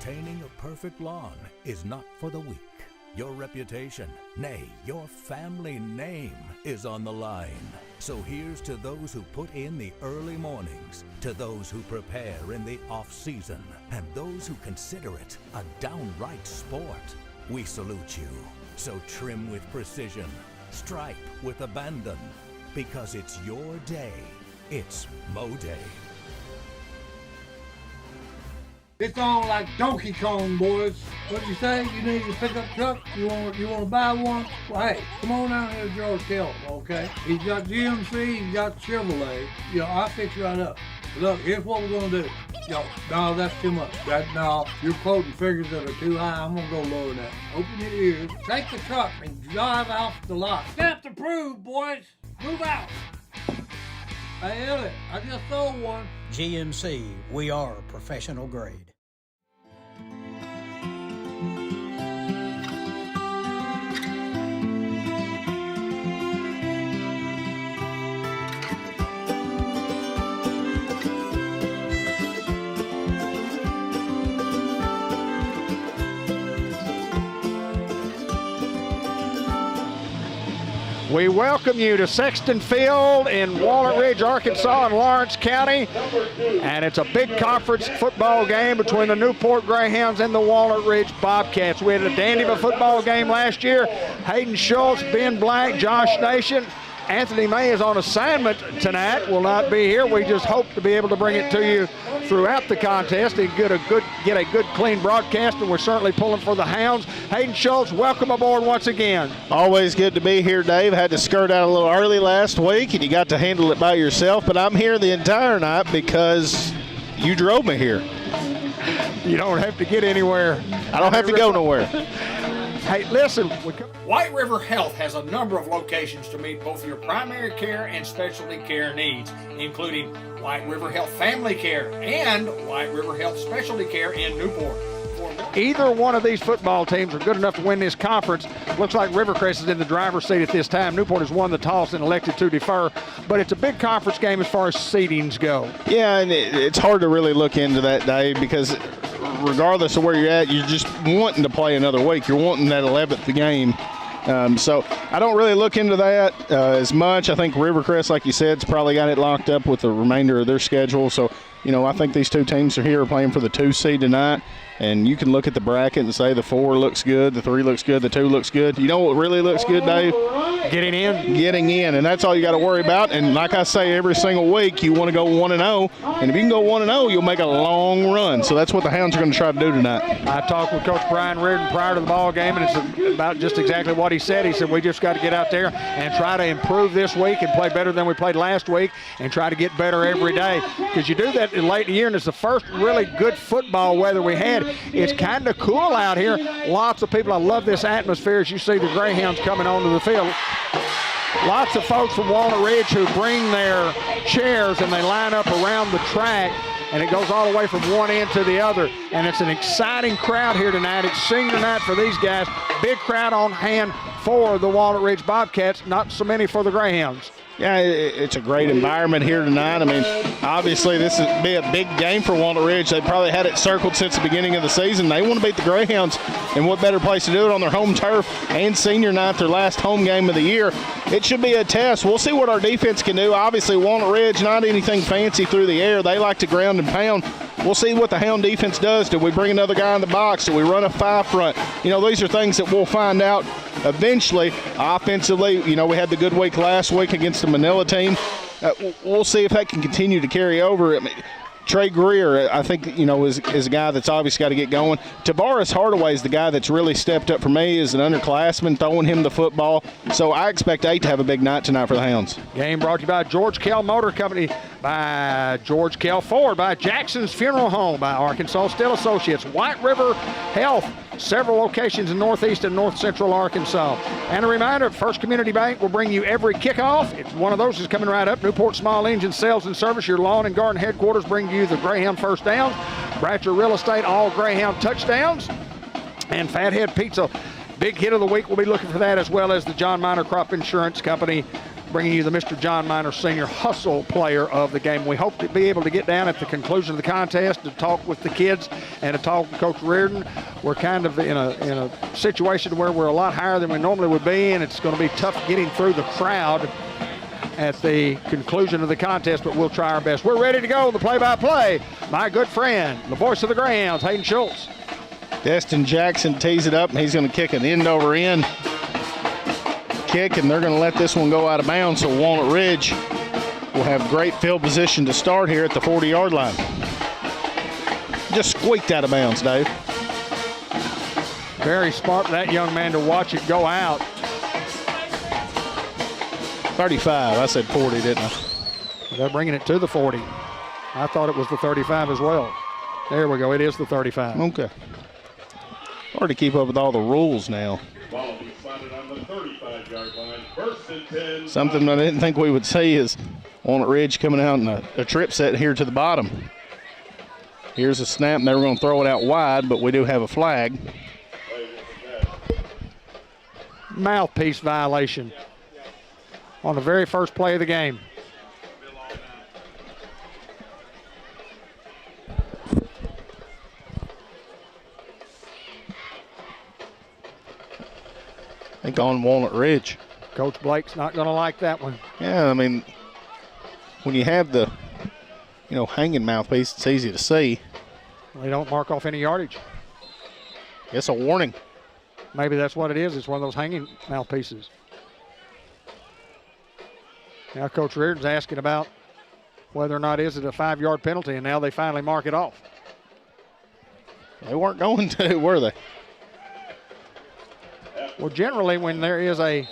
Maintaining a perfect lawn is not for the weak. Your reputation, nay, your family name is on the line. So here's to those who put in the early mornings, to those who prepare in the off-season, and those who consider it a downright sport. We salute you. So trim with precision, stripe with abandon, because it's your day. It's Mo Day. It's on like Donkey Kong, boys. What'd you say? You need a pickup truck? You want to buy one? Well, hey, come on down here to George Kelly, okay? He's got GMC, he's got Chevrolet. I'll fix you right up. Look, here's what we're gonna do. No, that's too much. No, you're quoting figures that are too high. I'm gonna go lower that. Open your ears, take the truck, and drive out the lot. Stamp approved, boys. Move out. Hey, Elliot, I just sold one. GMC, we are professional grade. We welcome you to Sexton Field in Walnut Ridge, Arkansas, in Lawrence County. And it's a big conference football game between the Newport Greyhounds and the Walnut Ridge Bobcats. We had a dandy of a football game last year. Hayden Schultz, Ben Black, Josh Nation. Anthony May is on assignment tonight, will not be here. We just hope to be able to bring it to you throughout the contest and get a good, clean broadcast, and we're certainly pulling for the Hounds. Hayden Schultz, welcome aboard once again. Always good to be here, Dave. Had to skirt out a little early last week, and you got to handle it by yourself, but I'm here the entire night because you drove me here. You don't have to get anywhere. I don't have to go nowhere. Hey, listen. White River Health has a number of locations to meet both your primary care and specialty care needs, including White River Health Family Care and White River Health Specialty Care in Newport. Either one of these football teams are good enough to win this conference. Looks like Rivercrest is in the driver's seat at this time. Newport has won the toss and elected to defer, but it's a big conference game as far as seedings go. Yeah, and it's hard to really look into that, Dave, because regardless of where you're at, you're just wanting to play another week. You're wanting that 11th game. So I don't really look into that as much. I think Rivercrest, like you said, has probably got it locked up with the remainder of their schedule. So, I think these two teams are here playing for the 2 seed tonight. And you can look at the bracket and say the 4 looks good, the 3 looks good, the 2 looks good. You know what really looks good, Dave? Getting in. Getting in, and that's all you got to worry about. And like I say, every single week you want to go 1-0. And if you can go 1-0, you'll make a long run. So that's what the Hounds are going to try to do tonight. I talked with Coach Brian Reardon prior to the ball game, and it's about just exactly what he said. He said we just got to get out there and try to improve this week and play better than we played last week and try to get better every day. Because you do that in late in the year, and it's the first really good football weather we had. It's kind of cool out here. Lots of people. I love this atmosphere as you see the Greyhounds coming onto the field. Lots of folks from Walnut Ridge who bring their chairs and they line up around the track, and it goes all the way from one end to the other. And it's an exciting crowd here tonight. It's senior night for these guys. Big crowd on hand for the Walnut Ridge Bobcats, not so many for the Greyhounds. Yeah, it's a great environment here tonight. I mean, obviously this would be a big game for Walnut Ridge. They probably had it circled since the beginning of the season. They want to beat the Greyhounds, and what better place to do it on their home turf and senior night, their last home game of the year. It should be a test. We'll see what our defense can do. Obviously, Walnut Ridge, not anything fancy through the air. They like to ground and pound. We'll see what the Hound defense does. Do we bring another guy in the box? Do we run a 5 front? These are things that we'll find out eventually. Offensively, we had the good week last week against the Manila team. We'll see if that can continue to carry over. I mean, Trey Greer, I think, is a guy that's obviously got to get going. Tavares Hardaway is the guy that's really stepped up for me as an underclassman, throwing him the football. So I expect 8 to have a big night tonight for the Hounds. Game brought to you by George Kell Motor Company, by George Kell Ford, by Jackson's Funeral Home, by Arkansas Steel Associates, White River Health, several locations in northeast and north central Arkansas. And a reminder, First Community Bank will bring you every kickoff. It's one of those is coming right up. Newport Small Engine Sales and Service, your lawn and garden headquarters, bring you the Greyhound first downs. Bratcher Real Estate, all Greyhound touchdowns. And Fathead Pizza, big hit of the week. We'll be looking for that, as well as the John Minor Crop Insurance Company bringing you the Mr. John Miner Sr. Hustle Player of the game. We hope to be able to get down at the conclusion of the contest to talk with the kids and to talk with Coach Reardon. We're kind of in a situation where we're a lot higher than we normally would be, and it's going to be tough getting through the crowd at the conclusion of the contest, but we'll try our best. We're ready to go. The play-by-play, my good friend, the voice of the Greyhounds, Hayden Schultz. Destin Jackson tees it up, and he's going to kick an end-over-end kick, and they're going to let this one go out of bounds, so Walnut Ridge will have great field position to start here at the 40-yard line. Just squeaked out of bounds, Dave. Very smart, that young man, to watch it go out. 35. I said 40, didn't I? They're bringing it to the 40. I thought it was the 35 as well. There we go. It is the 35. Okay. Hard to keep up with all the rules now. Something I didn't think we would see is Walnut Ridge coming out in a trip set here to the bottom. Here's a snap, and they were going to throw it out wide, but we do have a flag. Mouthpiece violation on the very first play of the game. I think on Walnut Ridge. Coach Blake's not going to like that one. Yeah, I mean, when you have the, hanging mouthpiece, it's easy to see. They don't mark off any yardage. It's a warning. Maybe that's what it is. It's one of those hanging mouthpieces. Now Coach Reardon's asking about whether or not is it a 5-yard penalty, and now they finally mark it off. They weren't going to, were they? Well, generally when there is a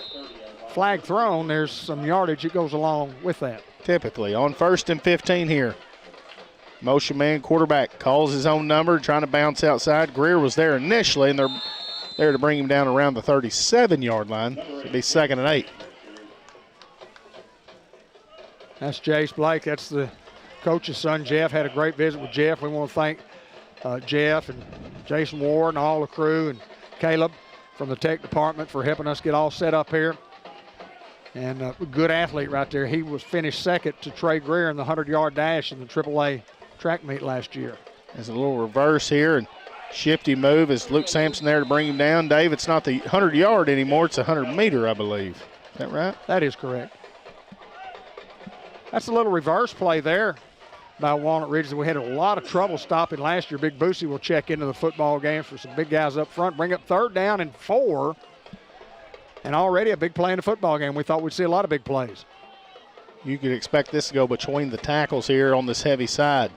flag thrown, there's some yardage that goes along with that. Typically. On 1st and 15 here. Motion man quarterback calls his own number, trying to bounce outside. Greer was there initially, and they're there to bring him down around the 37-yard line. It'll be 2nd and 8. That's Jace Blake. That's the coach's son, Jeff. Had a great visit with Jeff. We want to thank Jeff and Jason Ward and all the crew and Caleb from the tech department for helping us get all set up here. And a good athlete right there. He was finished 2nd to Trey Greer in the 100-yard dash in the AAA track meet last year. There's a little reverse here and shifty move. Is Luke Sampson there to bring him down? Dave, it's not the 100-yard anymore. It's a 100-meter, I believe. Is that right? That is correct. That's a little reverse play there by Walnut Ridge. We had a lot of trouble stopping last year. Big Boosie will check into the football game for some big guys up front. Bring up 3rd down and 4. And already a big play in the football game. We thought we'd see a lot of big plays. You could expect this to go between the tackles here on this heavy side.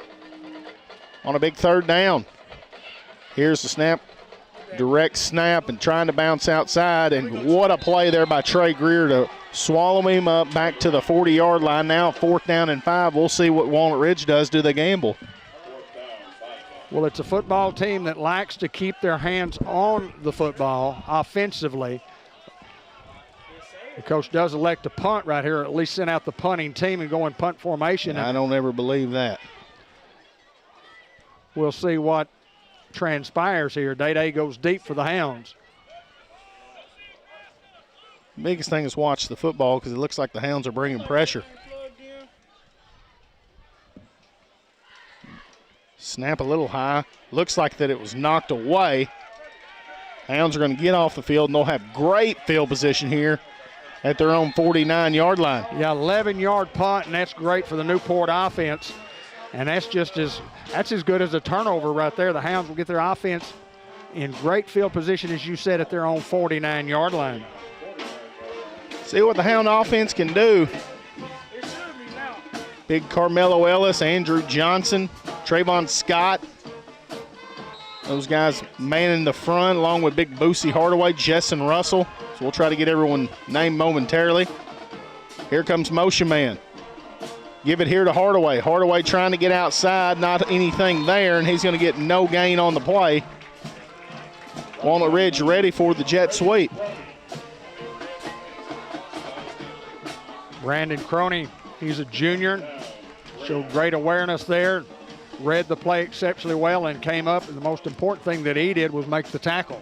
On a big 3rd down. Here's the snap. Direct snap and trying to bounce outside. And what a play there by Trey Greer to swallow him up back to the 40-yard line. Now 4th down and 5. We'll see what Walnut Ridge does. Do they gamble? Well, it's a football team that likes to keep their hands on the football offensively. The coach does elect to punt right here, or at least send out the punting team and go in punt formation. I don't ever believe that. We'll see what transpires here. Day-Day goes deep for the Hounds. Biggest thing is watch the football because it looks like the Hounds are bringing pressure. Snap a little high. Looks like that it was knocked away. Hounds are going to get off the field, and they'll have great field position here at their own 49-yard line. Yeah, 11-yard punt, and that's great for the Newport offense. And that's as good as a turnover right there. The Hounds will get their offense in great field position, as you said, at their own 49-yard line. See what the Hound offense can do. Big Carmelo Ellis, Andrew Johnson, Trayvon Scott. Those guys manning the front along with Big Boosie Hardaway, Jessen Russell. So we'll try to get everyone named momentarily. Here comes Motion Man. Give it here to Hardaway. Hardaway trying to get outside, not anything there, and he's going to get no gain on the play. Walnut Ridge ready for the jet sweep. Brandon Croney, he's a junior, showed great awareness there, read the play exceptionally well and came up, and the most important thing that he did was make the tackle.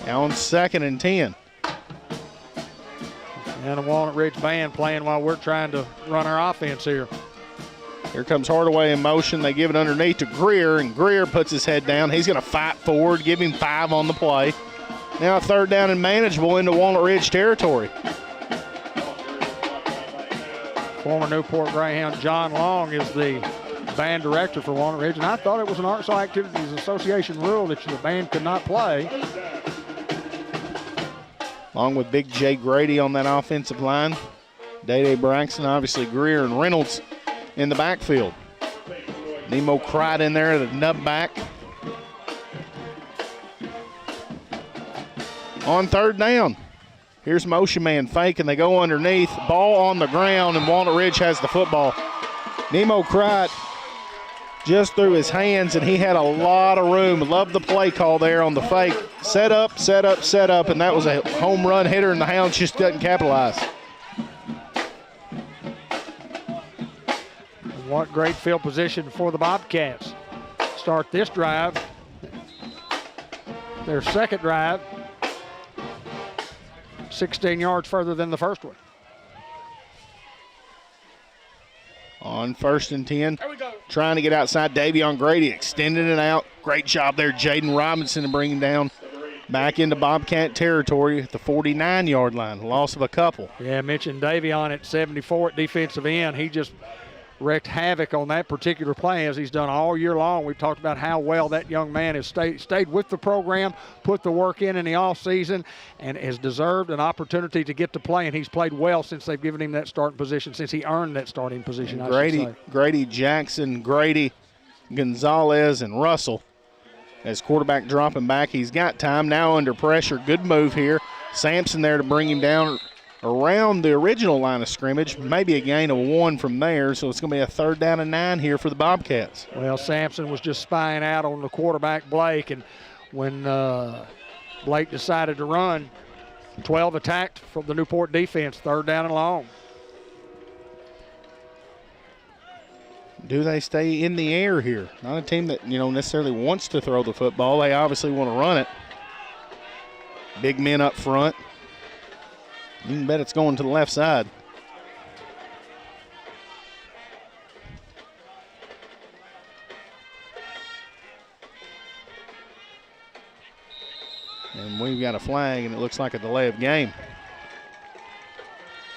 Now on 2nd and 10. And the Walnut Ridge band playing while we're trying to run our offense here. Here comes Hardaway in motion. They give it underneath to Greer, and Greer puts his head down. He's going to fight forward, give him 5 on the play. Now a 3rd down and manageable into Walnut Ridge territory. Former Newport Greyhound John Long is the band director for Walnut Ridge, and I thought it was an Arkansas Activities Association rule that the band could not play. Along with Big J. Grady on that offensive line. Day-Day Braxton, obviously Greer and Reynolds in the backfield. Nemo Cried in there at a nub back. On 3rd down, here's motion man fake, and they go underneath. Ball on the ground, and Walnut Ridge has the football. Nemo Cried just threw his hands, and he had a lot of room. Loved the play call there on the fake. Set up, set up, set up, and that was a home run hitter, and the Hounds just doesn't capitalize. What great field position for the Bobcats. Start this drive. Their 2nd drive, 16 yards further than the first one. On 1st and 10, trying to get outside. Davion Grady extending it out. Great job there, Jaden Robinson, to bring him down back into Bobcat territory at the 49-yard line. Loss of a couple. Yeah, I mentioned Davion at 74 at defensive end. He just wreaked havoc on that particular play, as he's done all year long. We've talked about how well that young man has stayed with the program, put the work in the offseason, and has deserved an opportunity to get to play, and he's played well since they've given him that starting position, since he earned that starting position, Grady Jackson, Grady, Gonzalez, and Russell. As quarterback dropping back, he's got time. Now under pressure. Good move here. Sampson there to bring him down around the original line of scrimmage. Maybe a gain of 1 from there, so it's going to be a 3rd down and 9 here for the Bobcats. Well, Sampson was just spying out on the quarterback, Blake, and when Blake decided to run, 12 attacked from the Newport defense, 3rd down and long. Do they stay in the air here? Not a team that, necessarily wants to throw the football. They obviously want to run it. Big men up front. You can bet it's going to the left side. And we've got a flag, and it looks like a delay of game.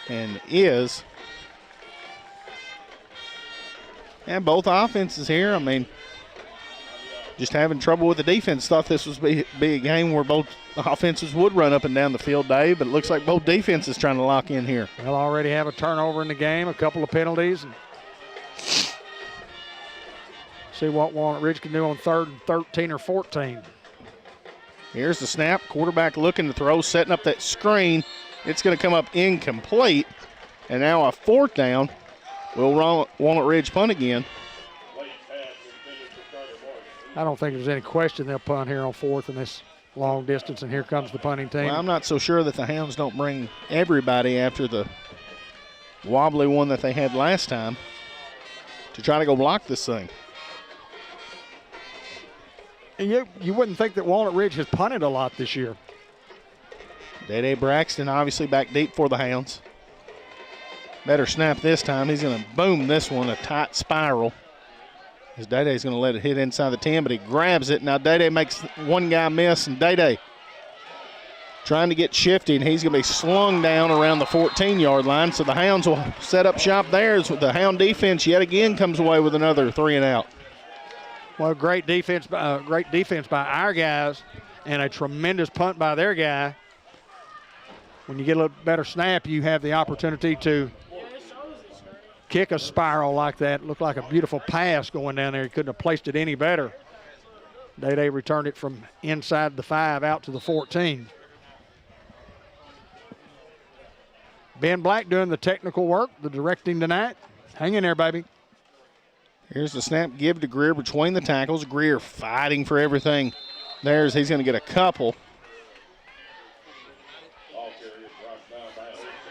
And is. And both offenses here, just having trouble with the defense. Thought this was be a game where both offenses would run up and down the field, Dave, but it looks like both defenses trying to lock in here. They'll already have a turnover in the game, a couple of penalties. And see what Walnut Ridge can do on 3rd and 13 or 14. Here's the snap. Quarterback looking to throw, setting up that screen. It's going to come up incomplete. And now a 4th down. Will Walnut Ridge punt again? I don't think there's any question they'll punt here on 4th in this long distance, and here comes the punting team. Well, I'm not so sure that the Hounds don't bring everybody after the wobbly one that they had last time to try to go block this thing. And you wouldn't think that Walnut Ridge has punted a lot this year. Day-Day Braxton obviously back deep for the Hounds. Better snap this time. He's going to boom this one, a tight spiral. His Day-Day's going to let it hit inside the 10, but he grabs it. Now Day-Day makes one guy miss, and Day-Day trying to get shifty, and he's going to be slung down around the 14-yard line. So the Hounds will set up shop there. As the Hound defense yet again comes away with another 3 and out. Well, great defense by our guys, and a tremendous punt by their guy. When you get a little better snap, you have the opportunity to kick a spiral like that. Looked like a beautiful pass going down there. He couldn't have placed it any better. Day-Day returned it from inside the 5 out to the 14. Ben Black doing the technical work, the directing tonight. Hang in there, baby. Here's the snap, give to Greer between the tackles. Greer fighting for everything. He's going to get a couple.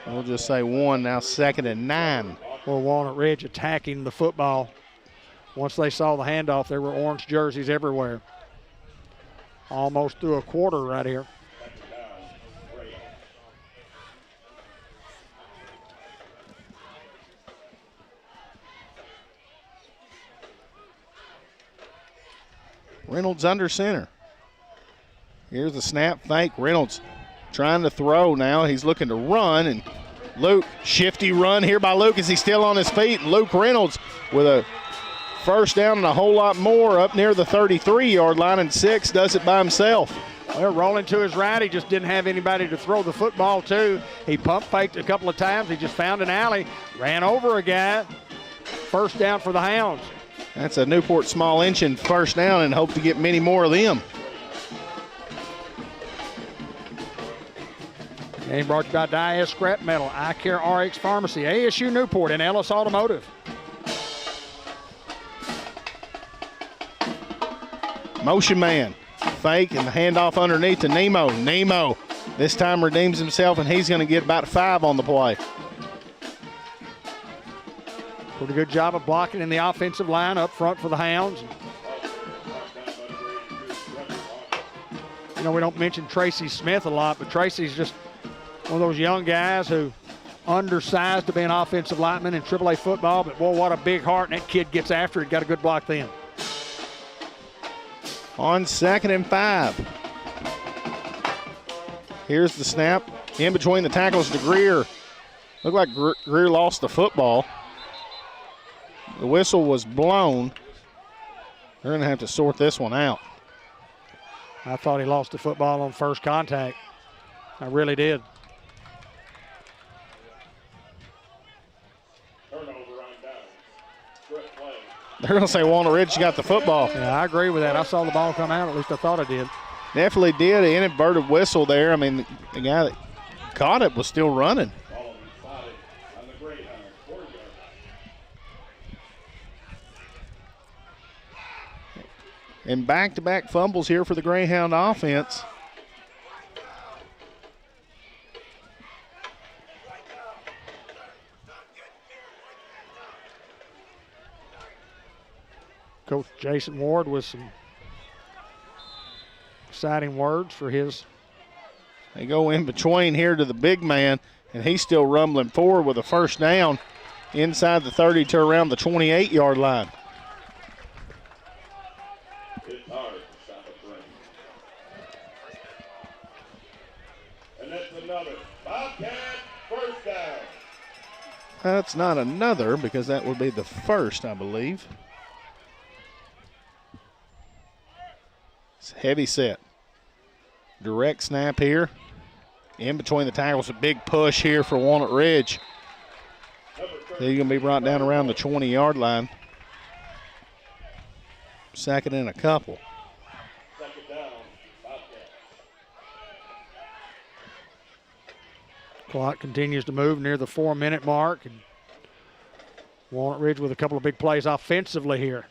We'll just say 1, now 2nd and 9. Well, Walnut Ridge attacking the football. Once they saw the handoff, there were orange jerseys everywhere. Almost through a quarter right here. Reynolds under center. Here's the snap fake. Reynolds trying to throw now. He's looking to run, and Luke, shifty run here by Luke as he's still on his feet. Luke Reynolds with a first down and a whole lot more up near the 33-yard line, and 6 does it by himself. Well, rolling to his right, he just didn't have anybody to throw the football to. He pump faked a couple of times. He just found an alley, ran over a guy. First down for the Hounds. That's a Newport small inch and first down, and hope to get many more of them. Game brought to you by Diaz Scrap Metal, Eye Care RX Pharmacy, ASU Newport, and Ellis Automotive. Motion man, fake, and the handoff underneath to Nemo. Nemo this time redeems himself, and he's going to get about 5 on the play. Pretty good job of blocking in the offensive line up front for the Hounds. You know, we don't mention Tracy Smith a lot, but Tracy's just one of those young guys who undersized to be an offensive lineman in AAA football, but boy, what a big heart, and that kid gets after it. Got a good block then. On 2nd and 5. Here's the snap. In between the tackles to Greer. Looked like Greer lost the football. The whistle was blown. They're going to have to sort this one out. I thought he lost the football on first contact. I really did. They're going to say Walnut Ridge got the football. Yeah, I agree with that. I saw the ball come out. At least I thought I did. Definitely did. An inadvertent whistle there. I mean, the guy that caught it was still running. And back-to-back fumbles here for the Greyhound offense. Coach Jason Ward with some exciting words for his. They go in between here to the big man, and he's still rumbling forward with a first down inside the 30 to around the 28-yard line. It's hard to stop a train. And that's another Bobcat first down. That's not another, because that would be the first, I believe. It's heavy set. Direct snap here. In between the tackles, a big push here for Walnut Ridge. He's going to be brought down around the 20-yard line. 2nd and a couple. Second down, Bobcat. Clock continues to move near the 4-minute mark. And Walnut Ridge with a couple of big plays offensively here.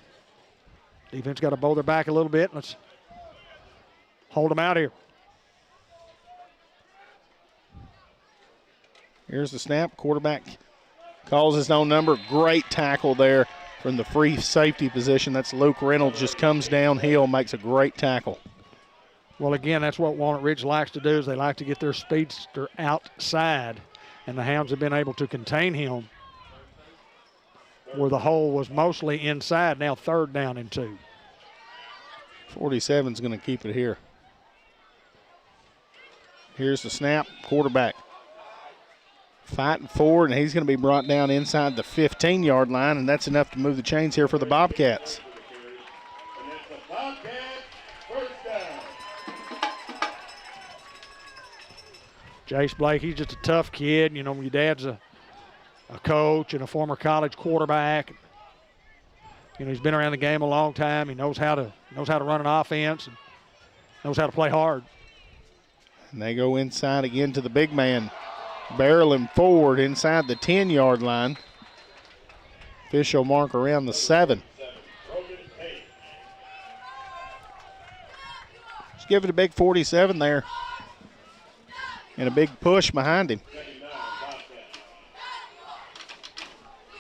Defense got to bow their back a little bit. Let's hold them out here. Here's the snap. Quarterback calls his own number. Great tackle there from the free safety position. That's Luke Reynolds. Just comes downhill, makes a great tackle. Well, again, that's what Walnut Ridge likes to do, is they like to get their speedster outside, and the Hounds have been able to contain him where the hole was mostly inside. Now 3rd down and 2. 47's going to keep it here. Here's the snap. Quarterback fighting forward, and he's going to be brought down inside the 15-yard line, and that's enough to move the chains here for the Bobcats. And it's the Bobcat first down. Jace Blake, he's just a tough kid. You know, your dad's a coach and a former college quarterback. You know, he's been around the game a long time. He knows how to run an offense and knows how to play hard. And they go inside again to the big man, barreling forward inside the 10-yard line. Official mark around the 7. Just give it a big 47 there. And a big push behind him.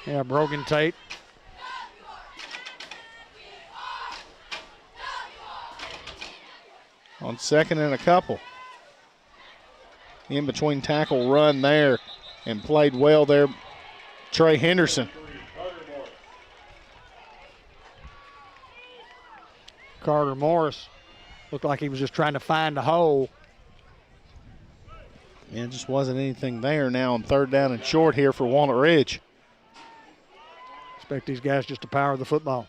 Yeah, Brogan Tate. On 2nd and a couple. In between tackle run there, and played well there, Trey Henderson. Carter Morris looked like he was just trying to find a hole. Yeah, just wasn't anything there now on 3rd down and short here for Walnut Ridge. Expect these guys just to power the football.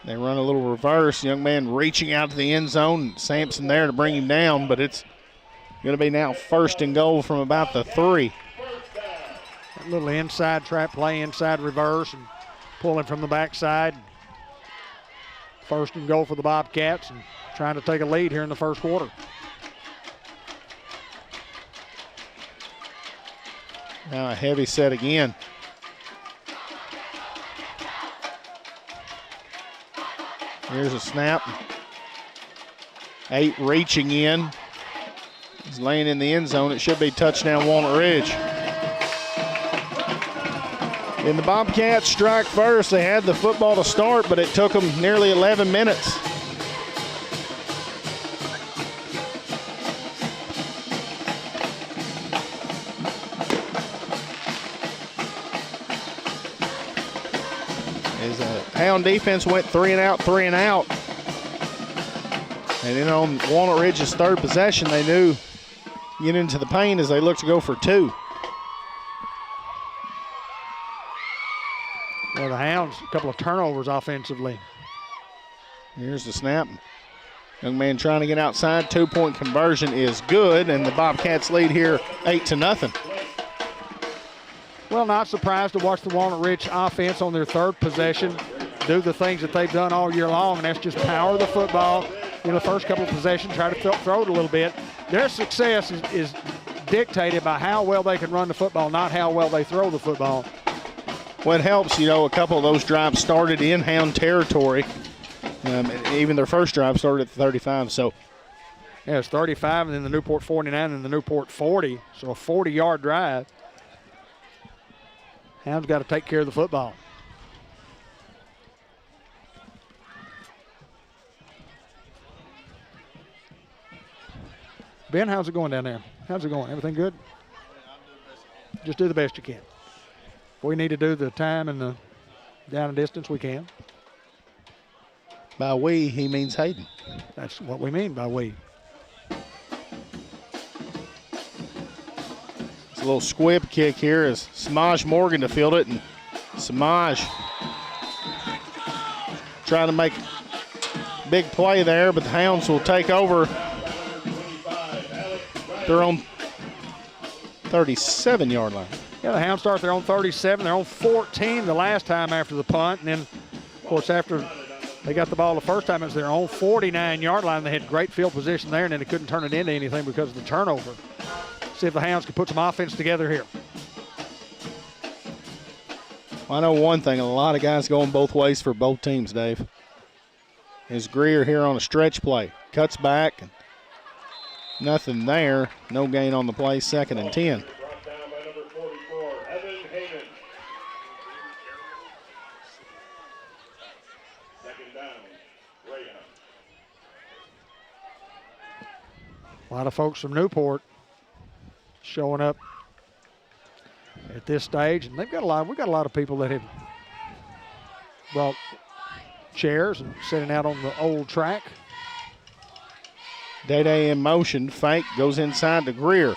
They run a little reverse. Young man reaching out to the end zone. Sampson there to bring him down, but it's going to be now 1st and goal from about the 3. A little inside trap play, inside reverse, and pulling from the backside. 1st and goal for the Bobcats, and trying to take a lead here in the 1st quarter. Now a heavy set again. Here's a snap. 8 reaching in. He's laying in the end zone. It should be touchdown Walnut Ridge. And the Bobcats strike first. They had the football to start, but it took them nearly 11 minutes. Hound defense went 3 and out, 3 and out. And then on Walnut Ridge's 3rd possession, they knew get into the paint as they looked to go for 2. Well, the Hounds, a couple of turnovers offensively. Here's the snap. Young man trying to get outside. 2-point conversion is good, and the Bobcats lead here 8-0. Well, not surprised to watch the Walnut Ridge offense on their 3rd possession do the things that they've done all year long, and that's just power the football. The first couple of possessions, try to throw it a little bit. Their success is dictated by how well they can run the football, not how well they throw the football. What helps, a couple of those drives started in Hound territory. Even their first drive started at the 35. So, yeah, it's 35, and then the Newport 49, and the Newport 40. So a 40-yard drive. Hounds got to take care of the football. Ben, how's it going down there? How's it going? Everything good? Just do the best you can. If we need to do the time and the down and distance, we can. By we, he means Hayden. That's what we mean by we. It's a little squib kick here as Samaj Morgan to field it, and Samaj trying to make big play there, but the Hounds will take over their own 37-yard line. Yeah, the Hounds start their own 37, their own 14 the last time after the punt. And then, of course, after they got the ball the first time, it was their own 49-yard line. They had great field position there, and then they couldn't turn it into anything because of the turnover. See if the Hounds can put some offense together here. Well, I know one thing, a lot of guys going both ways for both teams, Dave. Is Greer here on a stretch play. Cuts back. Nothing there. No gain on the play. 2nd and 10. Brought down by number 44, Evan Heyman. 2nd down, Greyhound. A lot of folks from Newport showing up at this stage, and we've got a lot of people that have brought chairs and sitting out on the old track. Day in motion, fake, goes inside to Greer.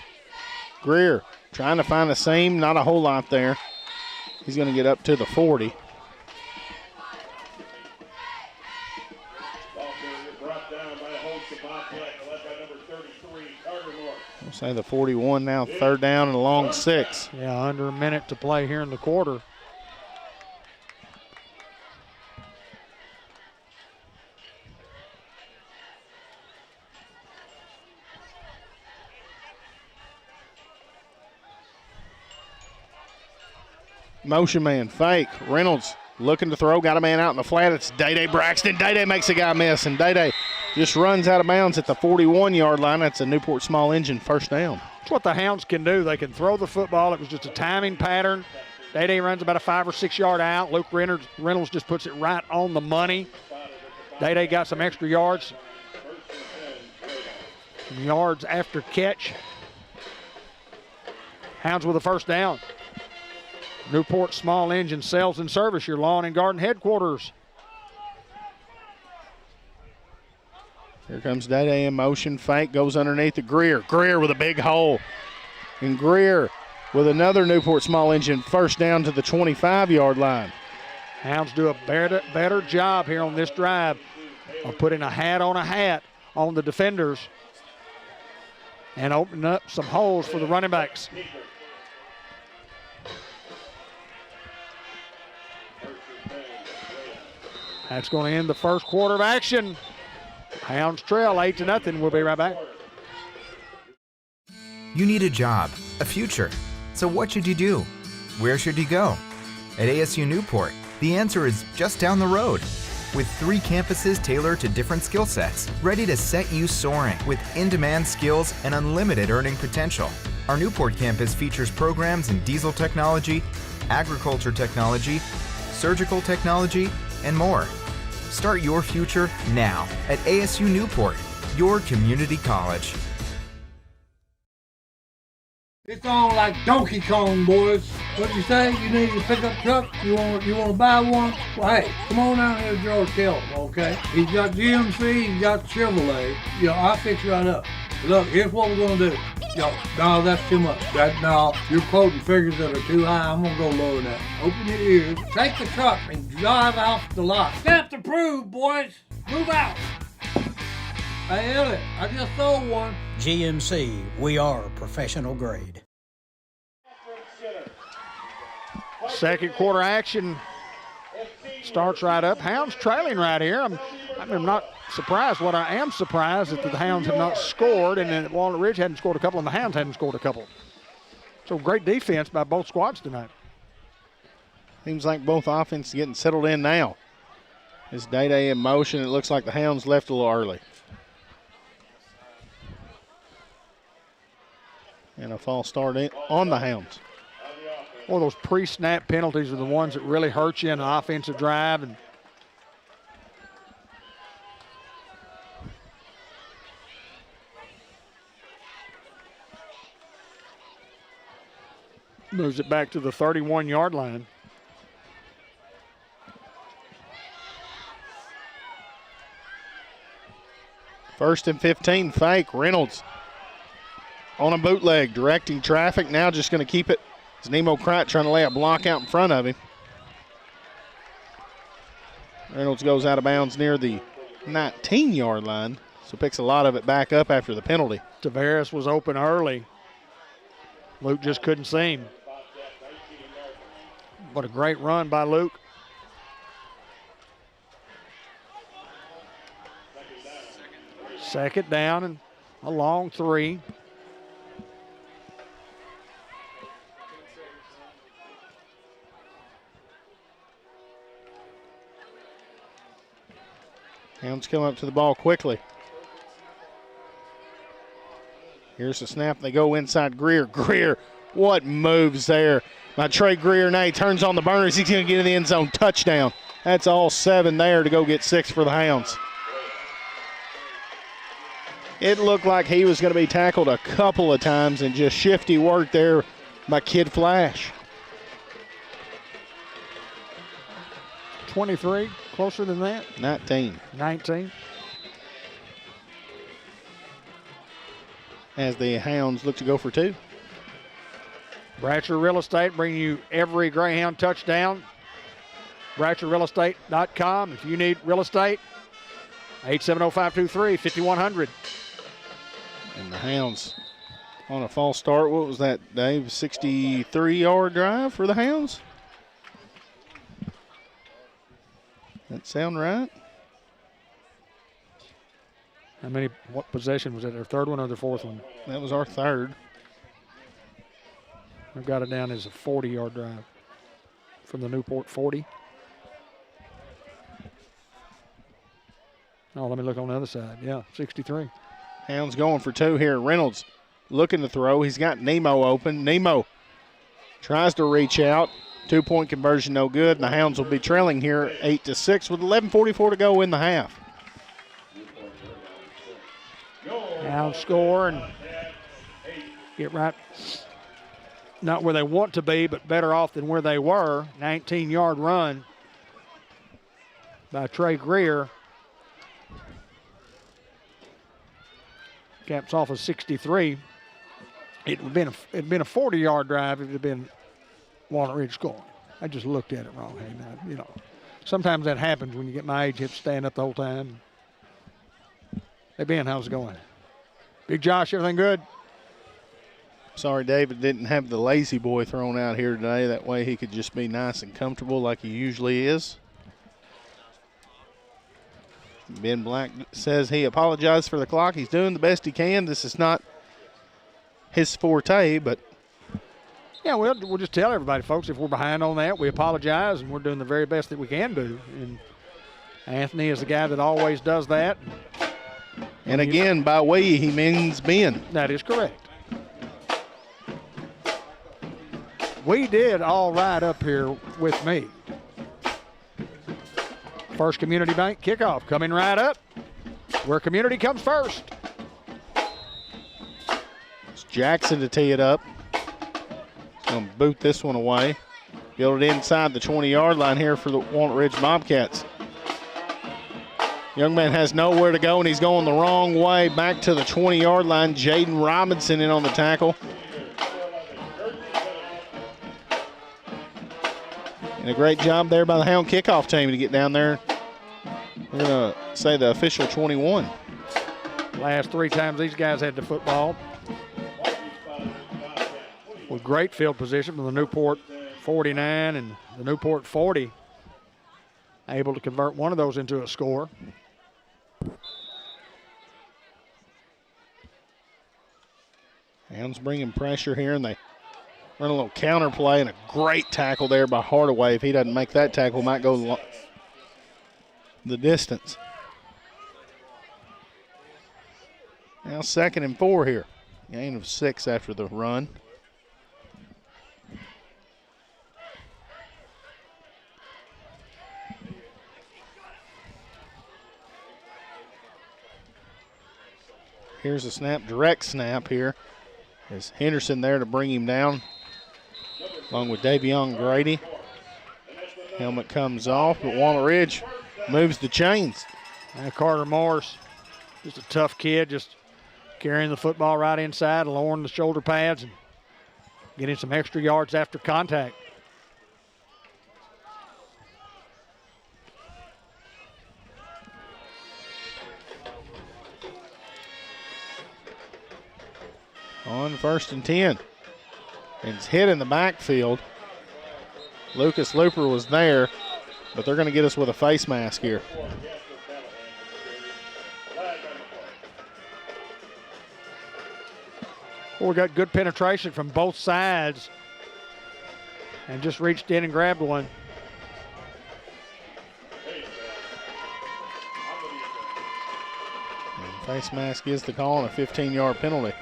Greer trying to find a seam, not a whole lot there. He's going to get up to the 40. Brought down by a host of Bobcats, led by number 33, Carter North. We'll say the 41 now, 3rd down and a long 6. Yeah, under a minute to play here in the quarter. Motion man, fake. Reynolds looking to throw, got a man out in the flat. It's Day Braxton. Day makes a guy miss, and Day just runs out of bounds at the 41-yard line. That's a Newport Small Engine 1st down. That's what the Hounds can do. They can throw the football. It was just a timing pattern. Day runs about a 5 or 6 yard out. Luke Reynolds just puts it right on the money. Day got some extra yards. Some yards after catch. Hounds with a 1st down. Newport Small Engine Sales and Service, your lawn and garden headquarters. Here comes Day in motion. Fake goes underneath the Greer. Greer with a big hole. And Greer with another Newport Small Engine first down to the 25-yard line. Hounds do a better job here on this drive of putting a hat on the defenders and opening up some holes for the running backs. That's going to end the first quarter of action. Hounds trail 8-0. We'll be right back. You need a job, a future. So what should you do? Where should you go? At ASU Newport, the answer is just down the road. With 3 campuses tailored to different skill sets, ready to set you soaring with in-demand skills and unlimited earning potential. Our Newport campus features programs in diesel technology, agriculture technology, surgical technology, and more. Start your future now at ASU Newport, your community college. It's on like Donkey Kong, boys. What'd you say? You need a pickup truck? You want to buy one? Well, hey, come on out here to George Hill, okay? He's got GMC, he's got Chevrolet. I'll fix you right up. Look, here's what we're gonna do. No, that's too much. No, you're quoting figures that are too high. I'm gonna go lower that. Open your ears, take the truck, and drive off the lot. Stamp approved, boys. Move out. Hey, Elliot, I just sold one. GMC, we are professional grade. Second quarter action starts right up. Hounds trailing right here. I'm not surprised. What I am surprised is that the Hounds have not scored, and that Walnut Ridge hadn't scored a couple, and the Hounds hadn't scored a couple. So great defense by both squads tonight. Seems like both offenses getting settled in now. It's Day in motion. It looks like the Hounds left a little early. And a false start on the Hounds. Well, those pre-snap penalties are the ones that really hurt you in an offensive drive. And moves it back to the 31-yard line. First and 15, fake. Reynolds on a bootleg, directing traffic. Now just going to keep it. It's Nemo Kright trying to lay a block out in front of him. Reynolds goes out of bounds near the 19-yard line, so picks a lot of it back up after the penalty. Tavares was open early. Luke just couldn't see him. What a great run by Luke. Second down and a long 3. Hounds come up to the ball quickly. Here's the snap. They go inside Greer. Greer, what moves there by Trey Greer. Now he turns on the burners. He's going to get in the end zone. Touchdown. That's all 7 there to go get 6 for the Hounds. It looked like he was going to be tackled a couple of times, and just shifty work there by Kid Flash. 23, closer than that? 19. As the Hounds look to go for 2. Bratcher Real Estate bringing you every Greyhound touchdown. BratcherRealEstate.com. If you need real estate, 870-523-5100. And the Hounds on a false start. What was that, Dave? 63-yard drive for the Hounds? That sound right? What possession was that? Their third one or their fourth one? That was our third. We've got it down as a 40-yard drive from the Newport 40. Oh, let me look on the other side. Yeah, 63. Hounds going for 2 here. Reynolds looking to throw. He's got Nemo open. Nemo tries to reach out. 2-point conversion, no good. And the Hounds will be trailing here 8-6 with 11:44 to go in the half. Hounds score and get right not where they want to be, but better off than where they were. 19-yard run by Trey Greer. Caps off of 63. It would have been a 40-yard drive if it had been Walnut Ridge scoring. I just looked at it wrong. Hey, now, you know, sometimes that happens when you get my age. You have to stand up the whole time. Hey, Ben, how's it going? Big Josh, everything good? Sorry, David didn't have the lazy boy thrown out here today. That way he could just be nice and comfortable like he usually is. Ben Black says he apologized for the clock. He's doing the best he can. This is not his forte, but yeah, we'll just tell everybody, folks, if we're behind on that, we apologize, and we're doing the very best that we can do. And Anthony is the guy that always does that. And again, by we, he means Ben. That is correct. We did all right up here with me. First Community Bank kickoff coming right up where community comes first. It's Jackson to tee it up. Going to boot this one away. Build it inside the 20-yard line here for the Walnut Ridge Bobcats. Young man has nowhere to go, and he's going the wrong way back to the 20-yard line. Jaden Robinson in on the tackle. And a great job there by the Hound kickoff team to get down there. We're going to say the official 21. Last 3 times these guys had the football. With great field position from the Newport 49 and the Newport 40. Able to convert one of those into a score. Hounds bringing pressure here, and they run a little counter play, and a great tackle there by Hardaway. If he doesn't make that tackle, might go the distance. Now 2nd and 4 here. Gain of 6 after the run. Here's a snap, direct snap here. Is Henderson there to bring him down, along with Davion Grady. Helmet comes off, but Walnut Ridge moves the chains. And Carter Morris, just a tough kid, just carrying the football right inside, lowering the shoulder pads, and getting some extra yards after contact. On 1st and 10. And it's hit in the backfield. Lucas Looper was there, but they're going to get us with a face mask here. Well, we got good penetration from both sides and just reached in and grabbed one. And face mask is the call and a 15-yard penalty.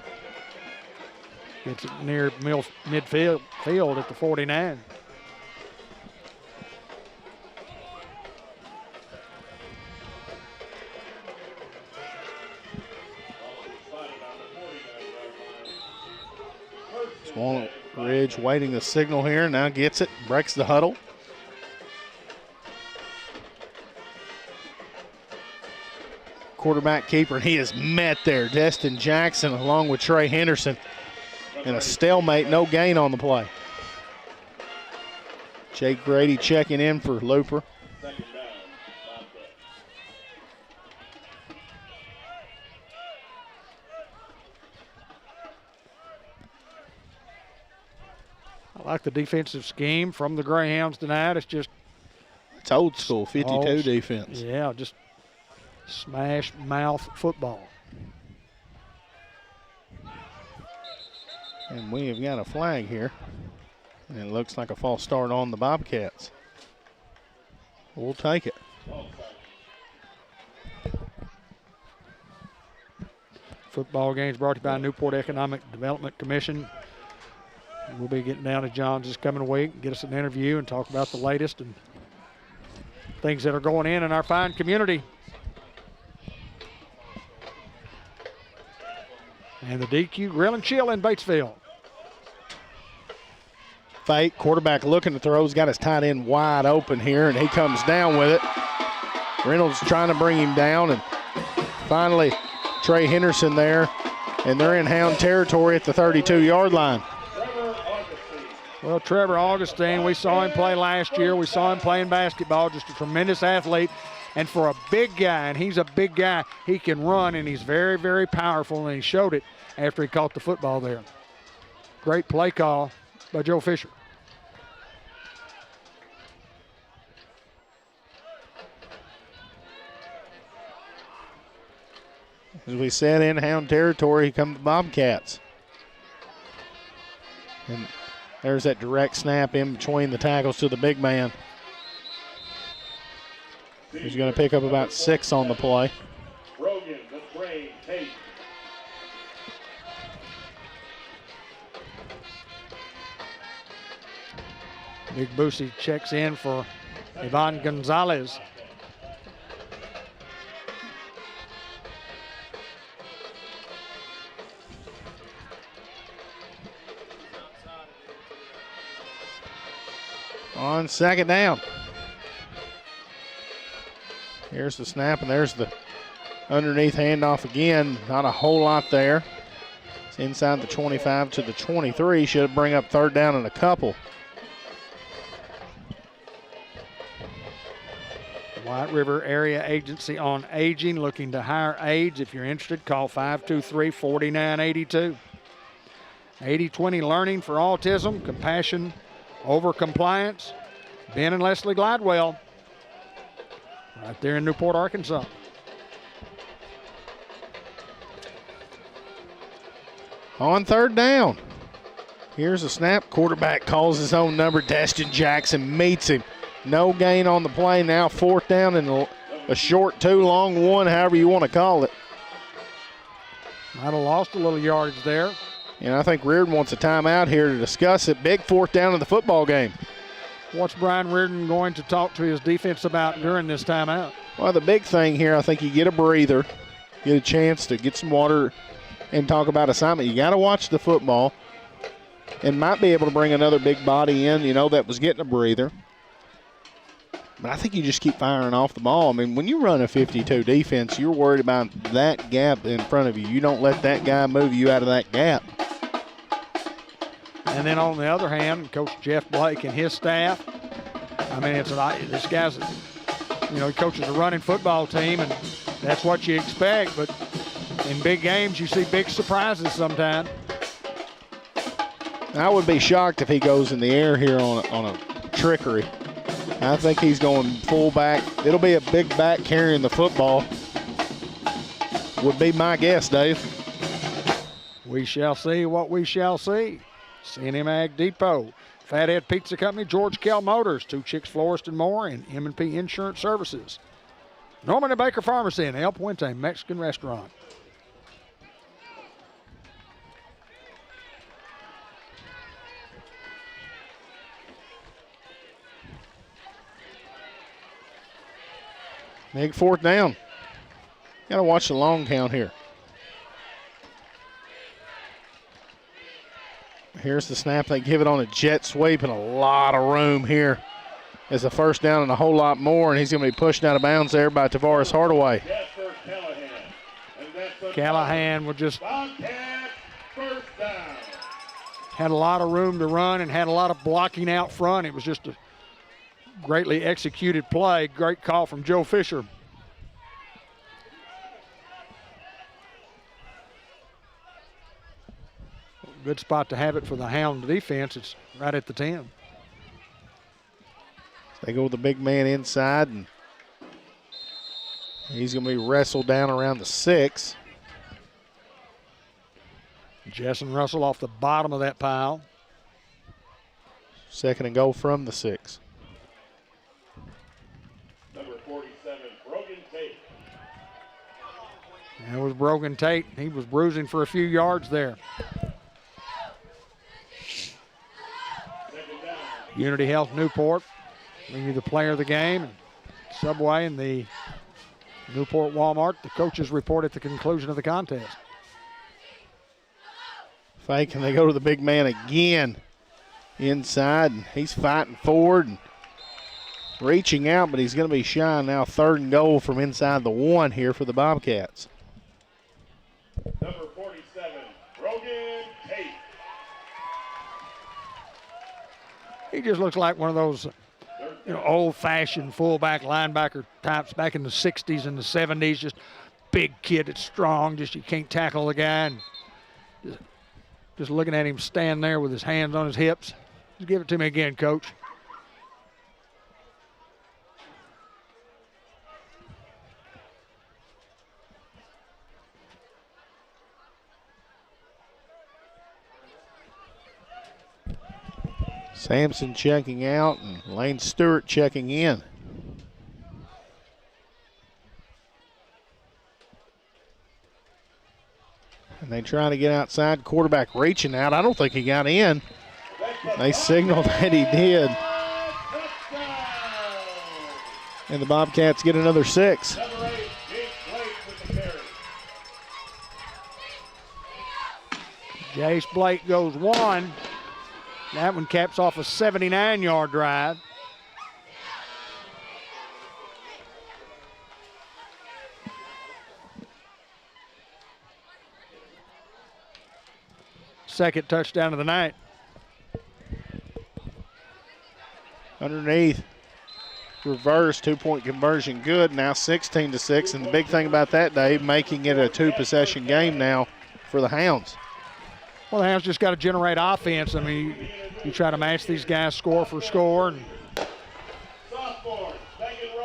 Gets it near midfield at the 49. It's Walnut Ridge waiting the signal here. Now gets it, breaks the huddle. Quarterback keeper, and he is met there. Destin Jackson along with Trey Henderson. And a stalemate, no gain on the play. Jake Grady checking in for Looper. I like the defensive scheme from the Greyhounds tonight. It's old school 52 defense. Yeah, just smash mouth football. And we have got a flag here. And it looks like a false start on the Bobcats. We'll take it. Football games brought to you by Newport Economic Development Commission. We'll be getting down to John's this coming week, get us an interview and talk about the latest and things that are going in our fine community. And the DQ Grill and Chill in Batesville. fake. Quarterback looking to throw. He's got his tight end wide open here, and he comes down with it. Reynolds trying to bring him down, and finally Trey Henderson there, and they're in Hound territory at the 32-yard line. Well, Trevor Augustine, we saw him play last year. We saw him playing basketball, just a tremendous athlete. And for a big guy, and he's a big guy, he can run, and he's very, very powerful, and he showed it after he caught the football there. Great play call by Joe Fisher. As we said, in Hound territory, here come the Bobcats. And there's that direct snap in between the tackles to the big man. He's going to pick up about 6 on the play. Brogan, the Brain, Tate. Big Boosie checks in for Ivan Gonzalez. On second down. Here's the snap, and there's the underneath handoff again. Not a whole lot there. It's inside the 25 to the 23. Should bring up third down and a couple. White River Area Agency on Aging, looking to hire aides. If you're interested, call 523-4982. 80-20 learning for autism, compassion over compliance. Ben and Leslie Gladwell, right there in Newport, Arkansas. On third down. Here's a snap. Quarterback calls his own number. Destin Jackson meets him. No gain on the play. Now fourth down and a short 2, long 1, however you want to call it. Might have lost a little yardage there. And I think Reardon wants a timeout here to discuss it. Big fourth down of the football game. What's Brian Reardon going to talk to his defense about during this timeout? Well, the big thing here, I think you get a breather, get a chance to get some water and talk about assignment. You got to watch the football and might be able to bring another big body in, that was getting a breather. But I think you just keep firing off the ball. I mean, when you run a 52 defense, you're worried about that gap in front of you. You don't let that guy move you out of that gap. And then on the other hand, Coach Jeff Blake and his staff, I mean, this guy's, he coaches a running football team, and that's what you expect. But in big games, you see big surprises sometimes. I would be shocked if he goes in the air here on a trickery. I think he's going full back. It'll be a big back carrying the football. Would be my guess, Dave. We shall see what we shall see. C&M Ag Depot, Fathead Pizza Company, George Kell Motors, Two Chicks Florist and more, and M&P Insurance Services. Norman and Baker Pharmacy and El Puente Mexican Restaurant. Big fourth down. Got to watch the long count here. Here's the snap. They give it on a jet sweep and a lot of room here. As a first down and a whole lot more, and he's going to be pushed out of bounds there by Tavares Hardaway. Callahan would just had a lot of room to run and had a lot of blocking out front. It was just a greatly executed play. Great call from Joe Fisher. Good spot to have it for the Hound defense. It's right at the 10. They go with the big man inside, and he's going to be wrestled down around the 6. Jessen Russell off the bottom of that pile. Second and goal from the 6. Number 47, Brogan Tate. That was Brogan Tate. He was bruising for a few yards there. Unity Health Newport bring you the player of the game. And Subway and the Newport Walmart. The coaches report at the conclusion of the contest. Fake, and they go to the big man again. inside, and he's fighting forward and reaching out, but he's going to be shy now. 3rd and goal from inside the 1 here for the Bobcats. Number 47, Rogan Tate. He just looks like one of those old-fashioned fullback linebacker types back in the 60s and the 70s. Just big kid that's strong, just you can't tackle the guy. And just looking at him stand there with his hands on his hips. Just give it to me again, Coach. Sampson checking out and Lane Stewart checking in. And they try to get outside. Quarterback reaching out. I don't think he got in. They signaled that he did. And the Bobcats get another 6. Jace Blake goes 1. That one caps off a 79-yard drive. Second touchdown of the night. Underneath, reverse 2-point conversion good. Now 16-6. And the big thing about that, Dave, making it a 2-possession game now for the Hounds. Well, the Hounds just got to generate offense. I mean, you try to match these guys score for score. And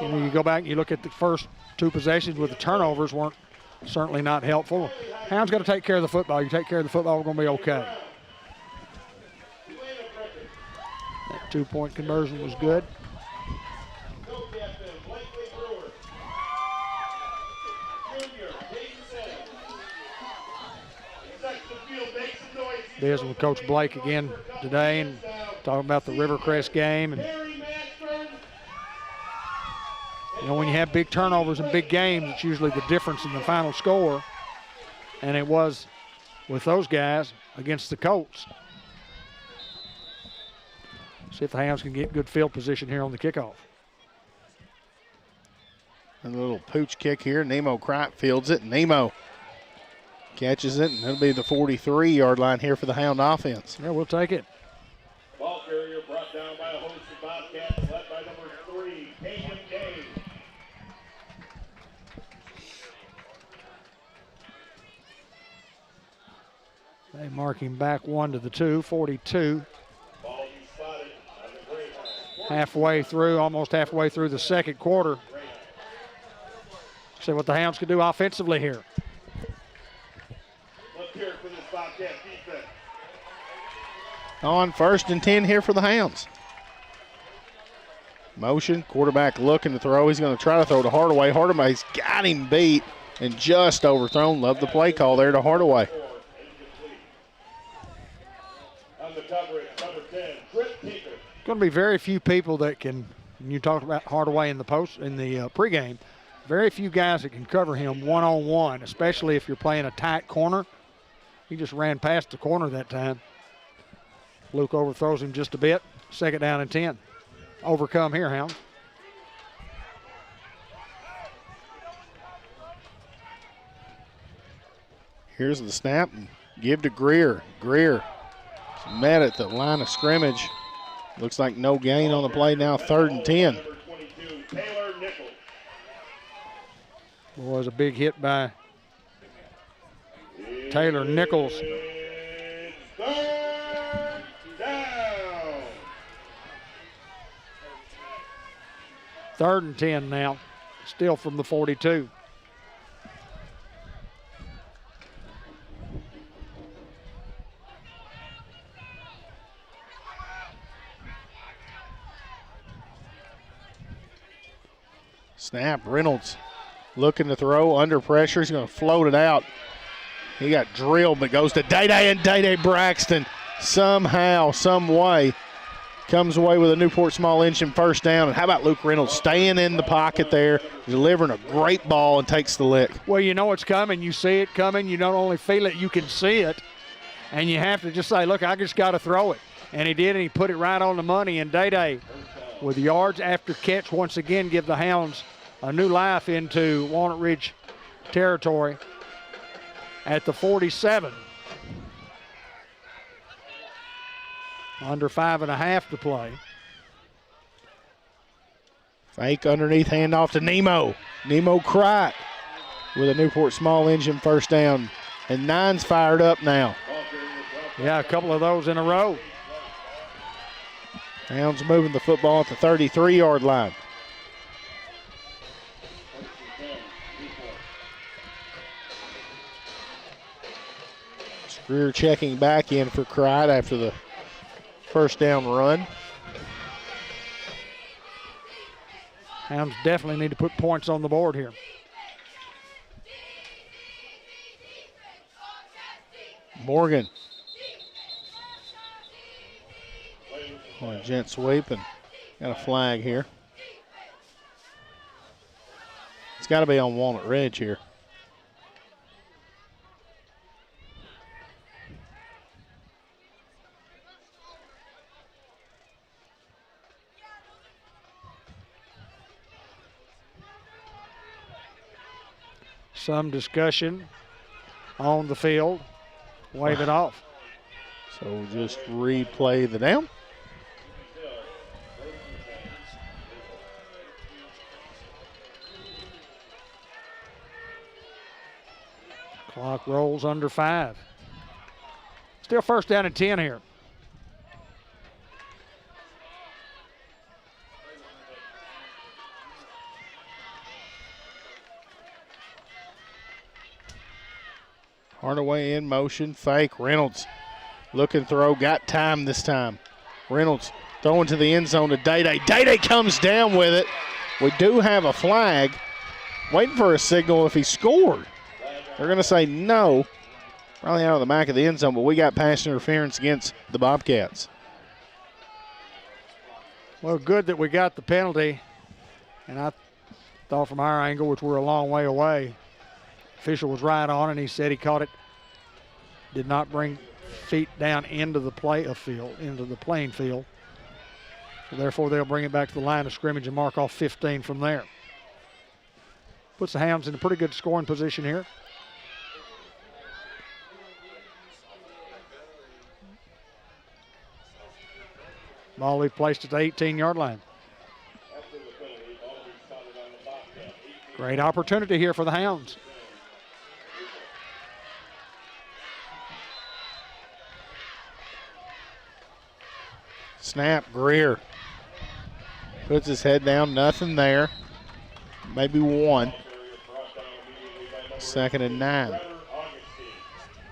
you go back and you look at the first 2 possessions with the turnovers weren't certainly not helpful. Hounds got to take care of the football. You take care of the football, we're going to be okay. That 2-point conversion was good. Visiting with Coach Blake again today and talking about the Rivercrest game. And when you have big turnovers in big games, it's usually the difference in the final score. And it was with those guys against the Colts. See if the Hounds can get good field position here on the kickoff. And a little pooch kick here. Nemo Kripe fields it. Nemo catches it, and it'll be the 43-yard line here for the Hound offense. Yeah, we'll take it. Ball carrier brought down by a host of Bobcats, led by number 3, Peyton Day. They mark him back 1 to the 2, 42. Ball spotted on the Greyhound. Halfway through, almost halfway through the second quarter. See what the Hounds can do offensively here. Let's hear it for this Bobcat defense. On 1st and 10 here for the Hounds. Motion, quarterback looking to throw. He's going to try to throw to Hardaway. Hardaway's got him beat and just overthrown. Love the play call there to Hardaway. On the coverage, number 10, Trent Tinker. Going to be very few people that can, you talked about Hardaway in the pregame, very few guys that can cover him one-on-one, especially if you're playing a tight corner. He just ran past the corner that time. Luke overthrows him just a bit. 2nd down and 10. Overcome here, Hound. Here's the snap. Give to Greer. Greer met at the line of scrimmage. Looks like no gain on the play now. 3rd and 10. Number 22, Taylor Nichols. Was a big hit by Taylor Nichols. It's 3rd down. 3rd and 10 now. Still from the 42. Snap. Reynolds looking to throw under pressure. He's going to float it out. He got drilled, but goes to Day-Day, and Day-Day Braxton somehow, some way, comes away with a Newport small engine 1st down. And how about Luke Reynolds staying in the pocket there, delivering a great ball and takes the lick. Well, you know it's coming. You see it coming. You don't only feel it, you can see it. And you have to just say, look, I just got to throw it. And he did, and he put it right on the money. And Day-Day, with yards after catch, once again give the Hounds a new life into Walnut Ridge territory at the 47. Under 5.5 to play. Fake underneath, handoff to Nemo. Nemo Cright with a Newport small engine first down. And 9's fired up now. Yeah, a couple of those in a row. Hounds moving the football at the 33-yard line. Greer checking back in for Cright after the first down run. Hounds definitely need to put points on the board here. Morgan on a jet sweep and got a flag here. It's got to be on Walnut Ridge here. Some discussion on the field. Wave it off. So we'll just replay the down. Clock rolls under 5. Still first down and 10 here. Hardaway in motion, fake. Reynolds looking throw, got time this time. Reynolds throwing to the end zone to Day-Day. Day-Day comes down with it. We do have a flag. Waiting for a signal if he scored. They're going to say no. Probably out of the back of the end zone, but we got pass interference against the Bobcats. Well, good that we got the penalty. And I thought from our angle, which we're a long way away, official was right on, and he said he caught it. Did not bring feet down into the playing field. So therefore, they'll bring it back to the line of scrimmage and mark off 15 from there. Puts the Hounds in a pretty good scoring position here. Ball we placed at the 18-yard line. Great opportunity here for the Hounds. Snap, Greer puts his head down, nothing there. Maybe one. 2nd and 9.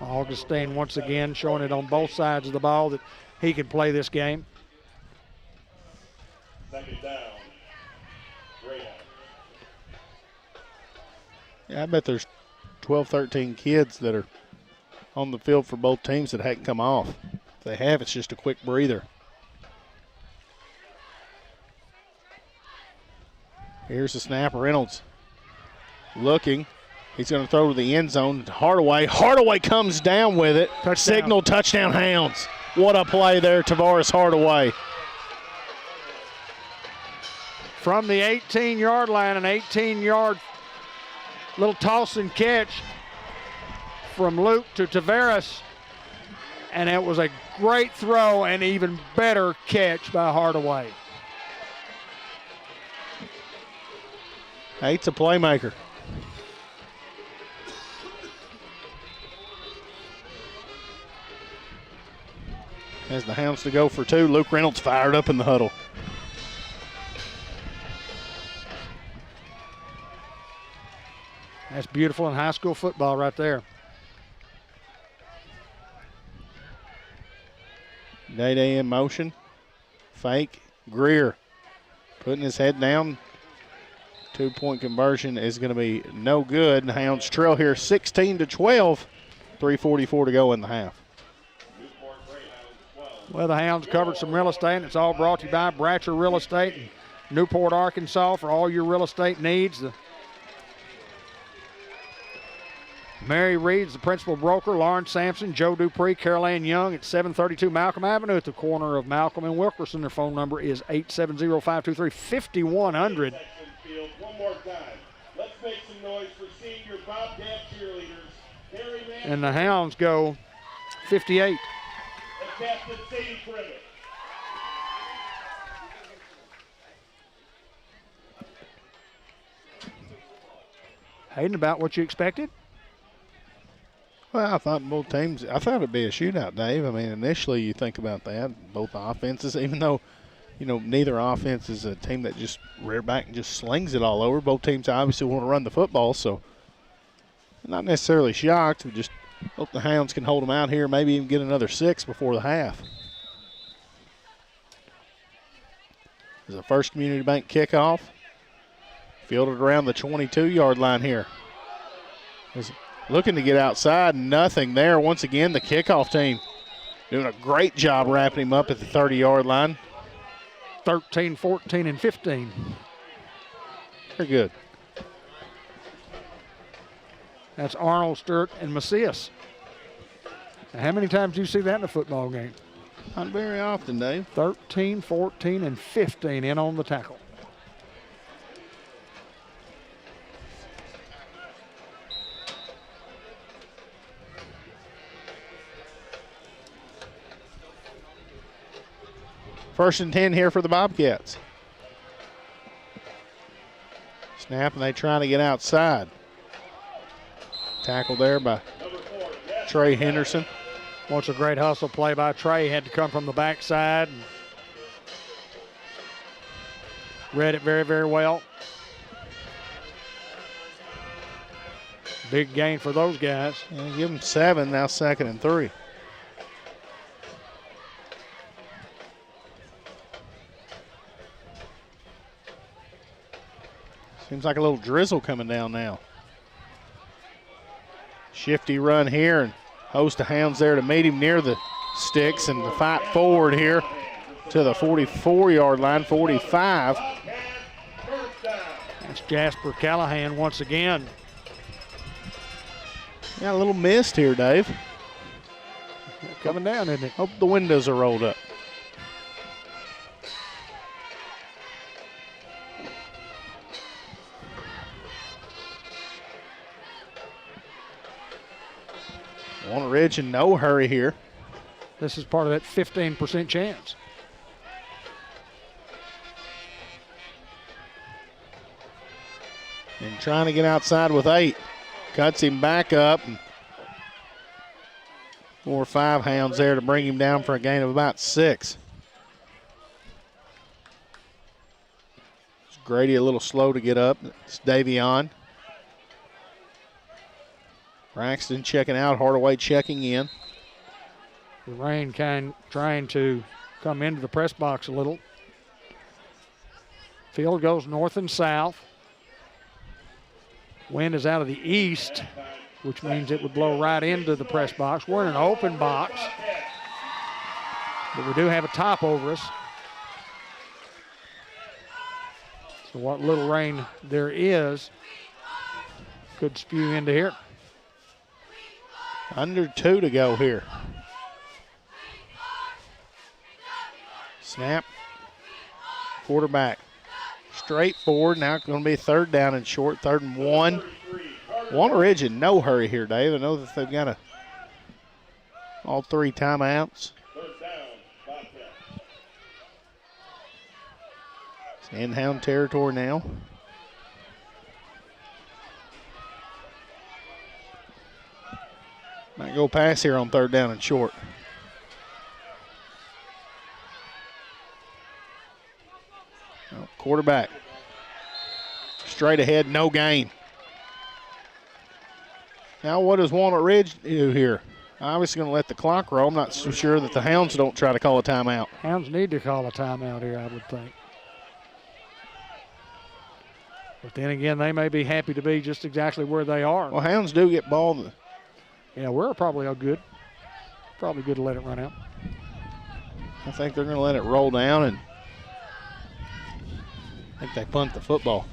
Augustine once again showing it on both sides of the ball that he can play this game. 2nd down, Greyhound. Yeah, I bet there's 12, 13 kids that are on the field for both teams that hadn't come off. If they have, it's just a quick breather. Here's the snap. Reynolds looking. He's going to throw to the end zone. Hardaway. Hardaway comes down with it. Touchdown. Signal touchdown Hounds. What a play there, Tavares Hardaway. From the 18-yard line, an 18-yard little toss and catch from Luke to Tavares. And it was a great throw and even better catch by Hardaway. Nate's a playmaker. As the Hounds to go for 2. Luke Reynolds fired up in the huddle. That's beautiful in high school football right there. Day-Day in motion. Fake. Greer putting his head down. 2-point conversion is going to be no good. Hounds trail here 16-12. 3:44 to go in the half. Well, the Hounds covered some real estate, and it's all brought to you by Bratcher Real Estate in Newport, Arkansas, for all your real estate needs. The Mary Reed's the principal broker. Lauren Sampson, Joe Dupree, Carol Ann Young at 732 Malcolm Avenue at the corner of Malcolm and Wilkerson. Their phone number is 870-523-5100. One more time. Let's make some noise for senior Bobcat cheerleaders. And the Hounds go 58. And Captain Sadie Privet. Hayden, about what you expected? Well, I thought both teams, I thought it'd be a shootout, Dave. I mean, initially you think about that, both offenses, even though, you know, neither offense is a team that just rear back and just slings it all over. Both teams obviously want to run the football, so not necessarily shocked. We just hope the Hounds can hold them out here, maybe even get another 6 before the half. There's a First Community Bank kickoff. Fielded around the 22-yard line here. Is looking to get outside, nothing there. Once again, the kickoff team doing a great job wrapping him up at the 30-yard line. 13, 14, and 15. Very good. That's Arnold, Sturt, and Macias. Now, how many times do you see that in a football game? Not very often, Dave. 13, 14, and 15 in on the tackle. First and 10 here for the Bobcats. Snap, and they trying to get outside. Tackle there by Trey Henderson. Once a great hustle play by Trey. Had to come from the backside. And read it very, very well. Big gain for those guys. Yeah, give them 7, now 2nd and 3. Seems like a little drizzle coming down now. Shifty run here, and host of Hounds there to meet him near the sticks, and the fight forward here to the 44-yard line, 45. That's Jasper Callahan once again. Got a little mist here, Dave. Coming down, isn't it? Hope the windows are rolled up. Walnut Ridge in no hurry here. This is part of that 15% chance. And trying to get outside with 8. Cuts him back up. 4 or 5 Hounds there to bring him down for a gain of about 6. It's Grady a little slow to get up. It's Davion. Braxton checking out, Hardaway checking in. The rain trying to come into the press box a little. Field goes north and south. Wind is out of the east, which means it would blow right into the press box. We're in an open box, but we do have a top over us. So what little rain there is could spew into here. Under 2 to go here. Snap. Quarterback. Straight forward. Now it's going to be 3rd down and short. 3rd and 1. Walnut Ridge in no hurry here, Dave. I know that they've got all 3 timeouts. It's in Hound territory now. Might go pass here on 3rd down and short. Oh, quarterback. Straight ahead, no gain. Now what does Walnut Ridge do here? Obviously going to let the clock roll. I'm not so sure that the Hounds don't try to call a timeout. Hounds need to call a timeout here, I would think. But then again, they may be happy to be just exactly where they are. Well, Hounds do get ball. Yeah, we're probably good. Probably good to let it run out. I think they're going to let it roll down, and I think they punt the football.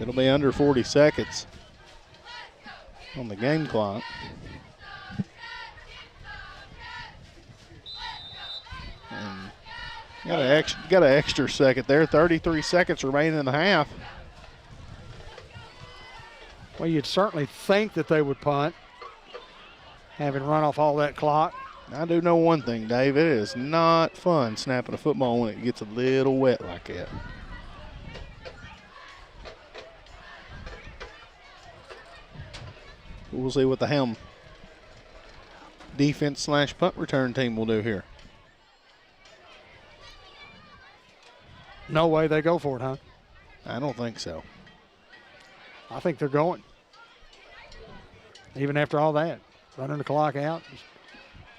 It'll be under 40 seconds. on the game clock. And got an extra second there. 33 seconds remaining in the half. Well, you'd certainly think that they would punt, having run off all that clock. I do know one thing, Dave. It is not fun snapping a football when it gets a little wet like that. We'll see what the Helm defense / punt return team will do here. No way they go for it, huh? I don't think so. I think they're going. Even after all that, running the clock out.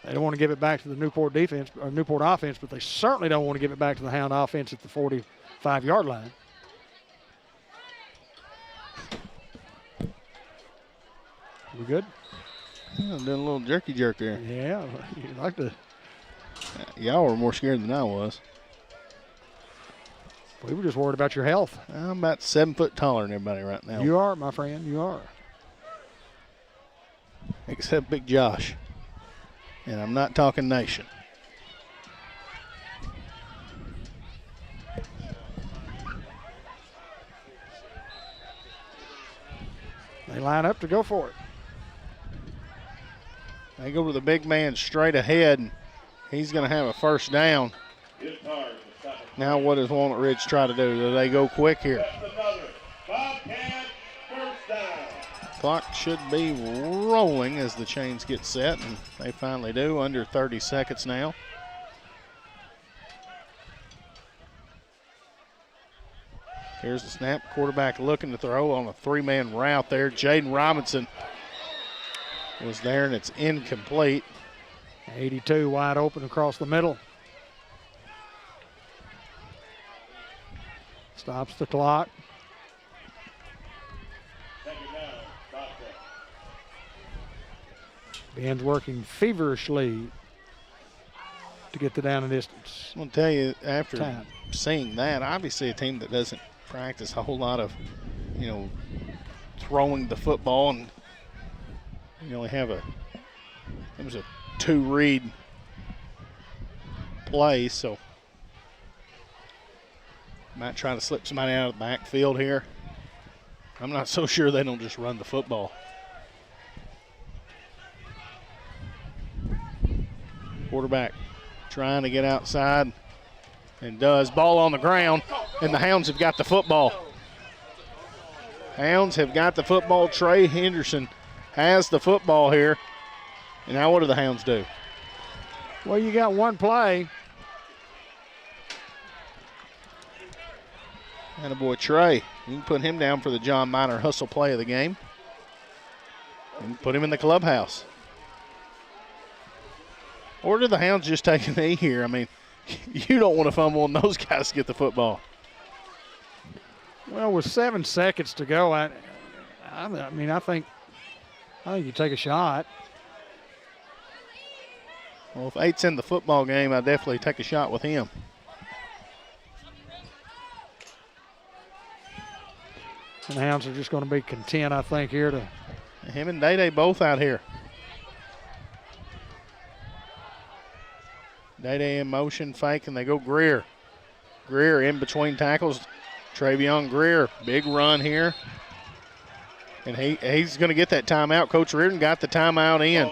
They don't want to give it back to the Newport defense or Newport offense, but they certainly don't want to give it back to the Hound offense at the 45-yard line. We good? Yeah, doing a little jerky jerk there. Yeah, you like to. Y'all were more scared than I was. We were just worried about your health. I'm about 7 foot taller than everybody right now. You are, my friend. You are. Except Big Josh. And I'm not talking nation. They line up to go for it. They go to the big man straight ahead, and he's going to have a first down. Now what does Walnut Ridge try to do? Do they go quick here? Bobcats first down. Clock should be rolling as the chains get set, and they finally do. Under 30 seconds now. Here's the snap. Quarterback looking to throw on a 3-man route there. Jaden Robinson was there, and it's incomplete. 82 wide open across the middle. Stops the clock. Ben's working feverishly to get the down and distance. I'm going to tell you, after seeing that, obviously a team that doesn't practice a whole lot of, throwing the football, and you only have it was a 2-read play, so might try to slip somebody out of the backfield here. I'm not so sure they don't just run the football. Quarterback trying to get outside and does. Ball on the ground, and the Hounds have got the football. Hounds have got the football. Trey Henderson has the football here. And now what do the Hounds do? Well, you got one play. Attaboy Trey. You can put him down for the John Miner hustle play of the game. And put him in the clubhouse. Or do the Hounds just take a knee here? I mean, you don't want to fumble and those guys get the football. Well, with 7 seconds to go, I think you take a shot. Well, if 8's in the football game, I'd definitely take a shot with him. And the Hounds are just going to be content, I think, here to. Him and Day both out here. Day in motion, fake, and they go Greer. Greer in between tackles. Travion Greer, big run here. And he's going to get that timeout. Coach Reardon got the timeout in.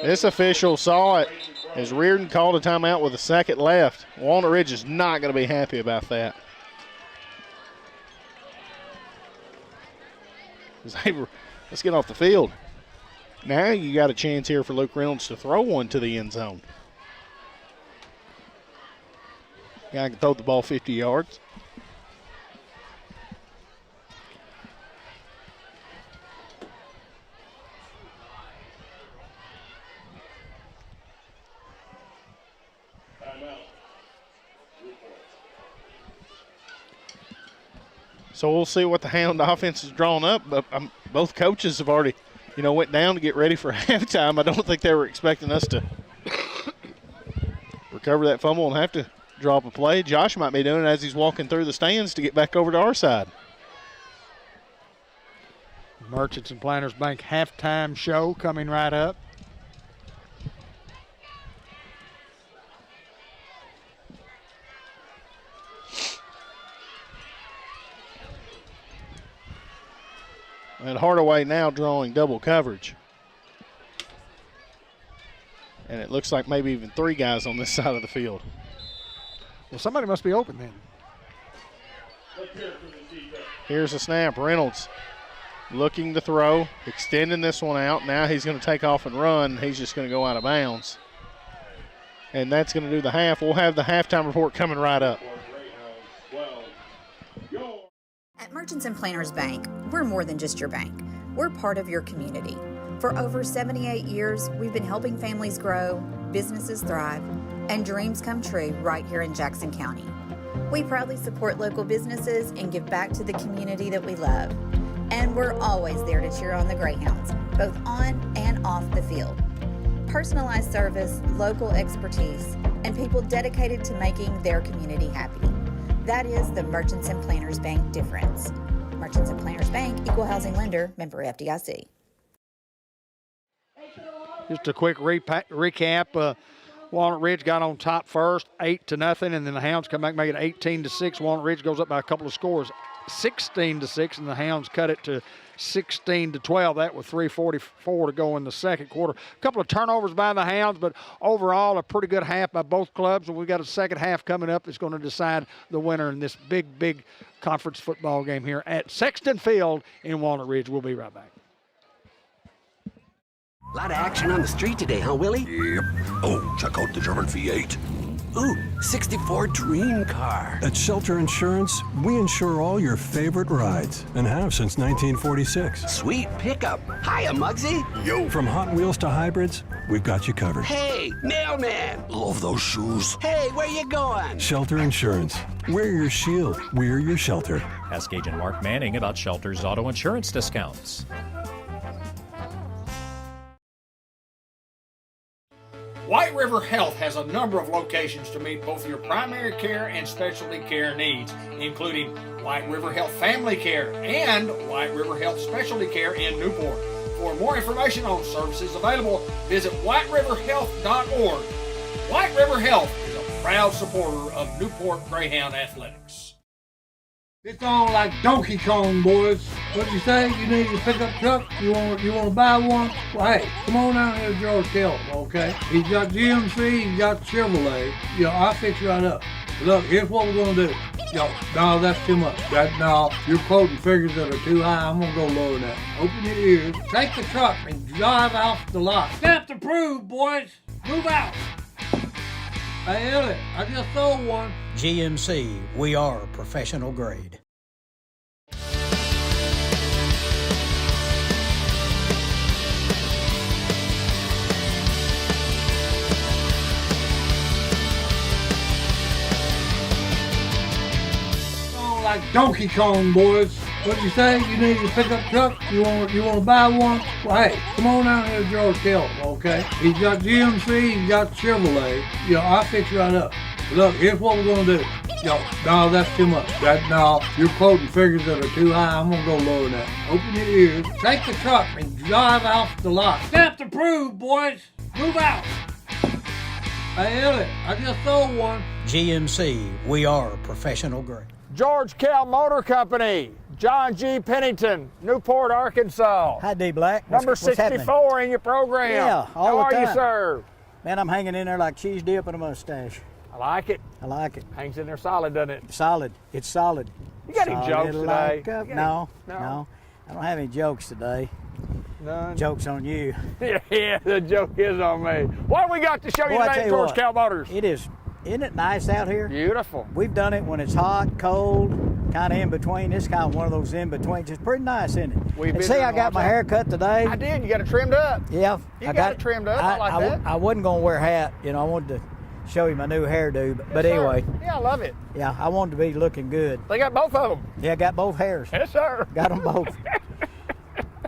This official saw it as Reardon called a timeout with a second left. Walnut Ridge is not going to be happy about that. Let's get off the field. Now you got a chance here for Luke Reynolds to throw one to the end zone. Guy can throw the ball 50 yards. So we'll see what the Hound offense is drawn up. But both coaches have already, went down to get ready for halftime. I don't think they were expecting us to recover that fumble and have to draw up a play. Josh might be doing it as he's walking through the stands to get back over to our side. Merchants and Planters Bank halftime show coming right up. And Hardaway now drawing double coverage. And it looks like maybe even 3 guys on this side of the field. Well, somebody must be open then. Here's a snap. Reynolds looking to throw, extending this one out. Now he's going to take off and run. He's just going to go out of bounds. And that's going to do the half. We'll have the halftime report coming right up. At Merchants and Planters Bank, we're more than just your bank. We're part of your community. For over 78 years, we've been helping families grow, businesses thrive, and dreams come true right here in Jackson County. We proudly support local businesses and give back to the community that we love. And we're always there to cheer on the Greyhounds, both on and off the field. Personalized service, local expertise, and people dedicated to making their community happy. That is the Merchants and Planters Bank difference. Merchants and Planters Bank, equal housing lender, member FDIC. Just a quick recap. Walnut Ridge got on top first, 8-0, and then the Hounds come back and make it 18-6. Walnut Ridge goes up by a couple of scores, 16-6, and the Hounds cut it to 16-12. That with 3:44 to go in the second quarter. A couple of turnovers by the Hounds, but overall a pretty good half by both clubs. And we've got a second half coming up that's going to decide the winner in this big conference football game here at Sexton Field in Walnut Ridge. We'll be right back. A lot of action on the street today, huh, Willie? Yep. Oh, check out the German V8. Ooh, 64 dream car. At Shelter Insurance, we insure all your favorite rides and have since 1946. Sweet pickup. Hiya, Muggsy. Yo. From Hot Wheels to hybrids, we've got you covered. Hey, mailman. Love those shoes. Hey, where you going? Shelter Insurance. We're your shield. We're your shelter. Ask Agent Mark Manning about Shelter's auto insurance discounts. White River Health has a number of locations to meet both your primary care and specialty care needs, including White River Health Family Care and White River Health Specialty Care in Newport. For more information on services available, visit whiteriverhealth.org. White River Health is a proud supporter of Newport Greyhound Athletics. It's on like Donkey Kong, boys. What'd you say? You need a pickup truck? You want to buy one? Well, hey, come on down here to George Kelly, okay? He's got GMC, he's got Chevrolet. I'll fix you right up. Look, here's what we're gonna do. No, that's too much. No, you're quoting figures that are too high. I'm gonna go lower than that. Open your ears, take the truck, and drive off the lot. Stamp approved, boys. Move out. Hey, Elliot, I just sold one. GMC, we are professional grade. Like Donkey Kong, boys. What'd you say? You need a pickup truck? You want to buy one? Well, hey, come on down here to George Kelly, okay? He's got GMC, he's got Chevrolet. I'll fix you right up. Look, here's what we're gonna do. No, that's too much. No, you're quoting figures that are too high. I'm gonna go lower than that. Open your ears, take the truck, and drive off the lot. Stamp approved, boys. Move out. Hey, Elliot, I just sold one. GMC, we are professional grade. George Kell Motor Company, John G. Pennington, Newport, Arkansas. Hi, D. Black. Number 64 in your program. Yeah, all How the time. are you, sir? Man, I'm hanging in there like cheese dip and a mustache. I like it. I like it. Hangs in there solid, doesn't it? Solid. It's solid. You got any jokes today? No. I don't have any jokes today. None. Joke's on you. Yeah, the joke is on me. What do we got to show you today at George Kell Motors? It is. Isn't it nice out here? Beautiful. We've done it when it's hot, cold, kind of in between. This kind of one of those in betweens. It's pretty nice, isn't it? And see, I got my hair cut today. I did. You got it trimmed up. Yeah. You got it trimmed up. I like that. I wasn't going to wear a hat. I wanted to show you my new hairdo. But Yes, anyway. Sir. Yeah, I love it. Yeah, I wanted to be looking good. They got both of them. Yeah, got both hairs. Yes, sir. Got them both.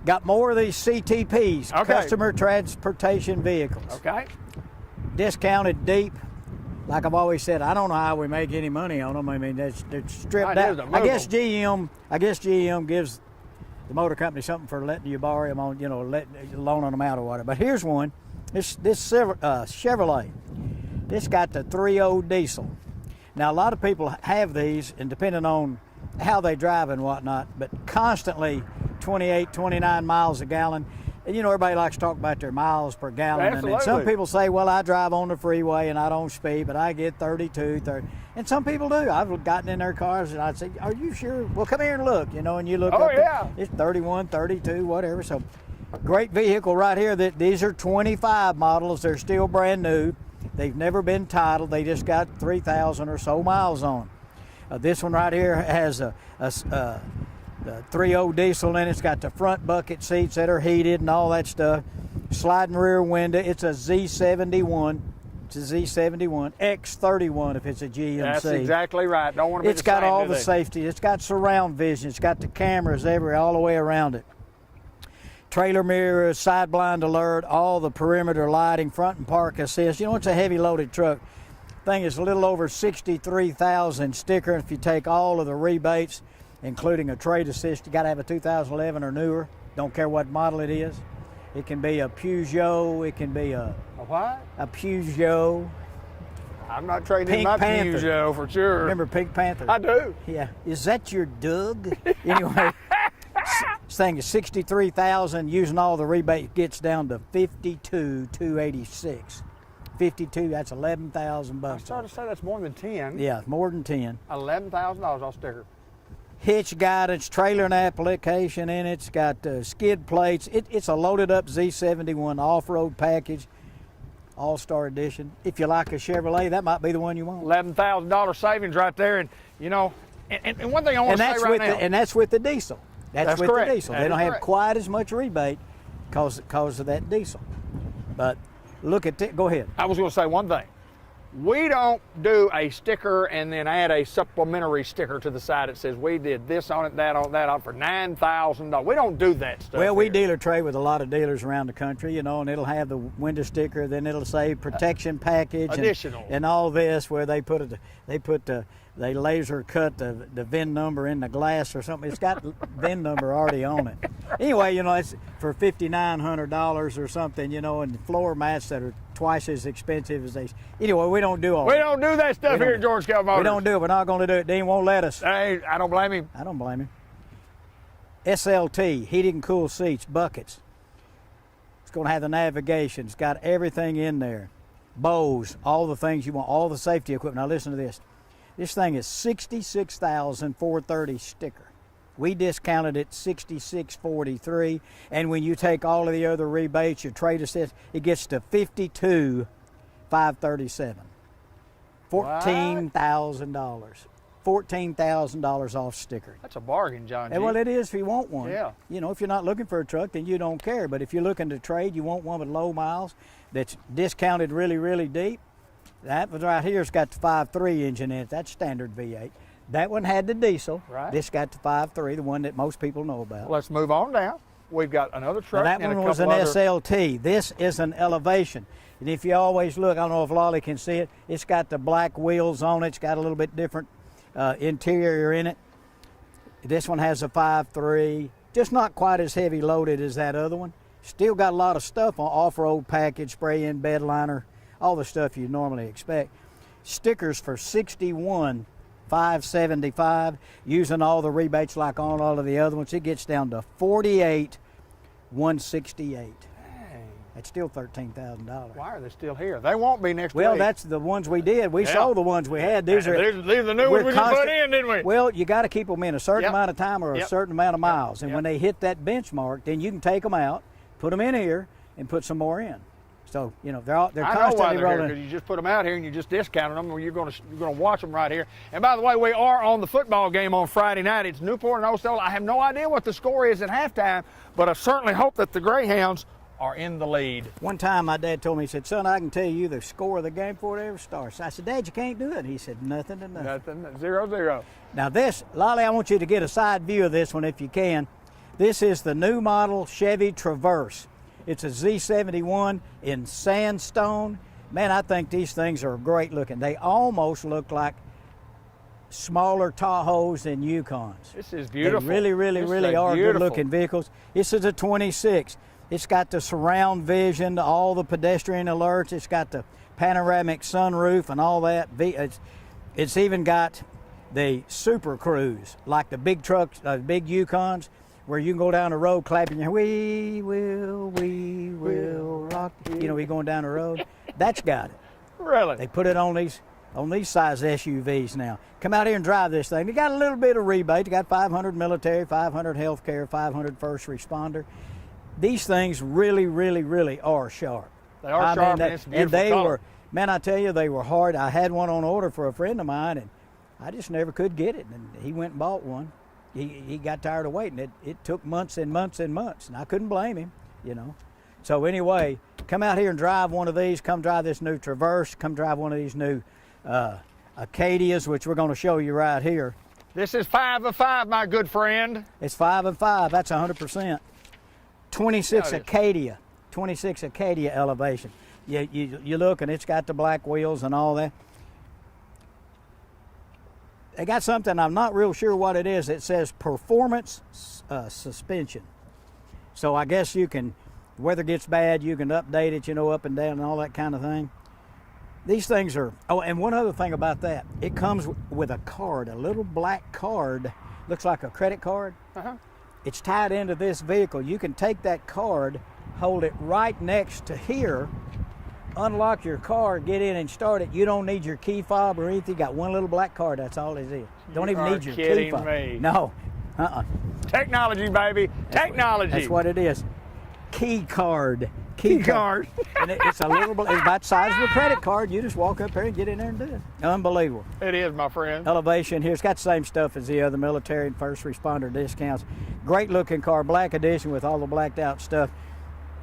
Got more of these CTPs, Customer Transportation Vehicles. Okay. Discounted deep. Like I've always said, I don't know how we make any money on them. I mean, they're stripped out. I guess GM gives the motor company something for letting you borrow them on, loaning them out or whatever. But here's one. This Chevrolet. This got the 3.0 diesel. Now, a lot of people have these, and depending on how they drive and whatnot, but constantly 28, 29 miles a gallon. And everybody likes to talk about their miles per gallon. Absolutely. And some people say, well, I drive on the freeway and I don't speed, but I get 32, 30. And some people do. I've gotten in their cars and I'd say, are you sure? Well, come here and look, and you look up. Yeah. It's 31, 32, whatever. So great vehicle right here. These are 25 models. They're still brand new. They've never been titled. They just got 3,000 or so miles on. This one right here has a 3.0 diesel in it. It's got the front bucket seats that are heated and all that stuff. Sliding rear window. It's a Z71. It's a Z71. X31 if it's a GMC. That's exactly right. Don't want to be It's got all the safety. It's got surround vision. It's got the cameras everywhere, all the way around it. Trailer mirrors, side blind alert, all the perimeter lighting, front and park assist. It's a heavy loaded truck. Thing is a little over 63,000 sticker. If you take all of the rebates, including a trade assist, you got to have a 2011 or newer. Don't care what model it is. It can be a Peugeot. It can be a what? A Peugeot. I'm not trading Pink my Panther. Peugeot for sure. Remember Pink Panther? I do. Yeah. Is that your Doug? Anyway, this thing is 63,000. Using all the rebate gets down to 52,286. 52. That's 11,000 bucks. I started to say that's more than 10. Yeah, more than 10. $11,000 off sticker. Hitch guidance, trailer and application in it. It's got skid plates. It's a loaded up Z71 off-road package, All-Star Edition. If you like a Chevrolet, that might be the one you want. $11,000 savings right there. And one thing I want to say right now. And that's with the diesel. That's with correct. the diesel. They don't have quite as much rebate because of that diesel. But look at it. Go ahead. I was going to say one thing. We don't do a sticker and then add a supplementary sticker to the side that says we did this on it, that on for $9,000. We don't do that stuff. Well, we dealer trade with a lot of dealers around the country, and it'll have the window sticker, then it'll say protection package additional and all this, where they they laser cut the VIN number in the glass or something. It's got VIN number already on it. Anyway, it's for $5,900 or something, and floor mats that are twice as expensive as they. Anyway, we don't do all that. We don't do that stuff here at George Kell Motors. We don't do it. We're not going to do it. Dean won't let us. Hey, I don't blame him. I don't blame him. SLT, heated and cool seats, buckets. It's going to have the navigation. It's got everything in there. Bose, all the things you want, all the safety equipment. Now listen to this. This thing is $66,430 sticker. We discounted it $66,443, and when you take all of the other rebates, your trade assist, it gets to $52,537. $14,000. $14,000 off sticker. That's a bargain, John G. Well, it is if you want one. Yeah. If you're not looking for a truck, then you don't care. But if you're looking to trade, you want one with low miles that's discounted really, really deep. That one right here's got the 5.3 engine in it. That's standard V8. That one had the diesel. Right. This got the 5.3, the one that most people know about. Let's move on down. We've got another truck. Now, that and one a was an couple other... SLT. This is an Elevation. And if you always look, I don't know if Lolly can see it, it's got the black wheels on it. It's got a little bit different interior in it. This one has a 5.3, just not quite as heavy loaded as that other one. Still got a lot of stuff on off-road package, spray-in bed liner, all the stuff you normally expect. Stickers for $61,575, using all the rebates like on all of the other ones. It gets down to $48,168. That's still $13,000. Why are they still here? They won't be next week. Well, that's the ones we did. We sold the ones we had. These are the new ones we just put in, didn't we? Well, you got to keep them in a certain amount of time or a certain amount of miles. And when they hit that benchmark, then you can take them out, put them in here, and put some more in. So they're constantly I know why they're rolling. because you just put them out here and you just discounted them, or you're going to watch them right here. And by the way, we are on the football game on Friday night. It's Newport and Ostell. I have no idea what the score is at halftime, but I certainly hope that the Greyhounds are in the lead. One time my dad told me, he said, son, I can tell you the score of the game before it ever starts. I said, Dad, you can't do it. He said, nothing to nothing. Nothing, 0-0. Now this, Lolly, I want you to get a side view of this one if you can. This is the new model Chevy Traverse. It's a Z71 in sandstone. Man, I think these things are great looking. They almost look like smaller Tahoes than Yukons. This is beautiful. They really are good-looking vehicles. This is a 26. It's got the surround vision, all the pedestrian alerts. It's got the panoramic sunroof and all that. It's even got the Super Cruise, like the big trucks, big Yukons, where you can go down the road clapping your we will rock. You know, you're going down the road. That's got it. Really? They put it on these size SUVs now. Come out here and drive this thing. You got a little bit of rebate. You got 500 military, 500 healthcare, 500 first responder. These things really are sharp. They are sharp, and it's beautiful. And they color. were, man, I tell you, they were hard. I had one on order for a friend of mine, and I just never could get it. And he went and bought one. He got tired of waiting. It took months and months and months, and I couldn't blame him, you know. So anyway, come out here and drive one of these. Come drive this new Traverse. Come drive one of these new Acadias, which we're going to show you right here. This is 5 of 5, my good friend. It's 5 of 5. That's 100%. 26 Acadia. 26 Acadia elevation. You look, and it's got the black wheels and all that. They got something, I'm not real sure what it is. It says performance suspension. So I guess you can, weather gets bad, you can update it, you know, up and down and all that kind of thing. These things are, oh, and one other thing about that, it comes with a card, a little black card, looks like a credit card. It's tied into this vehicle. You can take that card, hold it right next to here, unlock your car, get in and start it. You don't need your key fob or anything. You got one little black card, that's all it is. Don't even need your key fob. Me. No. Technology, baby. Technology. That's what it is. Key card. Key card. And it's a little, it's about the size of a credit card. You just walk up there and get in there and do it. Unbelievable. It is, my friend. Elevation here. It's got the same stuff as the other military and first responder discounts. Great looking car, black edition with all the blacked out stuff.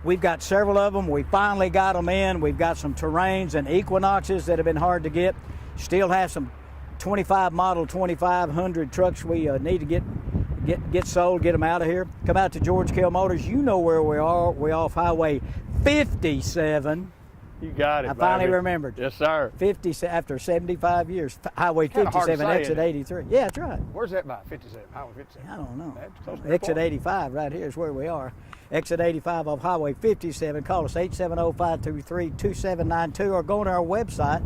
We've got several of them. We finally got them in. We've got some Terrains and Equinoxes that have been hard to get. Still have some 25 model 2500 trucks we need to get sold, get them out of here. Come out to George Kell Motors. You know where we are. We're off Highway 57. You got it, I finally remembered. Yes, sir. 50 after 75 years. Highway 57, exit 83. Yeah, that's right. Where's that by? 57. Highway 57. I don't know. That's Exit 85 right here is where we are. Exit 85 off Highway 57. Call us 870-523-2792 or go on our website,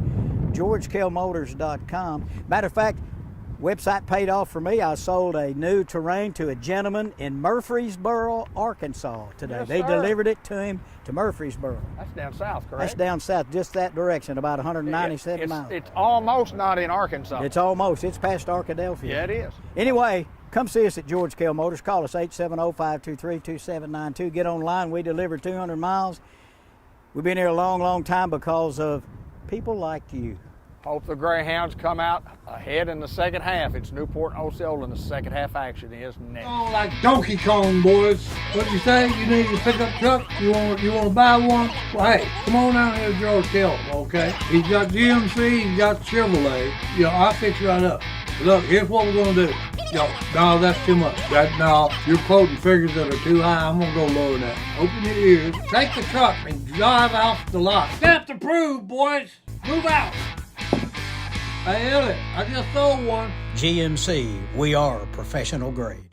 georgekellmotors.com. Matter of fact, website paid off for me. I sold a new Terrain to a gentleman in Murfreesboro, Arkansas today. Yes, they sir. delivered it to him to Murfreesboro. That's down south, correct? That's down south, just that direction, about 197 miles. It's almost not in Arkansas. It's almost. It's past Arkadelphia. Yeah, it is. Anyway, come see us at George Kell Motors. Call us 870-523-2792. Get online. We deliver 200 miles. We've been here a long time because of people like you. Hope the Greyhounds come out ahead in the second half. It's Newport and Osceola, and the second half action is next. Oh, like Donkey Kong, boys. What'd you say? You need a pickup truck? You want to buy one? Well, hey, come on down here to George Kell, okay? He's got GMC, he's got Chevrolet. You know, I'll fix it right up. Look, here's what we're gonna do. Yo, no, that's too much. No, you're quoting figures that are too high. I'm gonna go lower than that. Open your ears. Take the truck and drive out the lot. Stamp approved, boys. Move out. Hey, Elliot, I just sold one. GMC, we are professional grade.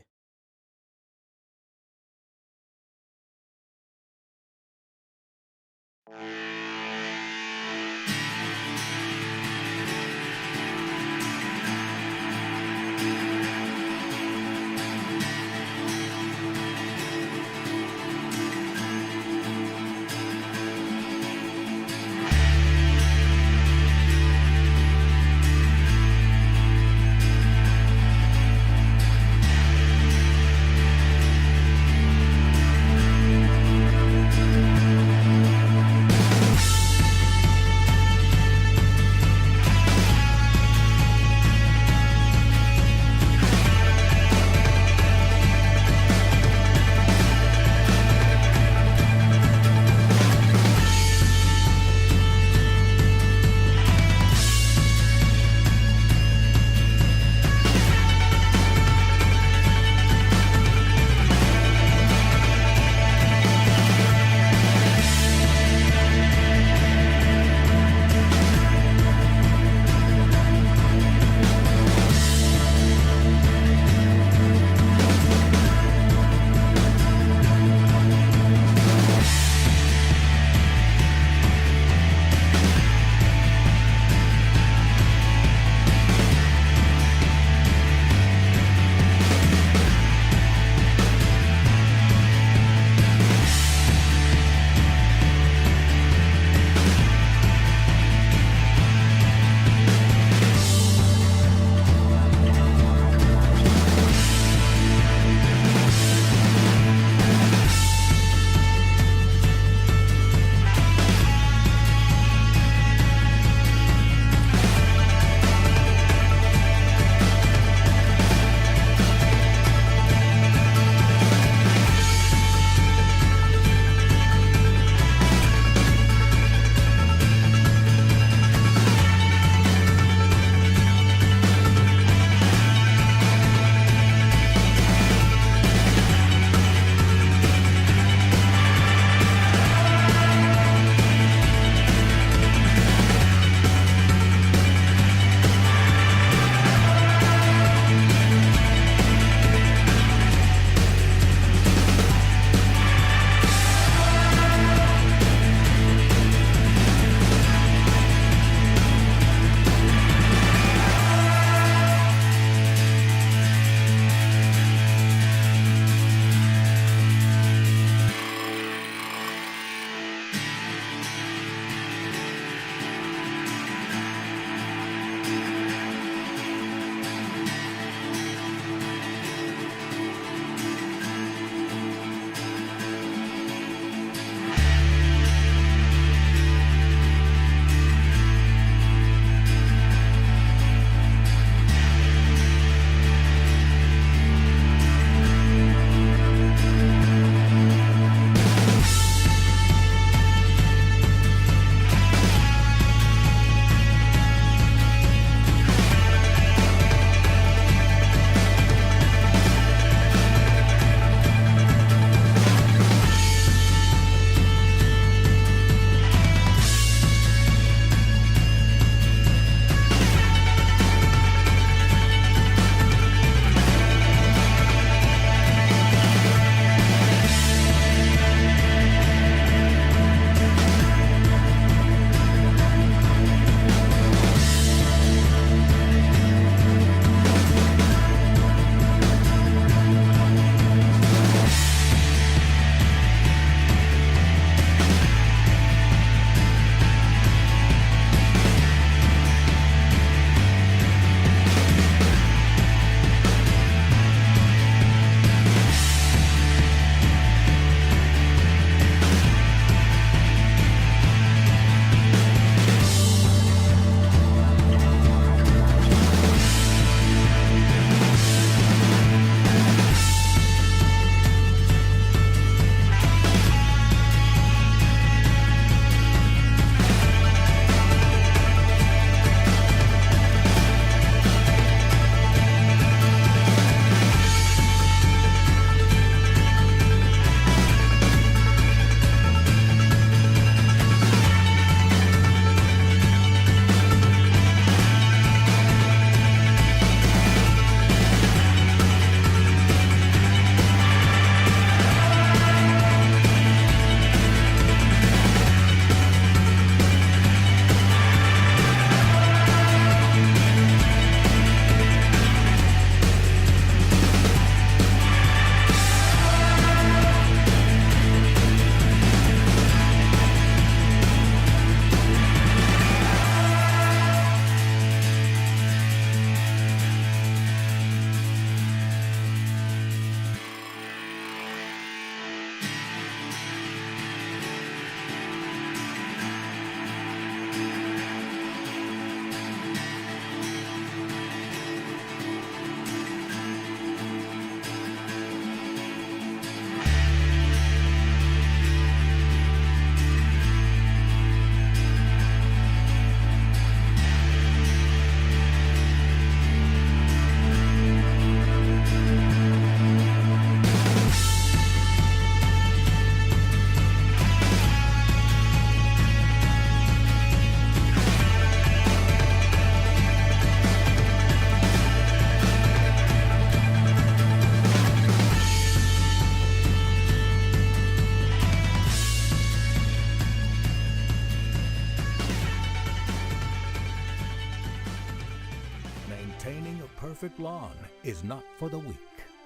Maintaining a perfect lawn is not for the weak.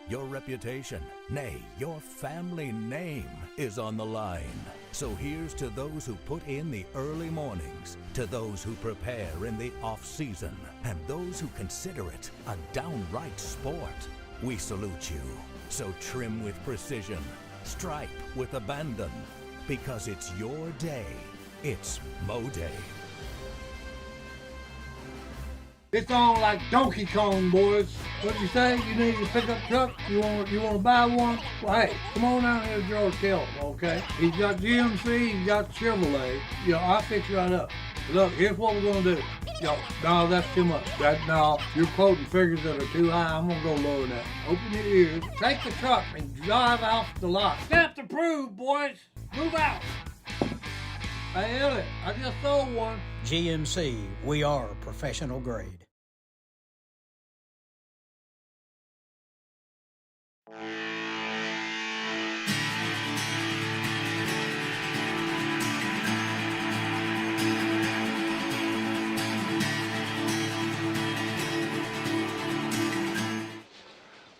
Your reputation, nay, your family name is on the line. So here's to those who put in the early mornings, to those who prepare in the off-season, and those who consider it a downright sport. We salute you. So trim with precision, stripe with abandon, because it's your day. It's Mow Day. It's on like Donkey Kong, boys. What you say? You need a pickup truck? You want to buy one? Well, hey, come on out here to George Kelly, okay? He's got GMC, he's got Chevrolet. I'll fix you right up. Look, here's what we're gonna do. No, that's too much. No, you're quoting figures that are too high. I'm gonna go lower that. Open your ears, take the truck, and drive off the lot. Stamp approved, boys. Move out. Hey, Elliot, I just sold one. GMC, we are professional grade.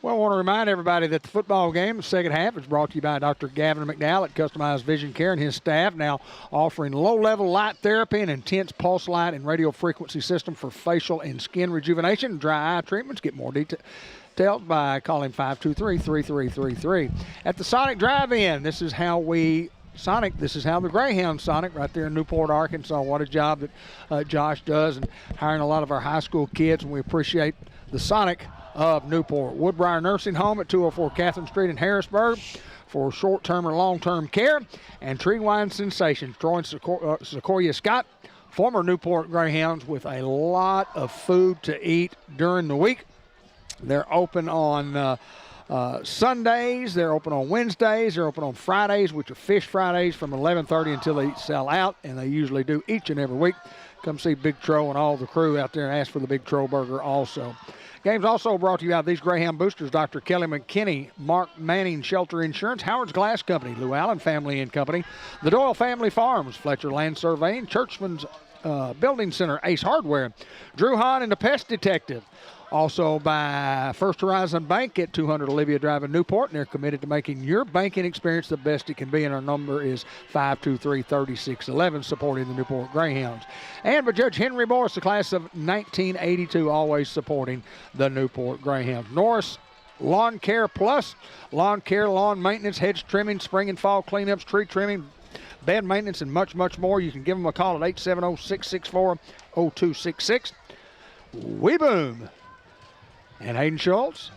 Well, I want to remind everybody that the football game, the second half, is brought to you by Dr. Gavin McDowell at Customized Vision Care and his staff, now offering low-level light therapy and intense pulse light and radio frequency system for facial and skin rejuvenation, dry eye treatments. Get more details by calling 523-3333. At the Sonic Drive-In, this is how the Greyhound Sonic right there in Newport, Arkansas. What a job that Josh does in hiring a lot of our high school kids, and we appreciate the Sonic of Newport. Woodbriar Nursing Home at 204 Catherine Street in Harrisburg for short-term or long-term care. And Tree Wine Sensation, Troy and Sequoia Scott, former Newport Greyhounds, with a lot of food to eat during the week. They're open on Sundays, they're open on Wednesdays, they're open on Fridays, which are Fish Fridays from 11:30 until they sell out, and they usually do each and every week. Come see Big Tro and all the crew out there and ask for the Big Tro Burger also. Game's also brought to you by these Greyhound boosters: Dr. Kelly McKinney, Mark Manning Shelter Insurance, Howard's Glass Company, Lou Allen Family and Company, the Doyle Family Farms, Fletcher Land Surveying, Churchman's Building Center, Ace Hardware, Drew Hahn and the Pest Detective. Also by First Horizon Bank at 200 Olivia Drive in Newport, and they're committed to making your banking experience the best it can be, and our number is 523-3611, supporting the Newport Greyhounds. And by Judge Henry Morris, the class of 1982, always supporting the Newport Greyhounds. Norris Lawn Care Plus, lawn care, lawn maintenance, hedge trimming, spring and fall cleanups, tree trimming, bed maintenance, and much, much more. You can give them a call at 870-664-0266. We boom. And Hayden Schultz,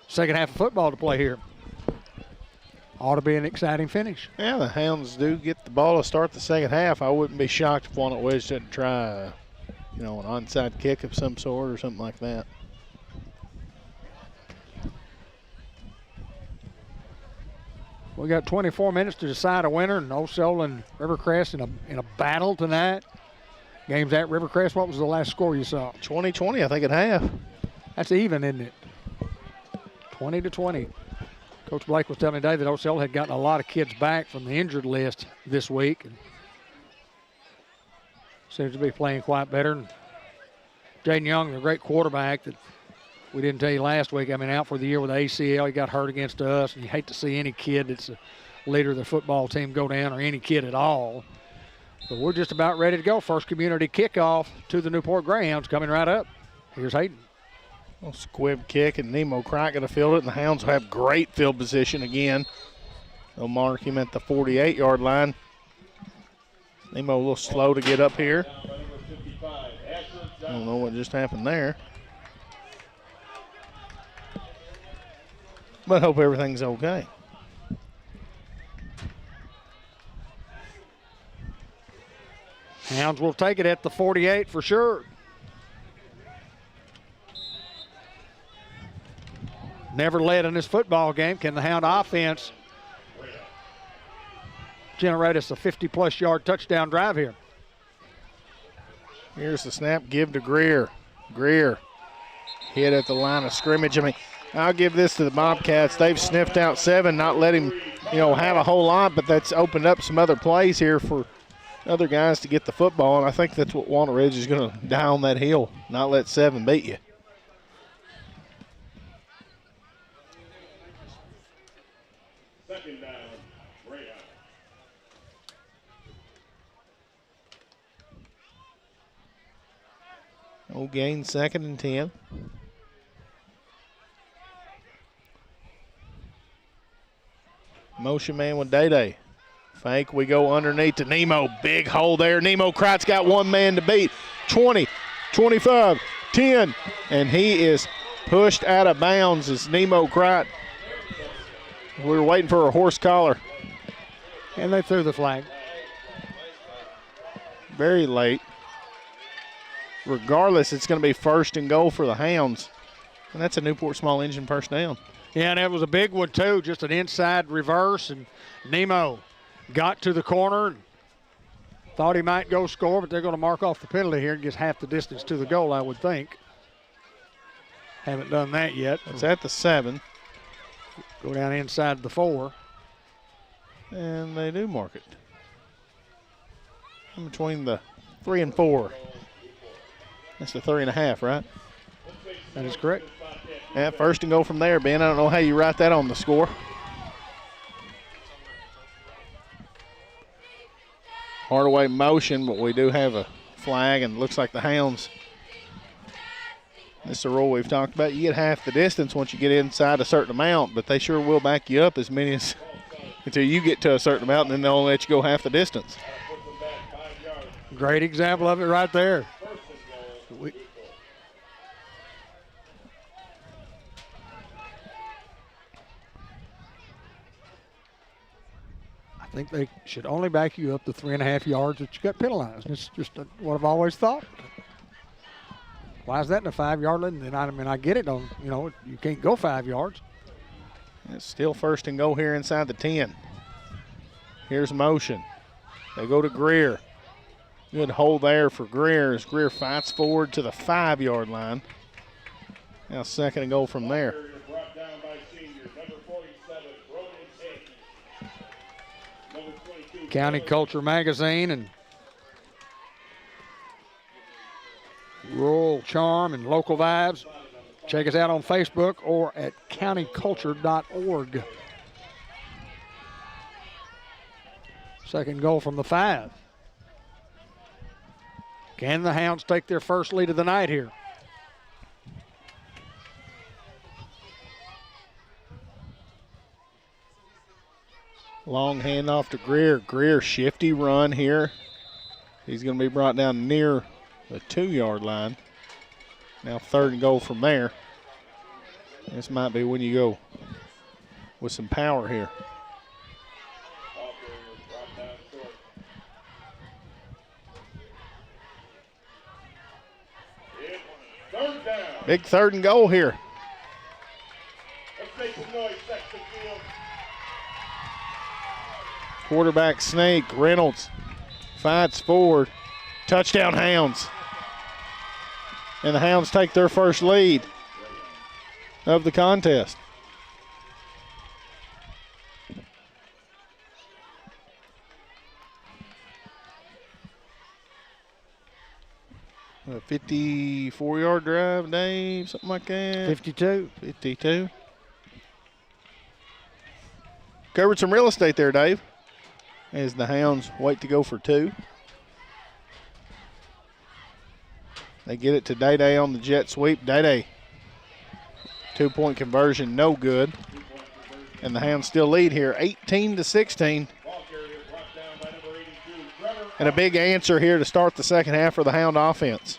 second half of football to play here. Ought to be an exciting finish. Yeah, the Hounds do get the ball to start the second half. I wouldn't be shocked if Walnut Wedge didn't try, an onside kick of some sort or something like that. We got 24 minutes to decide a winner, and Osceola and Rivercrest in a battle tonight. Game's at Rivercrest. What was the last score you saw? 20-20, I think, at half. That's even, isn't it? 20-20. Coach Blake was telling me today that Osceola had gotten a lot of kids back from the injured list this week, and seems to be playing quite better. And Jaden Young, the great quarterback that we didn't tell you last week, out for the year with the ACL. He got hurt against us, and you hate to see any kid that's a leader of the football team go down, or any kid at all. But we're just about ready to go. First community kickoff to the Newport Greyhounds coming right up. Here's Hayden. Well, squib kick, and Nemo Cricht going to field it, and the Hounds will have great field position again. They'll mark him at the 48-yard line. Nemo a little slow to get up here. I don't know what just happened there. But hope everything's okay. Hounds will take it at the 48 for sure. Never led in this football game. Can the Hound offense generate us a 50-plus yard touchdown drive here? Here's the snap, give to Greer. Greer hit at the line of scrimmage. I'll give this to the Bobcats. They've sniffed out 7, not let him, have a whole lot, but that's opened up some other plays here for other guys to get the football, and I think that's what Walnut Ridge is going to die on that hill, not let 7 beat you. No gain, 2nd and 10. Motion man with Day-Day. Fake, we go underneath to Nemo. Big hole there. Nemo Kreitz got one man to beat. 20, 25, 10, and he is pushed out of bounds as Nemo Kreitz. We were waiting for a horse collar. And they threw the flag. Very late. Regardless, it's going to be 1st and goal for the Hounds. And that's a Newport small engine first down. Yeah, and that was a big one, too. Just an inside reverse, and Nemo got to the corner and thought he might go score, but they're going to mark off the penalty here and get half the distance to the goal, I would think. Haven't done that yet. It's at the 7. Go down inside the 4. And they do mark it. In between the 3 and 4. That's the 3.5, right? That is correct. Yeah, 1st and goal from there, Ben. I don't know how you write that on the score. Hardaway motion, but we do have a flag, and looks like the Hounds. This is a rule we've talked about. You get half the distance once you get inside a certain amount, but they sure will back you up as many as until you get to a certain amount, and then they'll let you go half the distance. Great example of it right there. I think they should only back you up to 3.5 yards that you got penalized. It's just what I've always thought. Why is that in a 5-yard line? And I mean, I get it. You can't go 5 yards. It's still 1st and goal here inside the 10. Here's motion. They go to Greer. Good hold there for Greer as Greer fights forward to the 5-yard line. Now 2nd and goal from there. County Culture Magazine and Rural Charm and Local Vibes. Check us out on Facebook or at countyculture.org. 2nd goal from the 5. Can the Hounds take their first lead of the night here? Long handoff to Greer. Greer, shifty run here. He's going to be brought down near the 2-yard line. Now 3rd and goal from there. This might be when you go with some power here. Big 3rd and goal here. Let's make some noise, section field. Quarterback sneak. Reynolds fights forward. Touchdown Hounds. And the Hounds take their first lead of the contest. A 54-yard drive, Dave, something like that. 52. 52. Covered some real estate there, Dave, as the Hounds wait to go for 2. They get it to Day-Day on the jet sweep. Day-Day, 2-point conversion, no good. And the Hounds still lead here, 18-16. And a big answer here to start the second half for the Hound offense.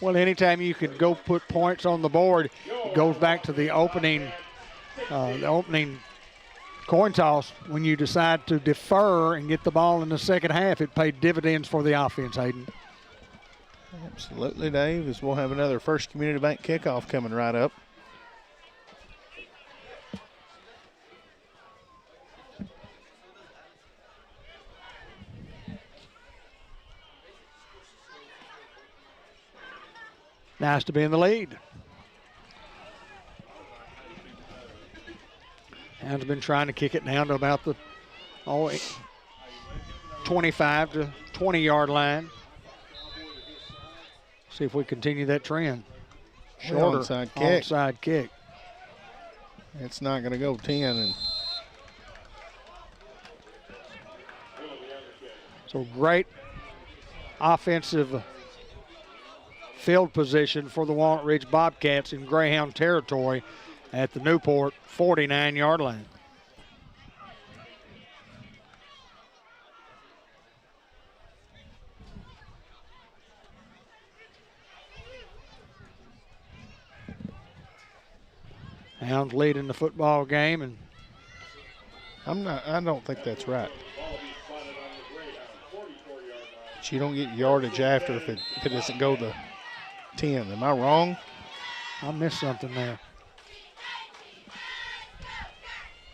Well, anytime you can go put points on the board, it goes back to the opening coin toss. When you decide to defer and get the ball in the second half, it paid dividends for the offense, Hayden. Absolutely, Dave, as we'll have another First Community Bank kickoff coming right up. Nice to be in the lead. Hounds have been trying to kick it down to about the 25 to 20-yard line. See if we continue that trend. Shorter onside kick. It's not going to go 10. And so great offensive field position for the Walnut Ridge Bobcats in Greyhound territory at the Newport 49-yard line. Hounds leading the football game, and I don't think that's right. But you don't get yardage after if it doesn't go to 10. Am I wrong? I missed something there.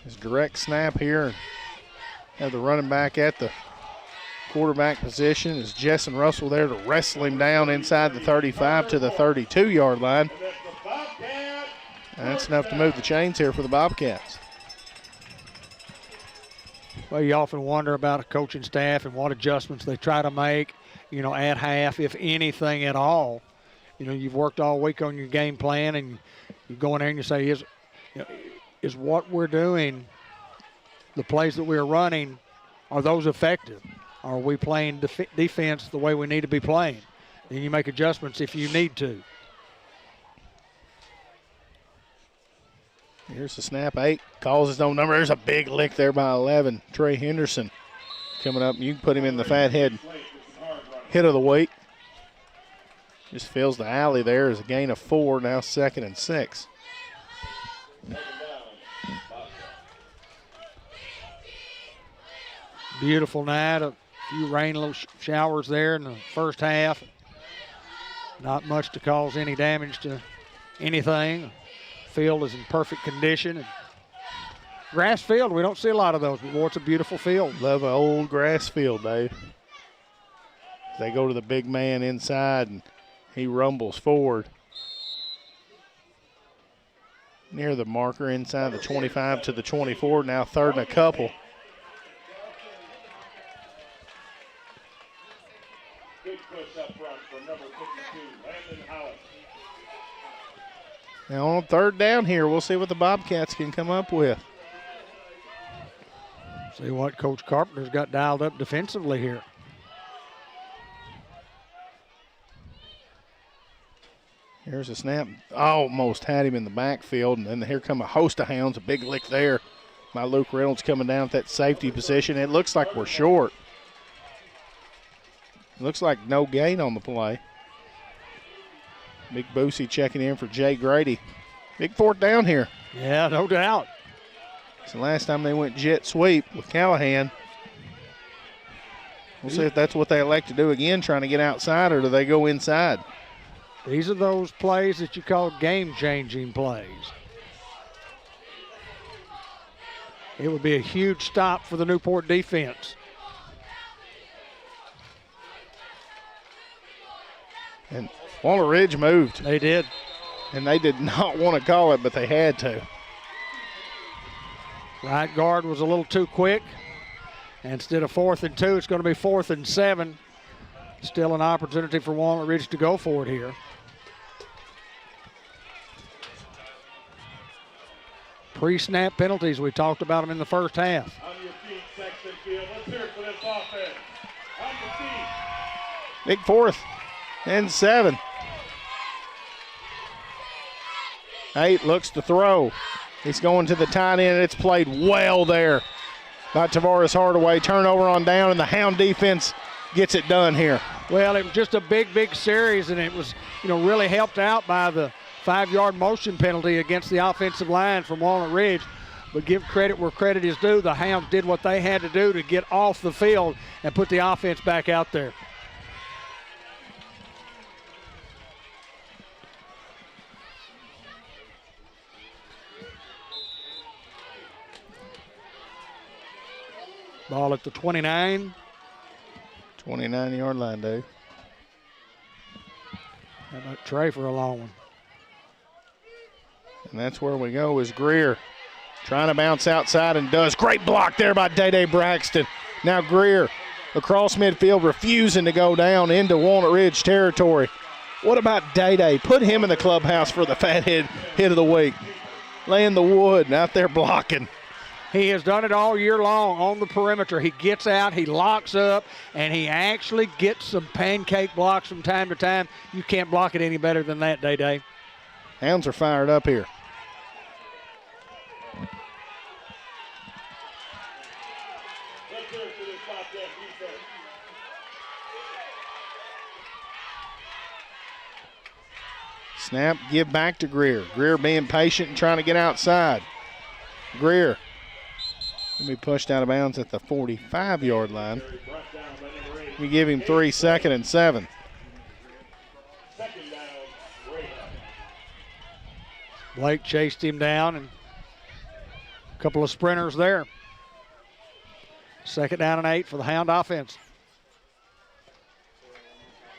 His direct snap here. Have the running back at the quarterback position. Is Jessen Russell there to wrestle him down inside the 35 to the 32-yard line. And that's enough to move the chains here for the Bobcats. Well, you often wonder about a coaching staff and what adjustments they try to make, at half, if anything at all. You've worked all week on your game plan, and you go in there and you say, is what we're doing, the plays that we're running, are those effective? Are we playing defense the way we need to be playing? Then you make adjustments if you need to. Here's the snap. 8 calls his own number. There's a big lick there by 11. Trey Henderson coming up. You can put him in the fat head hit of the week. Just fills the alley there as a gain of 4. Now 2nd and 6. Beautiful night. A few rain showers there in the first half. Not much to cause any damage to anything. Field is in perfect condition. And grass field, we don't see a lot of those, but boy, it's a beautiful field. Love an old grass field, Dave. They go to the big man inside, and he rumbles forward. Near the marker inside the 25 to the 24, now 3rd and a couple. Now on 3rd down here, we'll see what the Bobcats can come up with. See what Coach Carpenter's got dialed up defensively here. Here's a snap. Almost had him in the backfield, and then here come a host of hounds. A big lick there by Luke Reynolds coming down at that safety position. It looks like we're short. Looks like no gain on the play. Big Boosie checking in for Jay Grady. Big 4th down here. Yeah, no doubt. It's the last time they went jet sweep with Callahan. We'll see if that's what they elect to do again, trying to get outside, or do they go inside? These are those plays that you call game-changing plays. It would be a huge stop for the Newport defense. And Walnut Ridge moved. They did. And they did not want to call it, but they had to. Right guard was a little too quick. Instead of 4th and 2, it's going to be 4th and 7. Still an opportunity for Walnut Ridge to go for it here. Pre-snap penalties, we talked about them in the first half. On your feet, Sexton Field. Let's hear it for this offense. On your feet. Big 4th and 7. 8 looks to throw. He's going to the tight end. It's played well there by Tavares Hardaway. Turnover on down, and the Hound defense gets it done here. Well, it was just a big series, and it was, really helped out by the 5-yard motion penalty against the offensive line from Walnut Ridge. But give credit where credit is due. The Hounds did what they had to do to get off the field and put the offense back out there. Ball at the 29. 29-yard line, Dave. How about Trey for a long one? And that's where we go is Greer trying to bounce outside and does. Great block there by Day-Day Braxton. Now Greer across midfield refusing to go down into Walnut Ridge territory. What about Day-Day? Put him in the clubhouse for the fat hit of the week. Laying the wood and out there blocking. He has done it all year long on the perimeter. He gets out, he locks up, and he actually gets some pancake blocks from time to time. You can't block it any better than that, Day-Day. Hounds are fired up here. Snap, give back to Greer. Greer being patient and trying to get outside. Greer will be pushed out of bounds at the 45-yard line. We give him 3, 2nd and 7. Blake chased him down, and a couple of sprinters there. 2nd down and 8 for the Hound offense.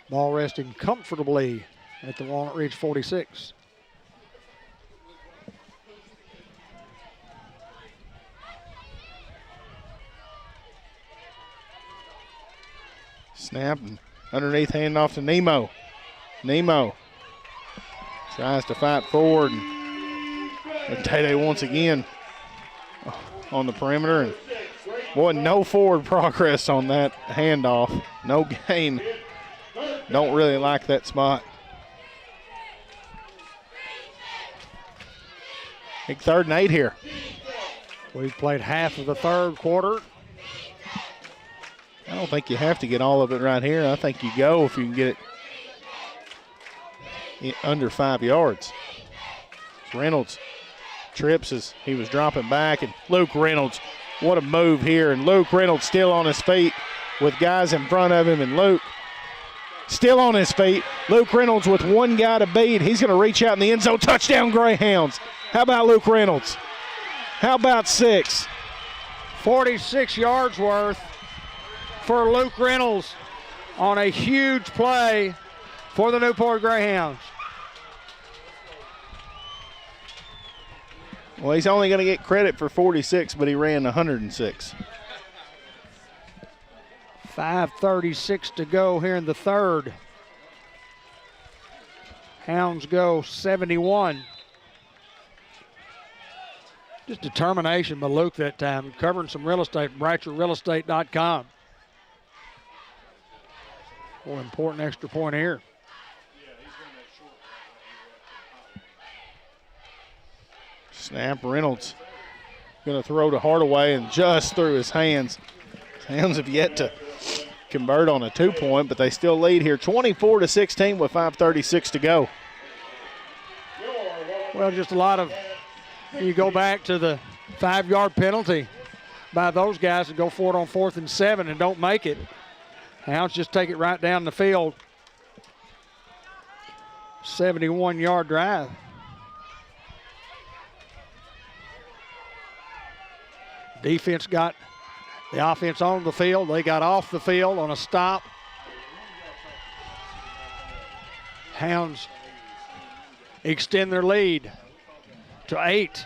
Ball resting comfortably at the Walnut Ridge 46. Snap and underneath handoff to Nemo. Nemo tries to fight forward, and Tay once again on the perimeter. And boy, no forward progress on that handoff. No gain. Don't really like that spot. Big 3rd and 8 here. We've played half of the 3rd quarter. I don't think you have to get all of it right here. I think you go if you can get it under 5 yards. Reynolds trips as he was dropping back, and Luke Reynolds, what a move here. And Luke Reynolds still on his feet with guys in front of him, and Luke still on his feet. Luke Reynolds with one guy to beat. He's going to reach out in the end zone. Touchdown, Greyhounds. How about Luke Reynolds? How about 6? 46 yards worth for Luke Reynolds on a huge play for the Newport Greyhounds. Well, he's only going to get credit for 46, but he ran 106. 5:36 to go here in the 3rd. Hounds go 71. Just determination by Luke that time, covering some real estate, BratcherRealEstate.com. Boy, important extra point here. Snap, Reynolds going to throw to Hardaway, and just through his hands. His hands have yet to convert on a 2-point, but they still lead here 24-16 with 5:36 to go. Well, just a lot of, you go back to the 5-yard penalty by those guys that go for it on 4th and 7 and don't make it. Hounds just take it right down the field. 71-yard drive. Defense got the offense on the field. They got off the field on a stop. Hounds extend their lead to 8.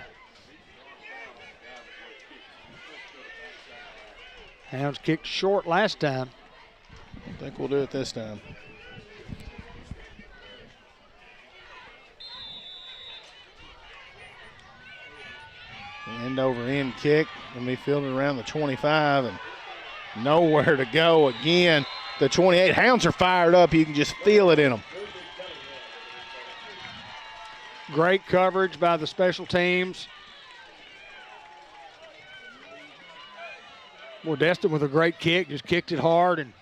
Hounds kicked short last time. I think we'll do it this time. End over end kick, and be fielded around the 25, and nowhere to go again. The 28 Hounds are fired up. You can just feel it in them. Great coverage by the special teams. Well, Destin with a great kick, just kicked it hard, and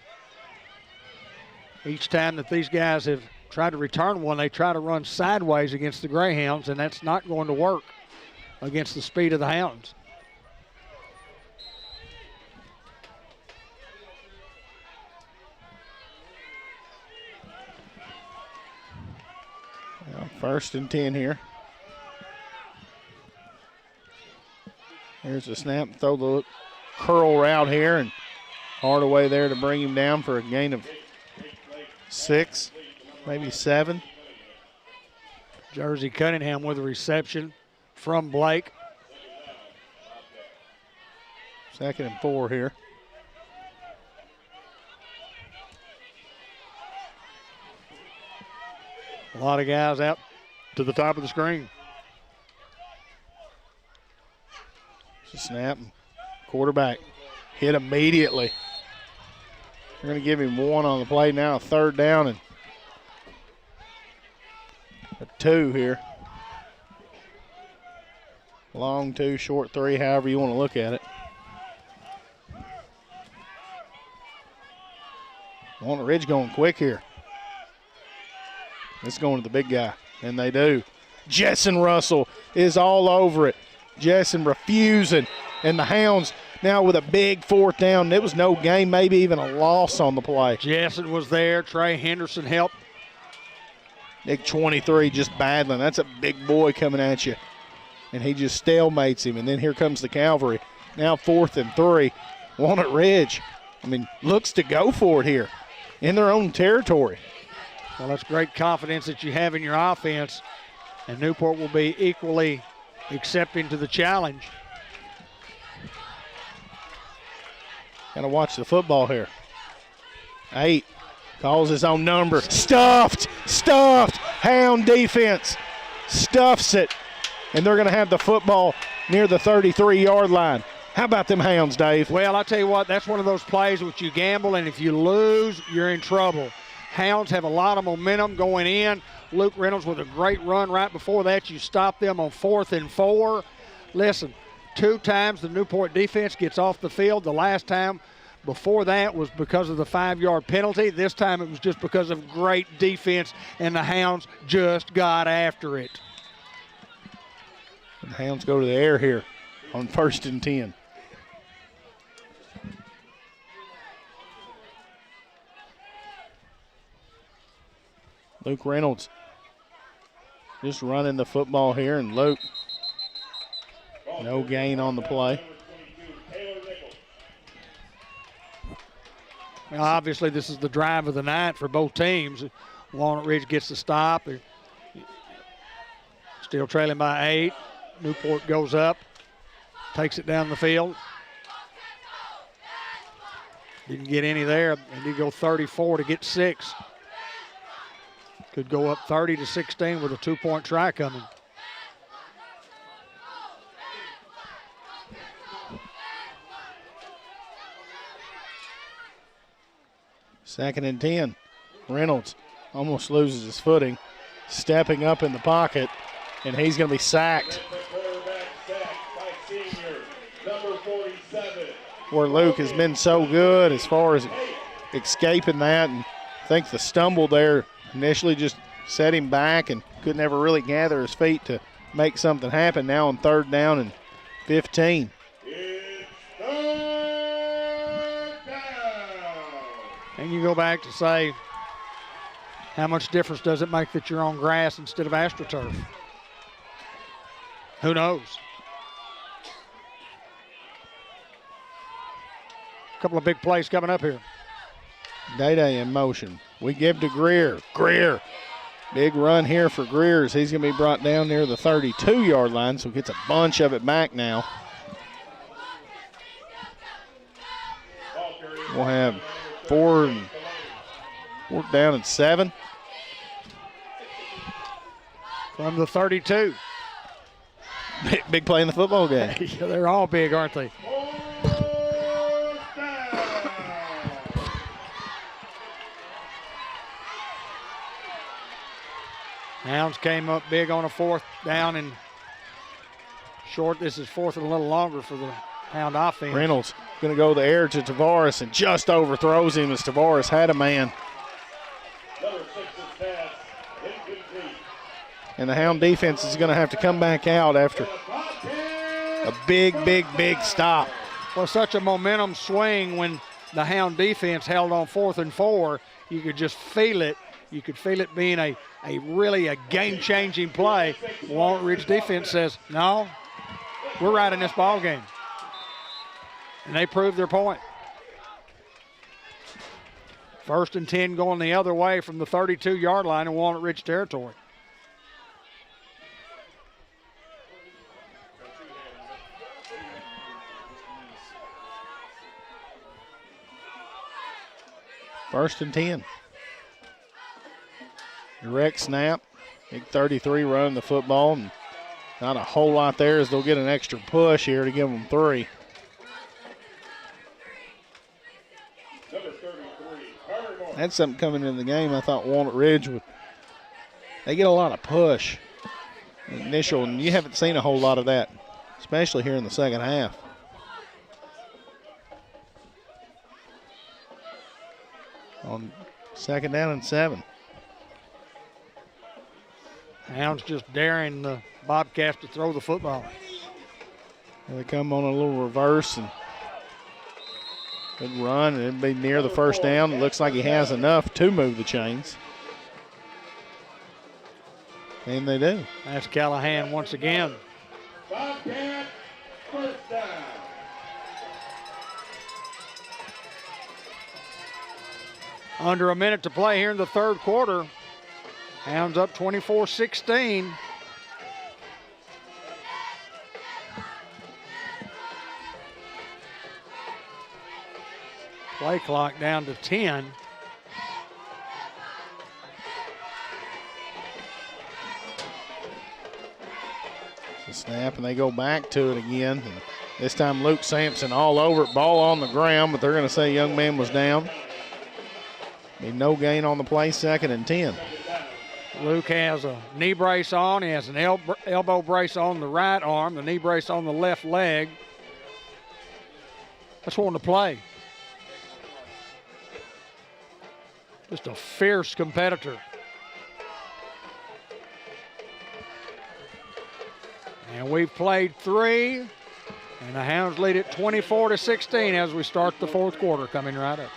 each time that these guys have tried to return one, they try to run sideways against the Greyhounds, and that's not going to work against the speed of the Hounds. Well, 1st and 10 here. Here's the snap, throw the curl route here, and Hardaway there to bring him down for a gain of 6, maybe 7. Jersey Cunningham with a reception from Blake. 2nd and 4 here. A lot of guys out to the top of the screen. Snap. Quarterback hit immediately. They're going to give him 1 on the play now, 3rd down and a 2 here. Long 2, short 3, however you want to look at it. Walnut Ridge going quick here. It's going to the big guy, and they do. Jessen Russell is all over it. Jessen refusing, and the Hounds now with a big 4th down. It was no gain, maybe even a loss on the play. Jessen was there. Trey Henderson helped. Nick 23 just battling. That's a big boy coming at you. And he just stalemates him, and then here comes the cavalry. Now 4th and 3. Walnut Ridge, looks to go for it here in their own territory. Well, that's great confidence that you have in your offense, and Newport will be equally accepting to the challenge. Got to watch the football here. 8 calls his own number. Stuffed. Hound defense stuffs it, and they're going to have the football near the 33-yard line. How about them Hounds, Dave? Well, I tell you what, that's one of those plays which you gamble, and if you lose, you're in trouble. Hounds have a lot of momentum going in. Luke Reynolds with a great run right before that. You stop them on 4th and 4. Listen, 2 times the Newport defense gets off the field. The last time before that was because of the 5-yard penalty. This time it was just because of great defense, and the Hounds just got after it. And the Hounds go to the air here on 1st and 10. Luke Reynolds just running the football here, and Luke, no gain on the play. Now, obviously, this is the drive of the night for both teams. Walnut Ridge gets the stop. They're still trailing by 8. Newport goes up, takes it down the field. Didn't get any there. They did go 34 to get 6. Could go up 30-16 with a 2-point try coming. Second and 10. Reynolds almost loses his footing, stepping up in the pocket, and he's going to be sacked. Where Luke has been so good as far as escaping that, and I think the stumble there initially just set him back and couldn't ever really gather his feet to make something happen. Now on 3rd down and 15. And you go back to say, how much difference does it make that you're on grass instead of AstroTurf? Who knows? A couple of big plays coming up here. Day-Day in motion. We give to Greer. Greer. Big run here for Greer as he's going to be brought down near the 32-yard line, so gets a bunch of it back now. We'll have 4th down and 7. From the 32. Big play in the football game. Yeah, they're all big, aren't they? Hounds came up big on a 4th down and short. This is 4th and a little longer for the Hound offense. Reynolds going to go the air to Tavares and just overthrows him as Tavares had a man. And the Hound defense is going to have to come back out after a big stop. Well, such a momentum swing when the Hound defense held on 4th and 4. You could just feel it. You could feel it being a really game-changing play. Walnut Ridge defense says, no, we're right in this ball game. And they proved their point. 1st and 10 going the other way from the 32-yard line in Walnut Ridge territory. First and 10. Direct snap. Big 33 running the football. And Not a whole lot there as they'll get an extra push here to give them 3. That's something coming in the game. I thought Walnut Ridge would. They get a lot of push initial, and you haven't seen a whole lot of that, especially here in the second half. On 2nd down and 7. Hounds just daring the Bobcats to throw the football. And they come on a little reverse and good run, and it'd be near the first down. It looks like he has enough to move the chains. And they do. That's Callahan once again. Bobcat, first down. Under a minute to play here in the 3rd quarter. Hounds up 24-16. Play clock down to 10. It's a snap, and they go back to it again. And this time Luke Sampson all over it, ball on the ground, but they're going to say young man was down. No gain on the play, 2nd and 10. Luke has a knee brace on. He has an elbow brace on the right arm, the knee brace on the left leg. That's one to play. Just a fierce competitor. And we've played 3, and the Hounds lead it 24-16 as we start the 4th quarter coming right up.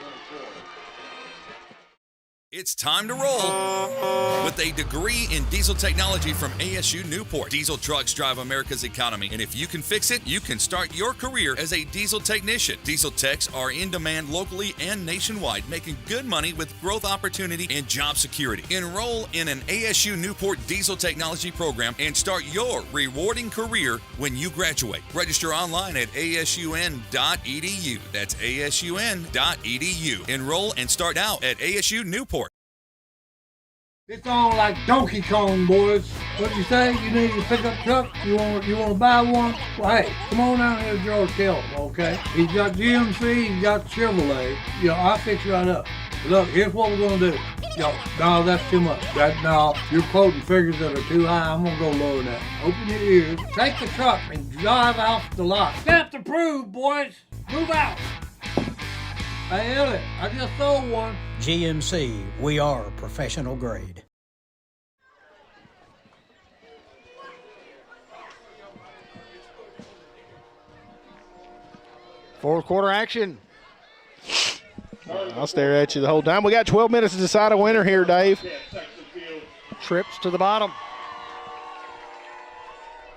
It's time to roll with a degree in diesel technology from ASU Newport. Diesel trucks drive America's economy, and if you can fix it, you can start your career as a diesel technician. Diesel techs are in demand locally and nationwide, making good money with growth opportunity and job security. Enroll in an ASU Newport diesel technology program and start your rewarding career when you graduate. Register online at asun.edu. That's asun.edu. Enroll and start out at ASU Newport. It's on like Donkey Kong, boys. What you say? You need a pickup truck? You want to buy one? Well, hey, come on down here to George Kelly, okay? He's got GMC, he's got Chevrolet. I'll fix you right up. Look, here's what we're gonna do. No, that's too much. No, you're quoting figures that are too high. I'm gonna go lower that. Open your ears, take the truck, and drive off the lot. Stamp approved, boys. Move out. Hey, Elliot, I just sold one. GMC, we are professional grade. Fourth quarter action. I'll stare at you the whole time. We got 12 minutes to decide a winner here, Dave. Trips to the bottom.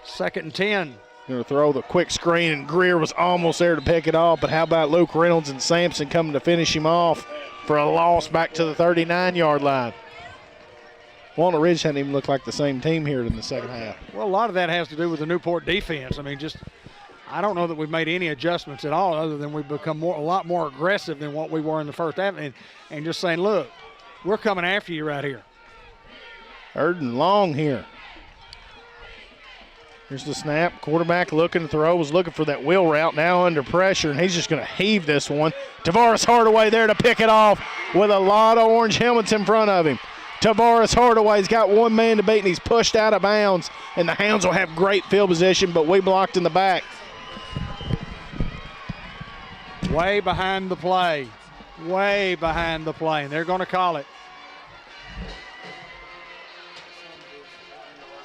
2nd and 10. Going to throw the quick screen, and Greer was almost there to pick it off, but how about Luke Reynolds and Sampson coming to finish him off for a loss back to the 39-yard line. Walnut Ridge hadn't even looked like the same team here in the second half. Well, a lot of that has to do with the Newport defense. I mean, I don't know that we've made any adjustments at all other than we've become a lot more aggressive than what we were in the first half and just saying, look, we're coming after you right here. 3rd and long here. Here's the snap. Quarterback looking to throw, was looking for that wheel route, now under pressure, and he's just going to heave this one. Tavares Hardaway there to pick it off with a lot of orange helmets in front of him. Tavares Hardaway's got one man to beat, and he's pushed out of bounds, and the Hounds will have great field position, but we blocked in the back. Way behind the play. Way behind the play, and they're going to call it.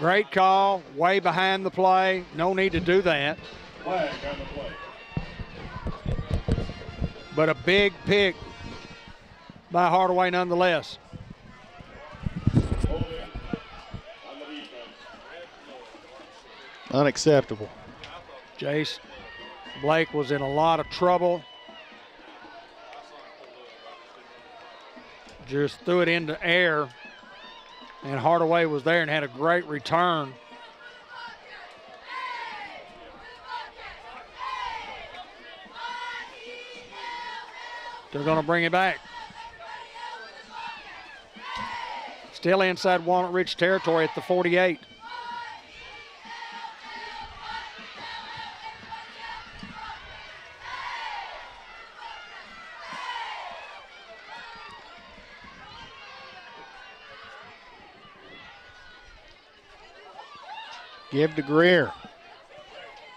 Great call, way behind the play. No need to do that. Flag on the play. But a big pick by Hardaway nonetheless. Unacceptable. Jace Blake was in a lot of trouble. Just threw it into air. And Hardaway was there and had a great return. They're going to bring it back. Still inside Walnut Ridge territory at the 48. give to Greer.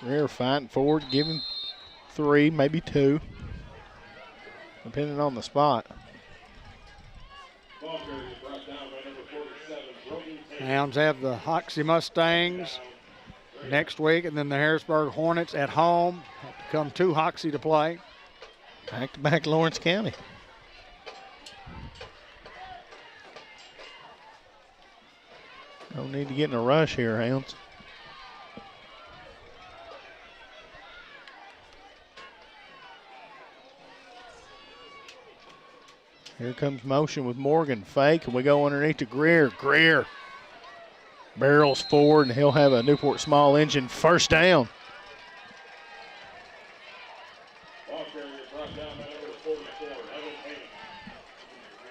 Greer fighting forward, giving 3, maybe 2, depending on the spot. Hounds have the Hoxie Mustangs next week, and then the Harrisburg Hornets at home. Have to come to Hoxie to play. Back-to-back Lawrence County. No need to get in a rush here, Hounds. Here comes motion with Morgan. Fake, and we go underneath to Greer. Greer barrels forward, and he'll have a Newport small engine first down.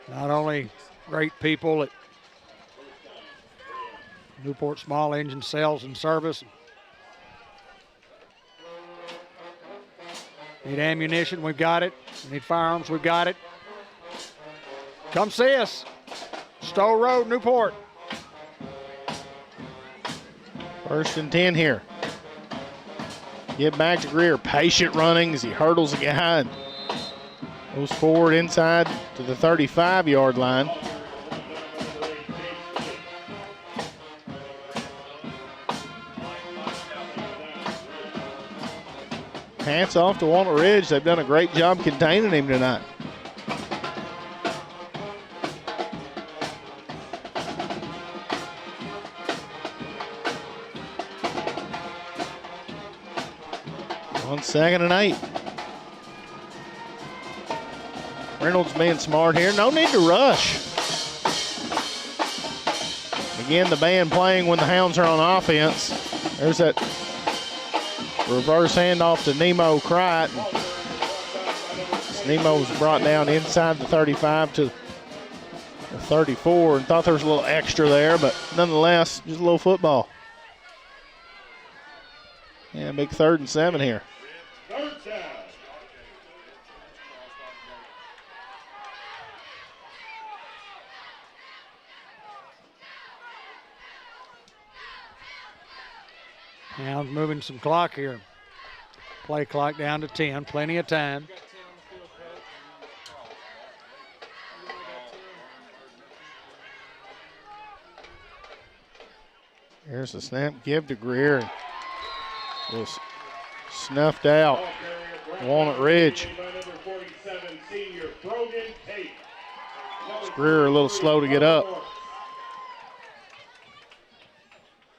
Not only great people at Newport Small Engine Sales and Service. Need ammunition, we've got it. Need firearms, we've got it. Come see us. Stowe Road, Newport. 1st and 10 here. Get back to Greer. Patient running as he hurdles the guy and goes forward inside to the 35-yard line. Hats off to Walnut Ridge. They've done a great job containing him tonight. On 2nd and 8. Reynolds being smart here. No need to rush. Again, the band playing when the Hounds are on offense. There's that reverse handoff to Nemo Crichton. Nemo was brought down inside the 35 to the 34 and thought there was a little extra there, but nonetheless, just a little football. Yeah, big 3rd and 7 here. Hounds moving some clock here. Play clock down to 10, plenty of time. Here's the snap, give to Greer. Was snuffed out. Walnut Ridge. Greer a little slow to get up.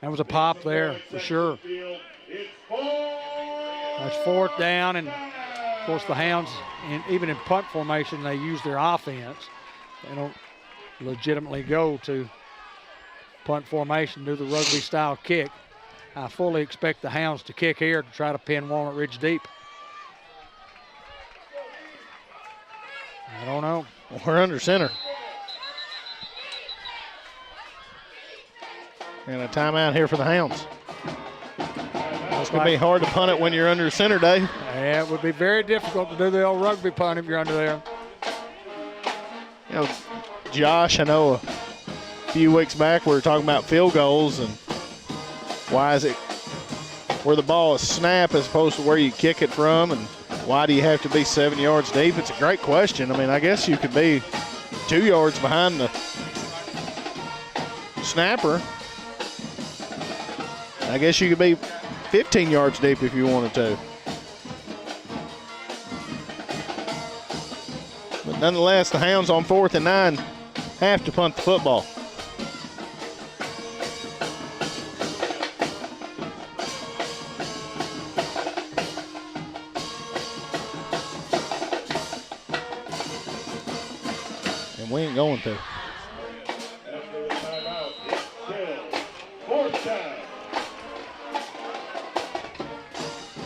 That was a pop there for sure. That's 4th down, and of course the Hounds, even in punt formation, they use their offense. They don't legitimately go to punt formation, do the rugby style kick. I fully expect the Hounds to kick here to try to pin Walnut Ridge deep. I don't know. We're under center. And a timeout here for the Hounds. It's going to be hard to punt it when you're under center, Dave. Yeah, it would be very difficult to do the old rugby punt if you're under there. You know, Josh, I know a few weeks back we were talking about field goals and why is it where the ball is snapped as opposed to where you kick it from, and why do you have to be 7 yards deep? It's a great question. I mean, I guess you could be 2 yards behind the snapper. I guess you could be 15 yards deep if you wanted to. But nonetheless, the Hounds on 4th and 9 have to punt the football. And we ain't going to.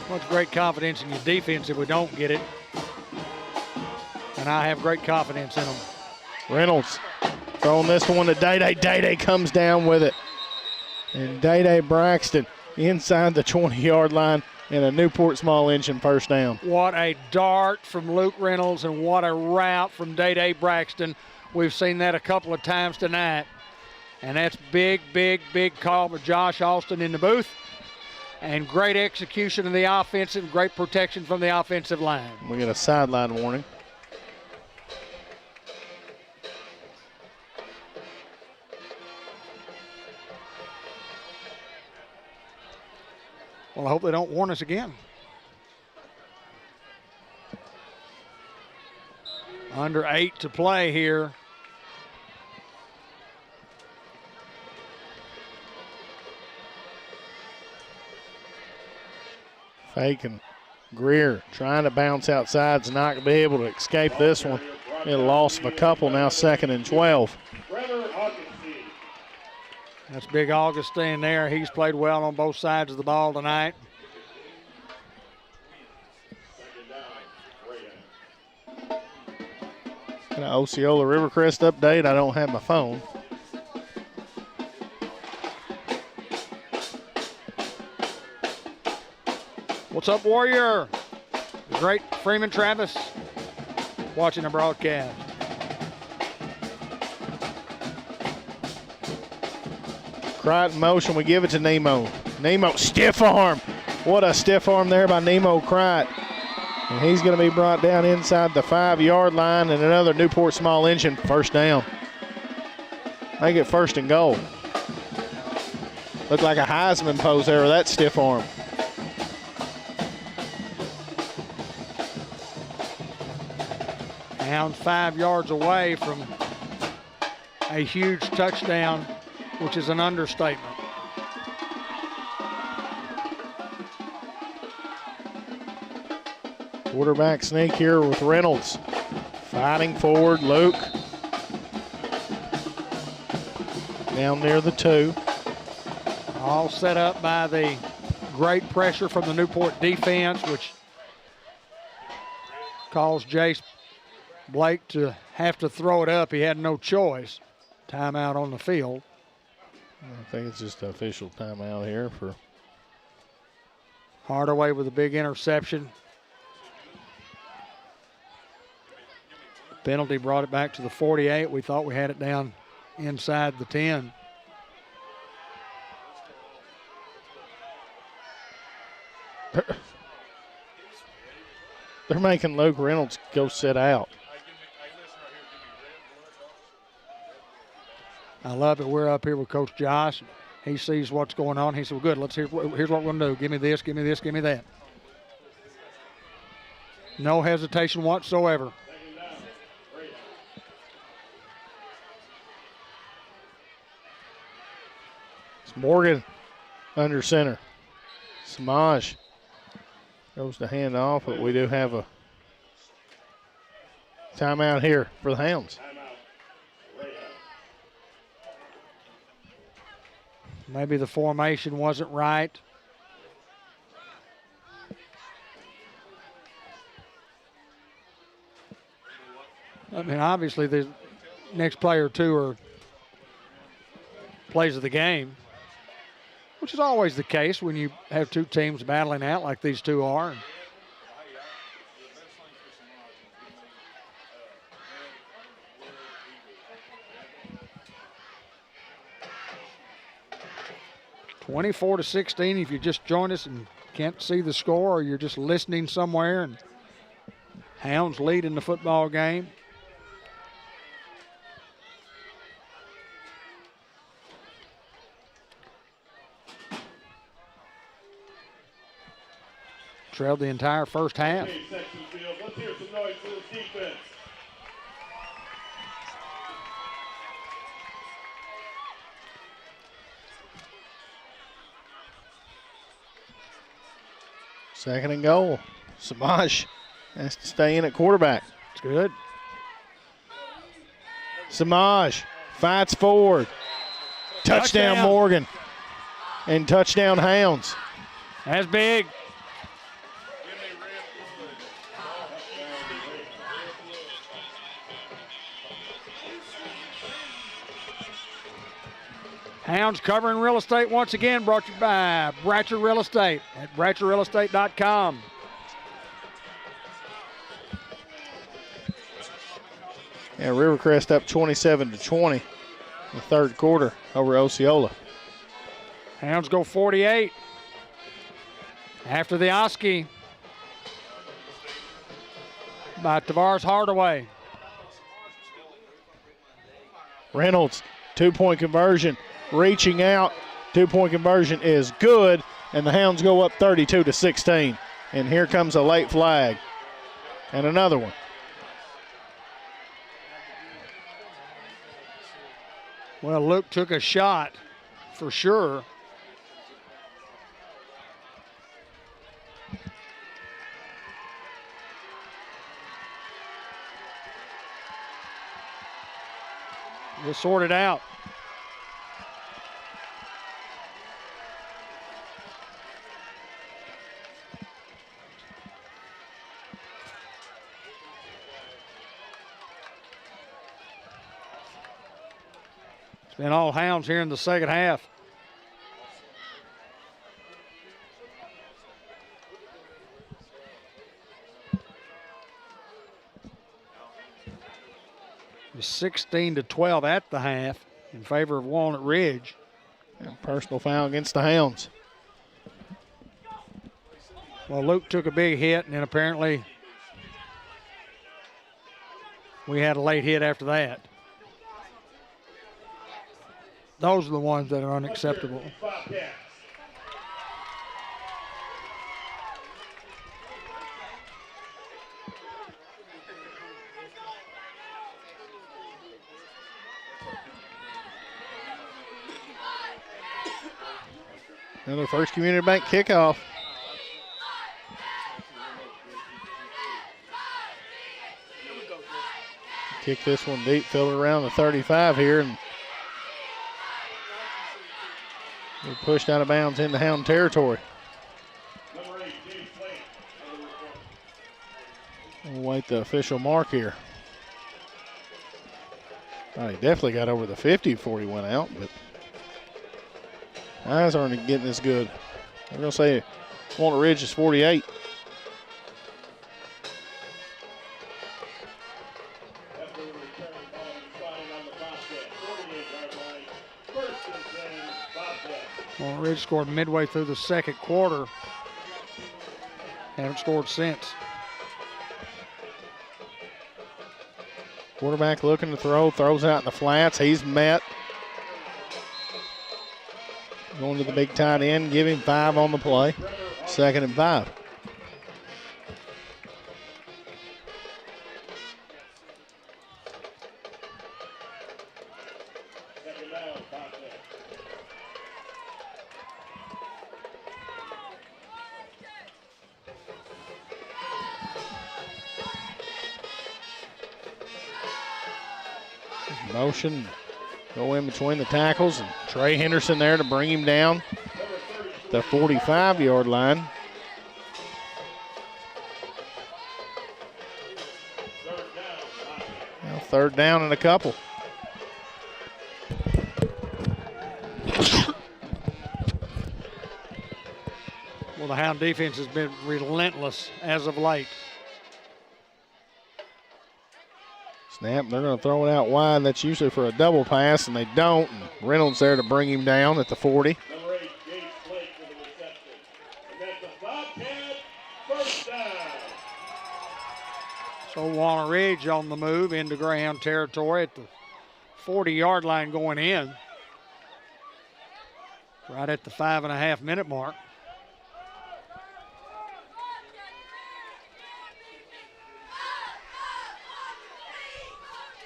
Much great confidence in your defense if we don't get it. And I have great confidence in them. Reynolds throwing this one to Day-Day. Day-Day comes down with it. And Day-Day Braxton inside the 20-yard line and a Newport small engine first down. What a dart from Luke Reynolds and what a route from Day-Day Braxton. We've seen that a couple of times tonight. And that's big, big, big call by Josh Austin in the booth. And great execution of the offensive, great protection from the offensive line. We get a sideline warning. Well, I hope they don't warn us again. Under 8 to play here. Fake and Greer trying to bounce outside, is not going to be able to escape this one. A loss of a couple, now 2nd and 12. That's big Augustine there. He's played well on both sides of the ball tonight. An Osceola Rivercrest update. I don't have my phone. What's up, Warrior? The great Freeman Travis watching the broadcast. Crichton motion, we give it to Nemo. Nemo, stiff arm. What a stiff arm there by Nemo Crichton. And he's going to be brought down inside the 5-yard line, and another Newport small engine first down. Make it 1st and goal. Looked like a Heisman pose there with that stiff arm. Hounds 5 yards away from a huge touchdown, which is an understatement. Quarterback sneak here with Reynolds. Fighting forward, Luke. Down near the 2. All set up by the great pressure from the Newport defense, which caused Jace Blake to have to throw it up. He had no choice. Timeout on the field. I think it's just an official timeout here for Hardaway with a big interception. Penalty brought it back to the 48. We thought we had it down inside the 10. They're making Luke Reynolds go sit out. I love it. We're up here with Coach Josh. He sees what's going on. He said, well, good, here's what we're going to do. Give me this, give me this, give me that. No hesitation whatsoever. It's Morgan under center. Samaj goes to hand off, but we do have a timeout here for the Hounds. Maybe the formation wasn't right. I mean, obviously the next player or two are plays of the game, which is always the case when you have two teams battling out like these two are. 24-16. If you just joined us and can't see the score, or you're just listening somewhere, and Hounds lead in the football game. Trailed the entire first half. Let's hear some noise for the defense. Second and goal. Samaj has to stay in at quarterback. It's good. Samaj fights forward. Touchdown Morgan. And touchdown Hounds. That's big. Hounds covering real estate once again, brought to you by Bratcher Real Estate at BratcherRealEstate.com. Yeah, Rivercrest up 27-20. the third quarter over Osceola. Hounds go 48 after the Oski by Tavares Hardaway. Reynolds, 2-point conversion, reaching out. 2-point conversion is good, and the Hounds go up 32-16. And here comes a late flag. And another one. Well, Luke took a shot for sure. We'll sort it out. It's been all Hounds here in the second half. It was 16-12 at the half in favor of Walnut Ridge. And personal foul against the Hounds. Well, Luke took a big hit, and then apparently we had a late hit after that. Those are the ones that are unacceptable. Another First Community Bank kickoff. Kick this one deep, fill it around the 35 here, and we're pushed out of bounds into Hound territory. We'll wait the official mark here. Oh, he definitely got over the 50 before he went out, but eyes aren't getting as good. I'm going to say Walnut Ridge is 48. Walnut Ridge scored midway through the second quarter. Haven't scored since. Quarterback looking to throw, throws out in the flats. He's met. Going to the big tight end, give him 5 on the play. 2nd and 5. Motion, go in between the tackles, and Trey Henderson there to bring him down the 45-yard line. Now 3rd down and a couple. Well, the Hound defense has been relentless as of late. Snap, they're going to throw it out wide. That's usually for a double pass, and they don't. And Reynolds there to bring him down at the 40. Number 8, Gates Blake for the reception. And that's a Bobcat first down. So Walnut Ridge on the move into Greyhound territory at the 40-yard line going in. Right at the 5.5-minute mark.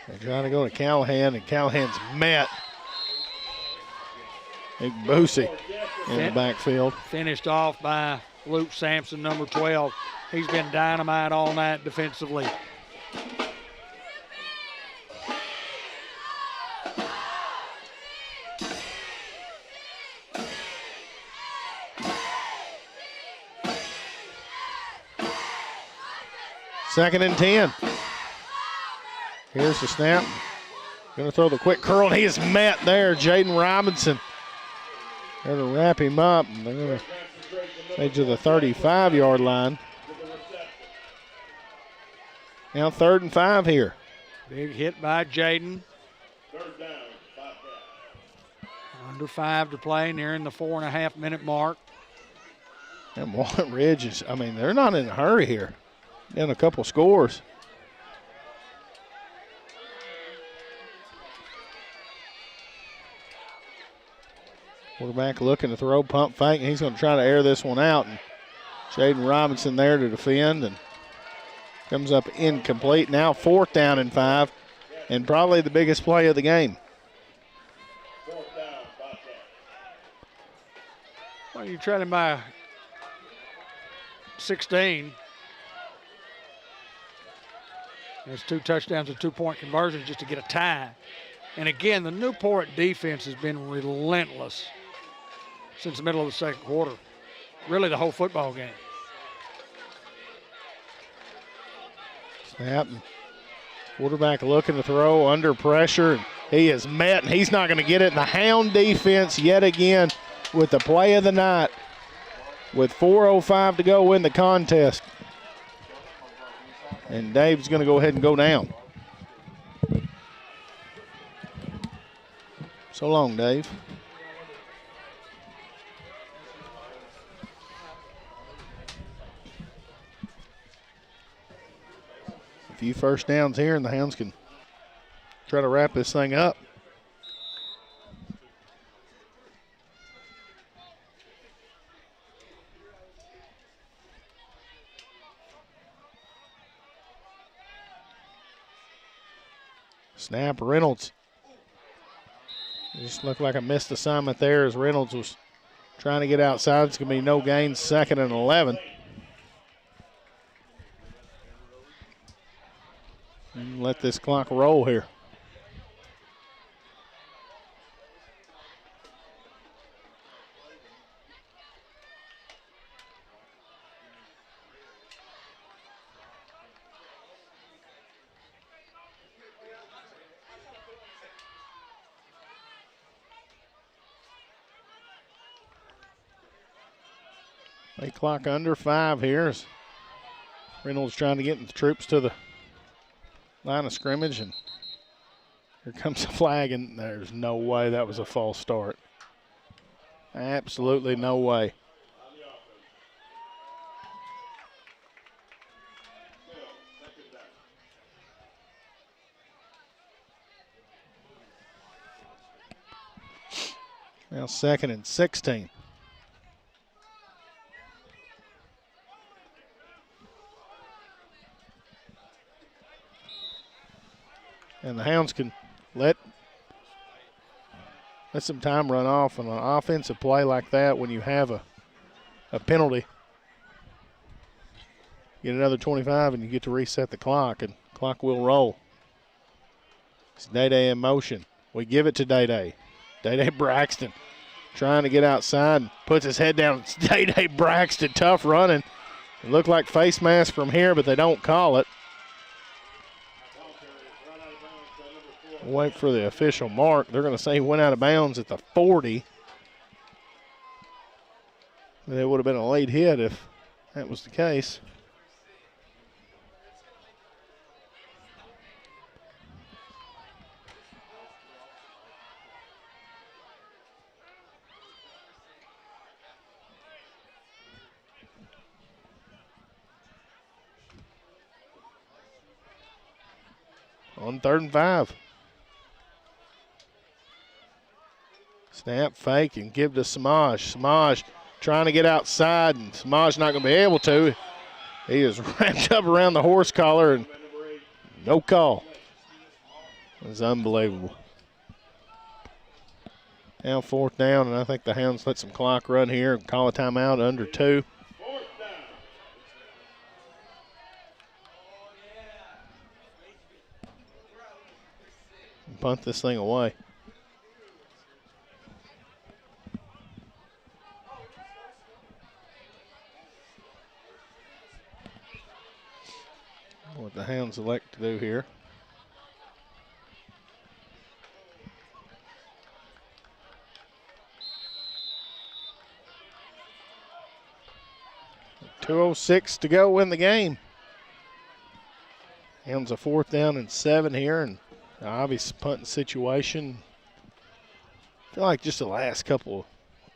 They're trying to go to Callahan, and Callahan's met. Big Boosie in the backfield. Finished off by Luke Sampson, number 12. He's been dynamite all night defensively. Second and 10. Here's the snap. Going to throw the quick curl, and he is met there. Jaden Robinson. They're to wrap him up. And they're going to take to the 35-yard line. Now 3rd and 5 here. Big hit by Jaden. 3rd down, Bobcats. Under 5 to play, nearing the 4.5-minute mark. And Walnut Ridge is, I mean, they're not in a hurry here. In a couple scores. Quarterback looking to throw, pump fake, and he's going to try to air this one out. And Jaden Robinson there to defend, and comes up incomplete. Now 4th down and 5, and probably the biggest play of the game. Well, you're trailing by 16. There's 2 touchdowns and 2-point conversions just to get a tie. And again, the Newport defense has been relentless since the middle of the second quarter. Really the whole football game. Snap. Quarterback looking to throw under pressure. He is met, and he's not going to get it. And the Hound defense yet again with the play of the night with 4:05 to go in the contest. And Dave's going to go ahead and go down. So long, Dave. A few first downs here, and the Hounds can try to wrap this thing up. Snap, Reynolds. It just looked like a missed assignment there as Reynolds was trying to get outside. It's going to be no gain, 2nd and 11. And let this clock roll here. Play clock under 5 here as Reynolds trying to get the troops to the line of scrimmage, and here comes a flag, and there's no way that was a false start. Absolutely no way. Now 2nd and 16. And the Hounds can let some time run off on an offensive play like that when you have a penalty. Get another 25 and you get to reset the clock, and the clock will roll. It's Day-Day in motion. We give it to Day-Day. Day-Day Braxton trying to get outside and puts his head down. It's Day-Day Braxton, tough running. It looked like face mask from here, but they don't call it. Wait for the official mark. They're going to say he went out of bounds at the 40. It would have been a late hit if that was the case. On 3rd and 5. Snap, fake, and give to Samaj. Samaj trying to get outside, and Samaj not going to be able to. He is wrapped up around the horse collar, and no call. It's unbelievable. Now 4th down, and I think the Hounds let some clock run here and call a timeout under 2. Punt this thing away. What the Hounds elect to do here. .206 to go in the game. Hounds a 4th down and 7 here, and obvious punting situation. feel like just the last couple of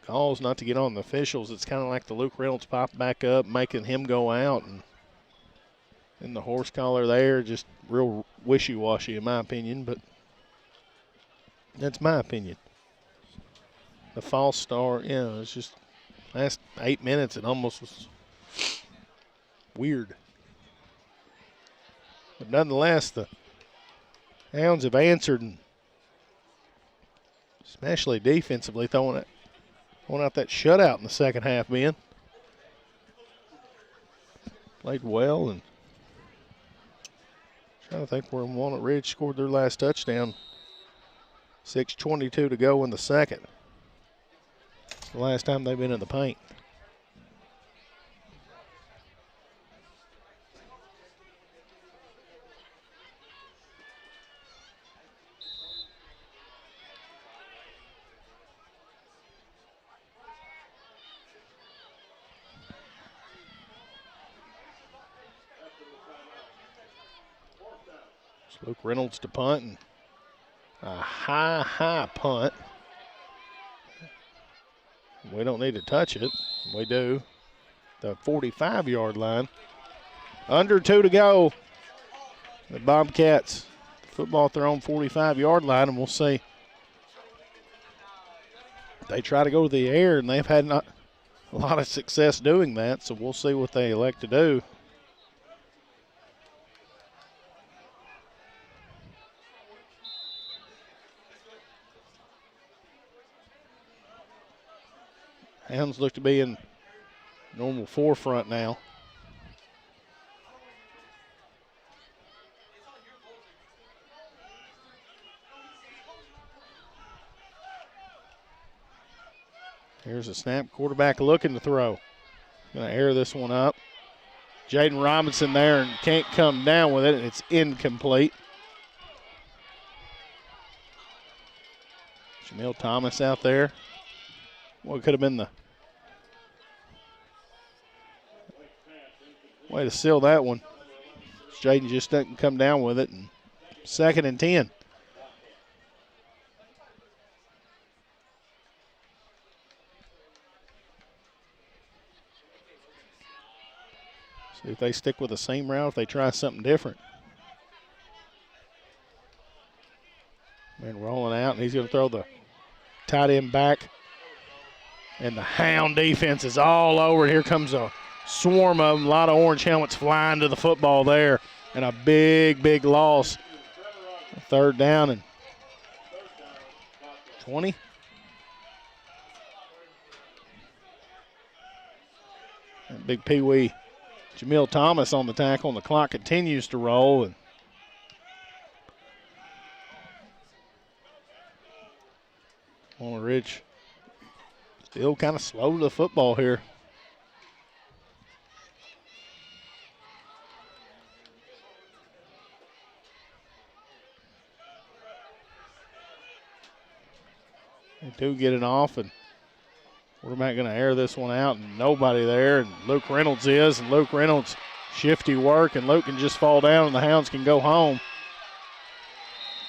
calls, not to get on the officials, it's kind of like the Luke Reynolds popped back up, making him go out, and the horse collar there, just real wishy-washy in my opinion, but that's my opinion. The false start, it's just last 8 minutes, it almost was weird. But nonetheless, the Hounds have answered, and especially defensively, throwing out that shutout in the second half, Ben. Played well, and trying to think where Walnut Ridge scored their last touchdown. 6:22 to go in the second. It's the last time they've been in the paint. Luke Reynolds to punt, and a high punt. We don't need to touch it. We do. The 45-yard line. Under 2 to go. The Bobcats, football at their own 45-yard line, and we'll see. They try to go to the air, and they've had not a lot of success doing that, so we'll see what they elect to do. Hounds look to be in normal forefront now. Here's a snap. Quarterback looking to throw. Going to air this one up. Jaden Robinson there and can't come down with it. It's incomplete. Jamil Thomas out there. What could have been the way to seal that one. Jaden just doesn't come down with it. And 2nd and 10. See if they stick with the same route, if they try something different. Man rolling out, and he's going to throw the tight end back. And the Hound defense is all over. Here comes a swarm of them. A lot of orange helmets flying to the football there. And a big loss. 3rd down and 20. And big Pee-wee Jamil Thomas on the tackle, and the clock continues to roll. And Walnut Ridge still kind of slow to the football here. They do get it off, and quarterback going to air this one out, and nobody there, and Luke Reynolds is, and Luke Reynolds shifty work, and Luke can just fall down, and the Hounds can go home.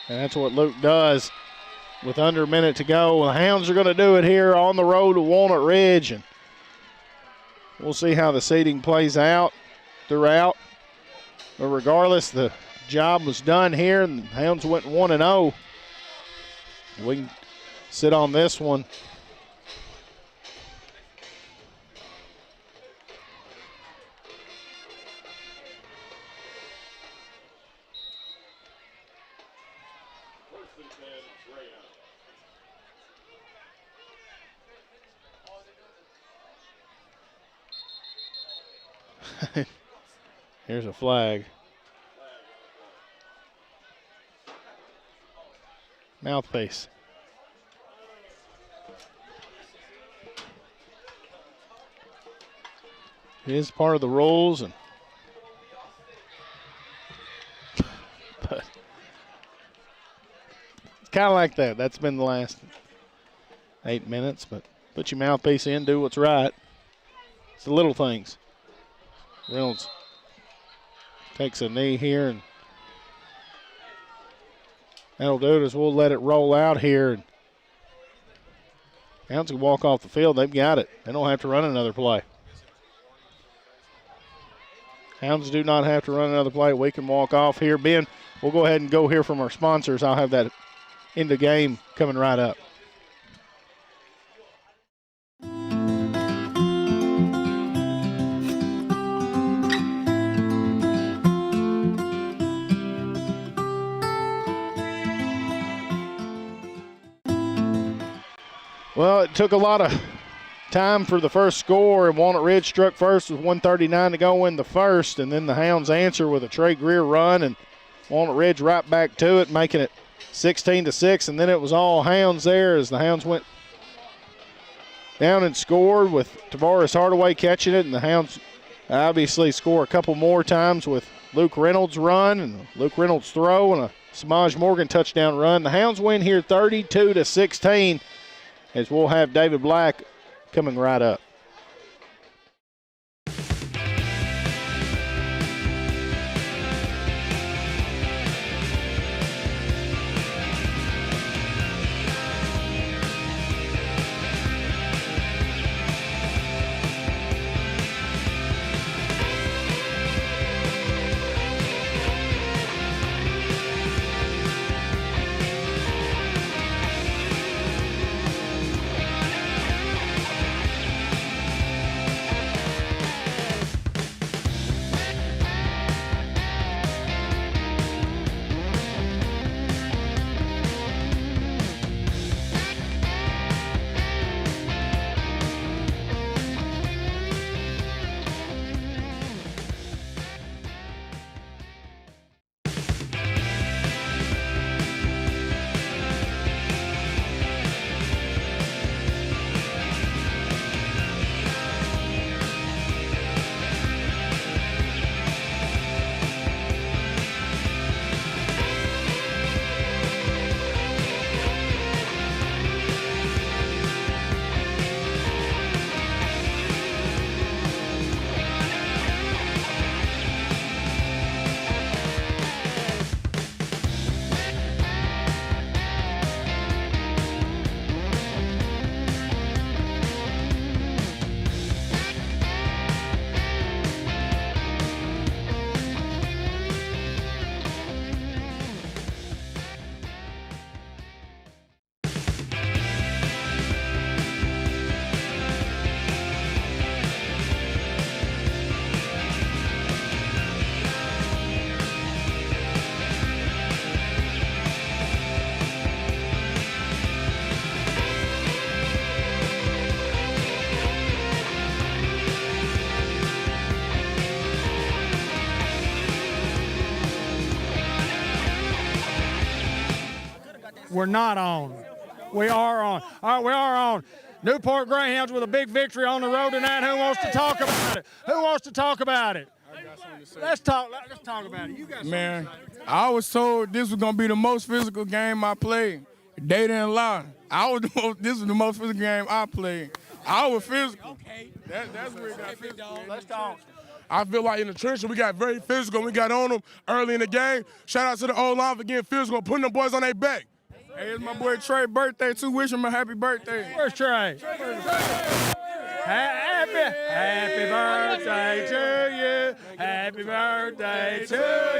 And that's what Luke does. With under a minute to go, the Hounds are going to do it here on the road to Walnut Ridge, and we'll see how the seeding plays out throughout. But regardless, the job was done here, and the Hounds went 1-0. We can sit on this one. Here's a flag. Mouthpiece. It is part of the rules, and but it's kind of like that. That's been the last 8 minutes, but put your mouthpiece in, do what's right. It's the little things. Reynolds takes a knee here, and that'll do it as we'll let it roll out here. And Hounds can walk off the field. They've got it. They don't have to run another play. Hounds do not have to run another play. We can walk off here. Ben, we'll go ahead and go hear from our sponsors. I'll have that in the game coming right up. Well, it took a lot of time for the first score, and Walnut Ridge struck first with 1:39 to go in the first, and then the Hounds answer with a Trey Greer run, and Walnut Ridge right back to it, making it 16-6, and then it was all Hounds there as the Hounds went down and scored with Tavares Hardaway catching it, and the Hounds obviously score a couple more times with Luke Reynolds' run and Luke Reynolds' throw and a Samaj Morgan touchdown run. The Hounds win here 32-16, as we'll have David Black coming right up. We're not on. We are on. All right, we are on. Newport Greyhounds with a big victory on the road tonight. Who wants to talk about it? Who wants to talk about it? Let's talk about it. You got Man, I was told this was gonna be the most physical game I played. They didn't lie. This was the most physical game I played. I was physical. Okay. That's where it got physical. Let's talk. I feel like in the trenches we got very physical. We got on them early in the game. Shout out to the O-line for getting physical, putting the boys on their back. Hey, it's my boy Trey's birthday too. Wish him a happy birthday. Where's Trey? Happy birthday to you. Happy birthday to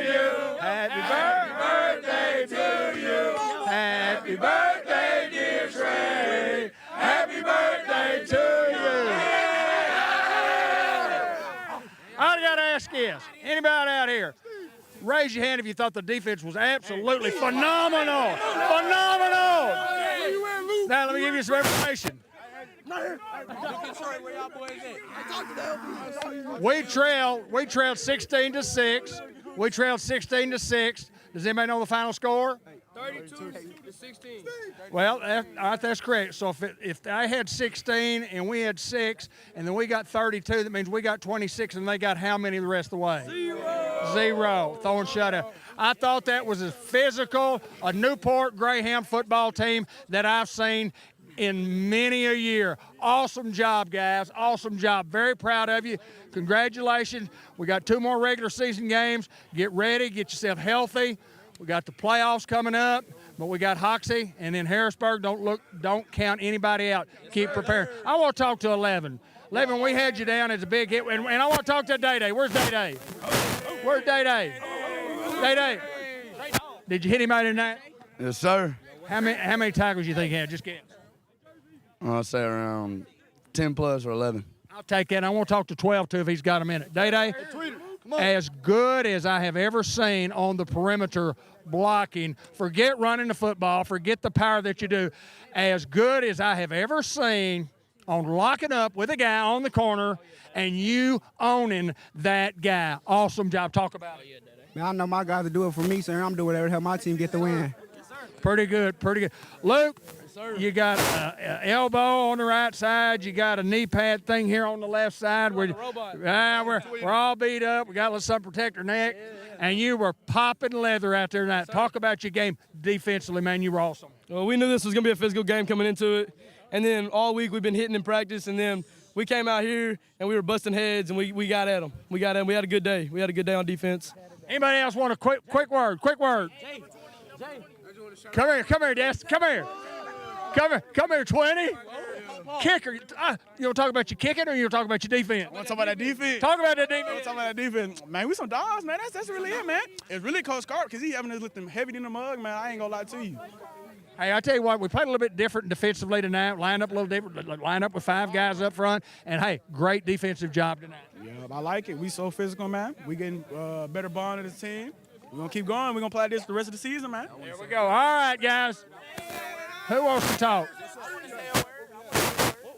you. Happy birthday to you. Happy birthday, dear Trey. Happy birthday to you. I gotta ask this. Anybody out here? Raise your hand if you thought the defense was absolutely phenomenal. Phenomenal. Now let me give you some information. We trailed 16-6. We trailed 16-6. Does anybody know the final score? 32-16. Well, that's correct. So if I had 16 and we had 6, and then we got 32, that means we got 26, and they got how many the rest of the way? Zero. Throwing shutout. I thought that was as physical a Newport Greyhound football team that I've seen in many a year. Awesome job, guys. Awesome job. Very proud of you. Congratulations. We got 2 more regular season games. Get ready. Get yourself healthy. We got the playoffs coming up. But we got Hoxie, and then Harrisburg. Don't count anybody out. Keep preparing. I want to talk to 11. 11, we had you down as a big hit, and I want to talk to Day-Day. Where's Day-Day? Where's Day-Day? Day-Day. Did you hit him out in that? Yes, sir. How many tackles you think he had? Just guess. I'll say around 10 plus or 11. I'll take that. I want to talk to 12 too if he's got a minute. Day-Day, as good as I have ever seen on the perimeter blocking, forget running the football, forget the power that you do, as good as I have ever seen on locking up with a guy on the corner and you owning that guy. Awesome job. Talk about it. Man, I know my guys will do it for me, so I'm doing whatever to help my team get the win. Pretty good, pretty good. Luke, you got an elbow on the right side. You got a knee pad thing here on the left side. We're all beat up. We got a little something to protect our neck. And you were popping leather out there tonight. Talk about your game defensively, man. You were awesome. Well, we knew this was going to be a physical game coming into it. And then all week we've been hitting in practice. And then we came out here and we were busting heads and we got at them. We got at them. We had a good day. We had a good day on defense. Anybody else want a quick word? Quick word. Come here, Des. Come here, 20. Kicker. You want to talk about your kicking or you want to talk about your defense? Want to talk about that defense? Talk about that defense. Want to talk about that defense. Man, we some dogs, man. That's really it, man. It's really Coach Scarp because he having us lift them heavy in the mug, man. I ain't going to lie to you. Hey, I tell you what, we played a little bit different defensively tonight. Line up a little different. Line up with 5 guys up front. And, hey, great defensive job tonight. Yeah, I like it. We so physical, man. We getting better bond of the team. We're going to keep going. We're going to play this the rest of the season, man. There we go. All right, guys. Who wants to talk?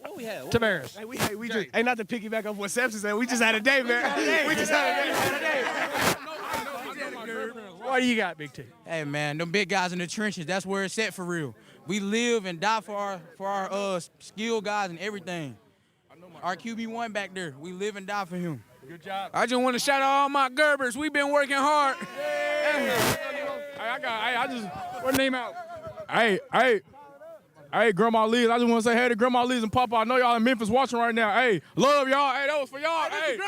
What we have? Tavares. Hey, we just, hey, not to piggyback off what Sepsis said. We just had a day, man. We just had a day. What do you got, Big T? Hey, man, them big guys in the trenches, that's where it's at for real. We live and die for our skilled guys and everything. Our QB1 back there, we live and die for him. Good job. I just want to shout out all my Gerbers. We've been working hard. What name out? Hey, Grandma Liz. I just want to say hey to Grandma Liz and Papa. I know y'all in Memphis watching right now. Hey, love y'all. Hey, that was for y'all. Hey,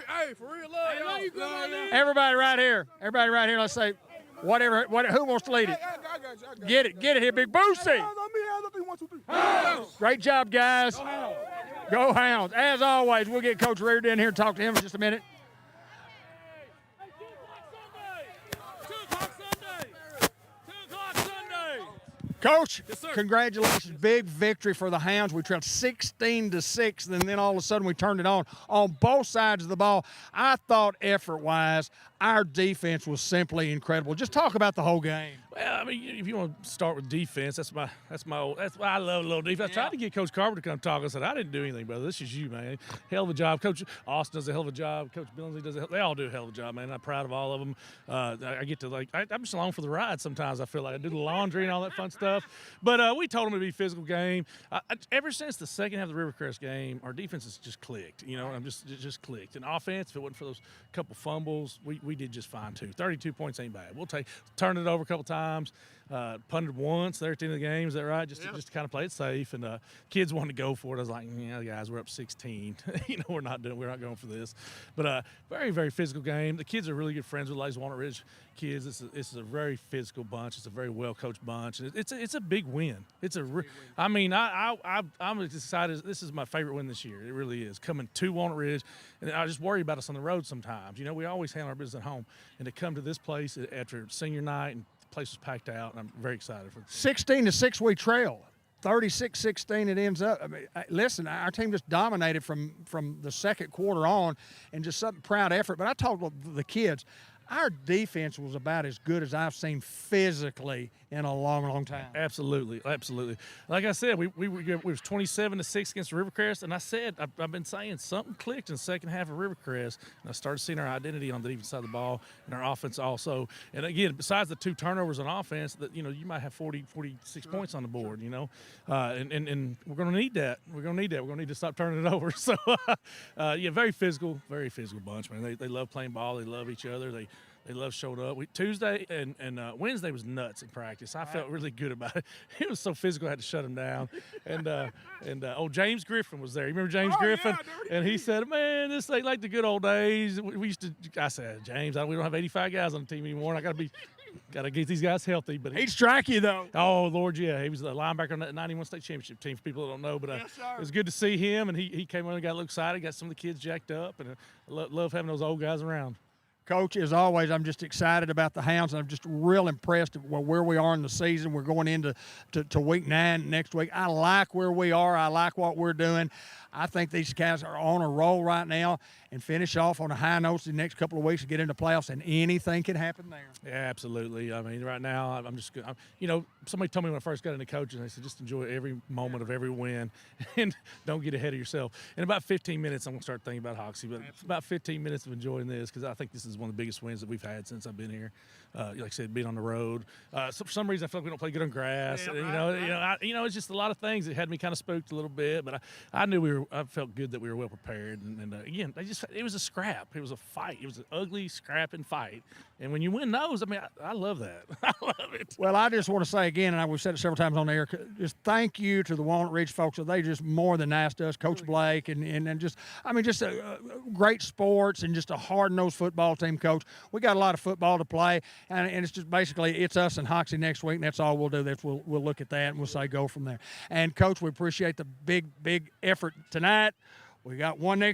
hey, for real, love y'all. Everybody right here. Let's say, who wants to lead it? Get it here, Big Boosie. Great job, guys. Go Hounds. As always, we'll get Coach Reardon in here and talk to him in just a minute. Coach, congratulations. Big victory for the Hounds. We trailed 16-6, and then all of a sudden we turned it on both sides of the ball. I thought effort-wise, our defense was simply incredible. Just talk about the whole game. Well, I mean, if you want to start with defense, that's why I love a little defense. I tried to get Coach Carver to come talk. I said, I didn't do anything, brother. This is you, man. Hell of a job. Coach Austin does a hell of a job. Coach Billingsley does they all do a hell of a job, man. I'm proud of all of them. I get to, I'm just along for the ride sometimes. I feel like I do the laundry and all that fun stuff. But we told them to be a physical game. Ever since the second half of the Rivercrest game, our defense has just clicked. You know, I'm just clicked. And offense, if it wasn't for those couple fumbles, we did just fine, too. 32 points ain't bad. We'll turn it over a couple times. Punted once there at the end of the game, is that right? Just to kind of play it safe. And kids wanted to go for it. I was like, yeah, guys, we're up 16. We're not going for this. But very, very physical game. The kids are really good friends with Lays Walnut Ridge kids. This is a very physical bunch. It's a very well coached bunch. It's a big win. I'm excited. This is my favorite win this year. It really is. Coming to Walnut Ridge, and I just worry about us on the road sometimes. You know, we always handle our business at home, and to come to this place after senior night and place was packed out, and I'm very excited for it. 16-6 we trail. 36-16 it ends up. I mean, listen, our team just dominated from the second quarter on, and just something proud effort. But I talked to the kids. Our defense was about as good as I've seen physically in a long, long time. Absolutely. Like I said, we was 27-6 against Rivercrest, and I said I've been saying something clicked in the second half of Rivercrest, and I started seeing our identity on the defense side of the ball and our offense also. And again, besides the 2 turnovers on offense, that you might have 46 points on the board. And we're going to need that. We're going to need to stop turning it over. So very physical bunch, man. They love playing ball. They love each other. They love showing up. Tuesday and Wednesday was nuts in practice. I felt really good about it. It was so physical, I had to shut him down. And James Griffin was there. You remember James Griffin? Yeah, and he said, man, this ain't like the good old days. I said, James, we don't have 85 guys on the team anymore, and I got to be Got to get these guys healthy. But he'd strike you, though. Oh, Lord, yeah. He was the linebacker on that 91 state championship team, for people that don't know. But it was good to see him, and he came on and got a little excited, got some of the kids jacked up, and I love having those old guys around. Coach, as always, I'm just excited about the Hounds, and I'm just real impressed with where we are in the season. We're going into week 9 next week. I like where we are. I like what we're doing. I think these guys are on a roll right now, and finish off on a high note the next couple of weeks and get into playoffs, and anything can happen there. Yeah, absolutely. I mean, right now, I'm just good. Somebody told me when I first got into coaching, they said just enjoy every moment of every win and don't get ahead of yourself. In about 15 minutes, I'm going to start thinking about Hoxie, but about 15 minutes of enjoying this, because I think this is one of the biggest wins that we've had since I've been here. Like I said, being on the road. So for some reason, I feel like we don't play good on grass. Yeah, it's just a lot of things that had me kind of spooked a little bit, but I knew I felt good that we were well prepared. And again, it was a scrap. It was a fight. It was an ugly scrapping fight. And when you win those, I mean, I love that. I love it. Well, I just want to say again, and we've said it several times on the air, just thank you to the Walnut Ridge folks. They just more than nice to us, Coach Blake, and just great sports and just a hard-nosed football team, Coach. We got a lot of football to play, and it's just basically it's us and Hoxie next week, and that's all we'll do. We'll look at that, and we'll say go from there. And, Coach, we appreciate the big effort tonight. We got one next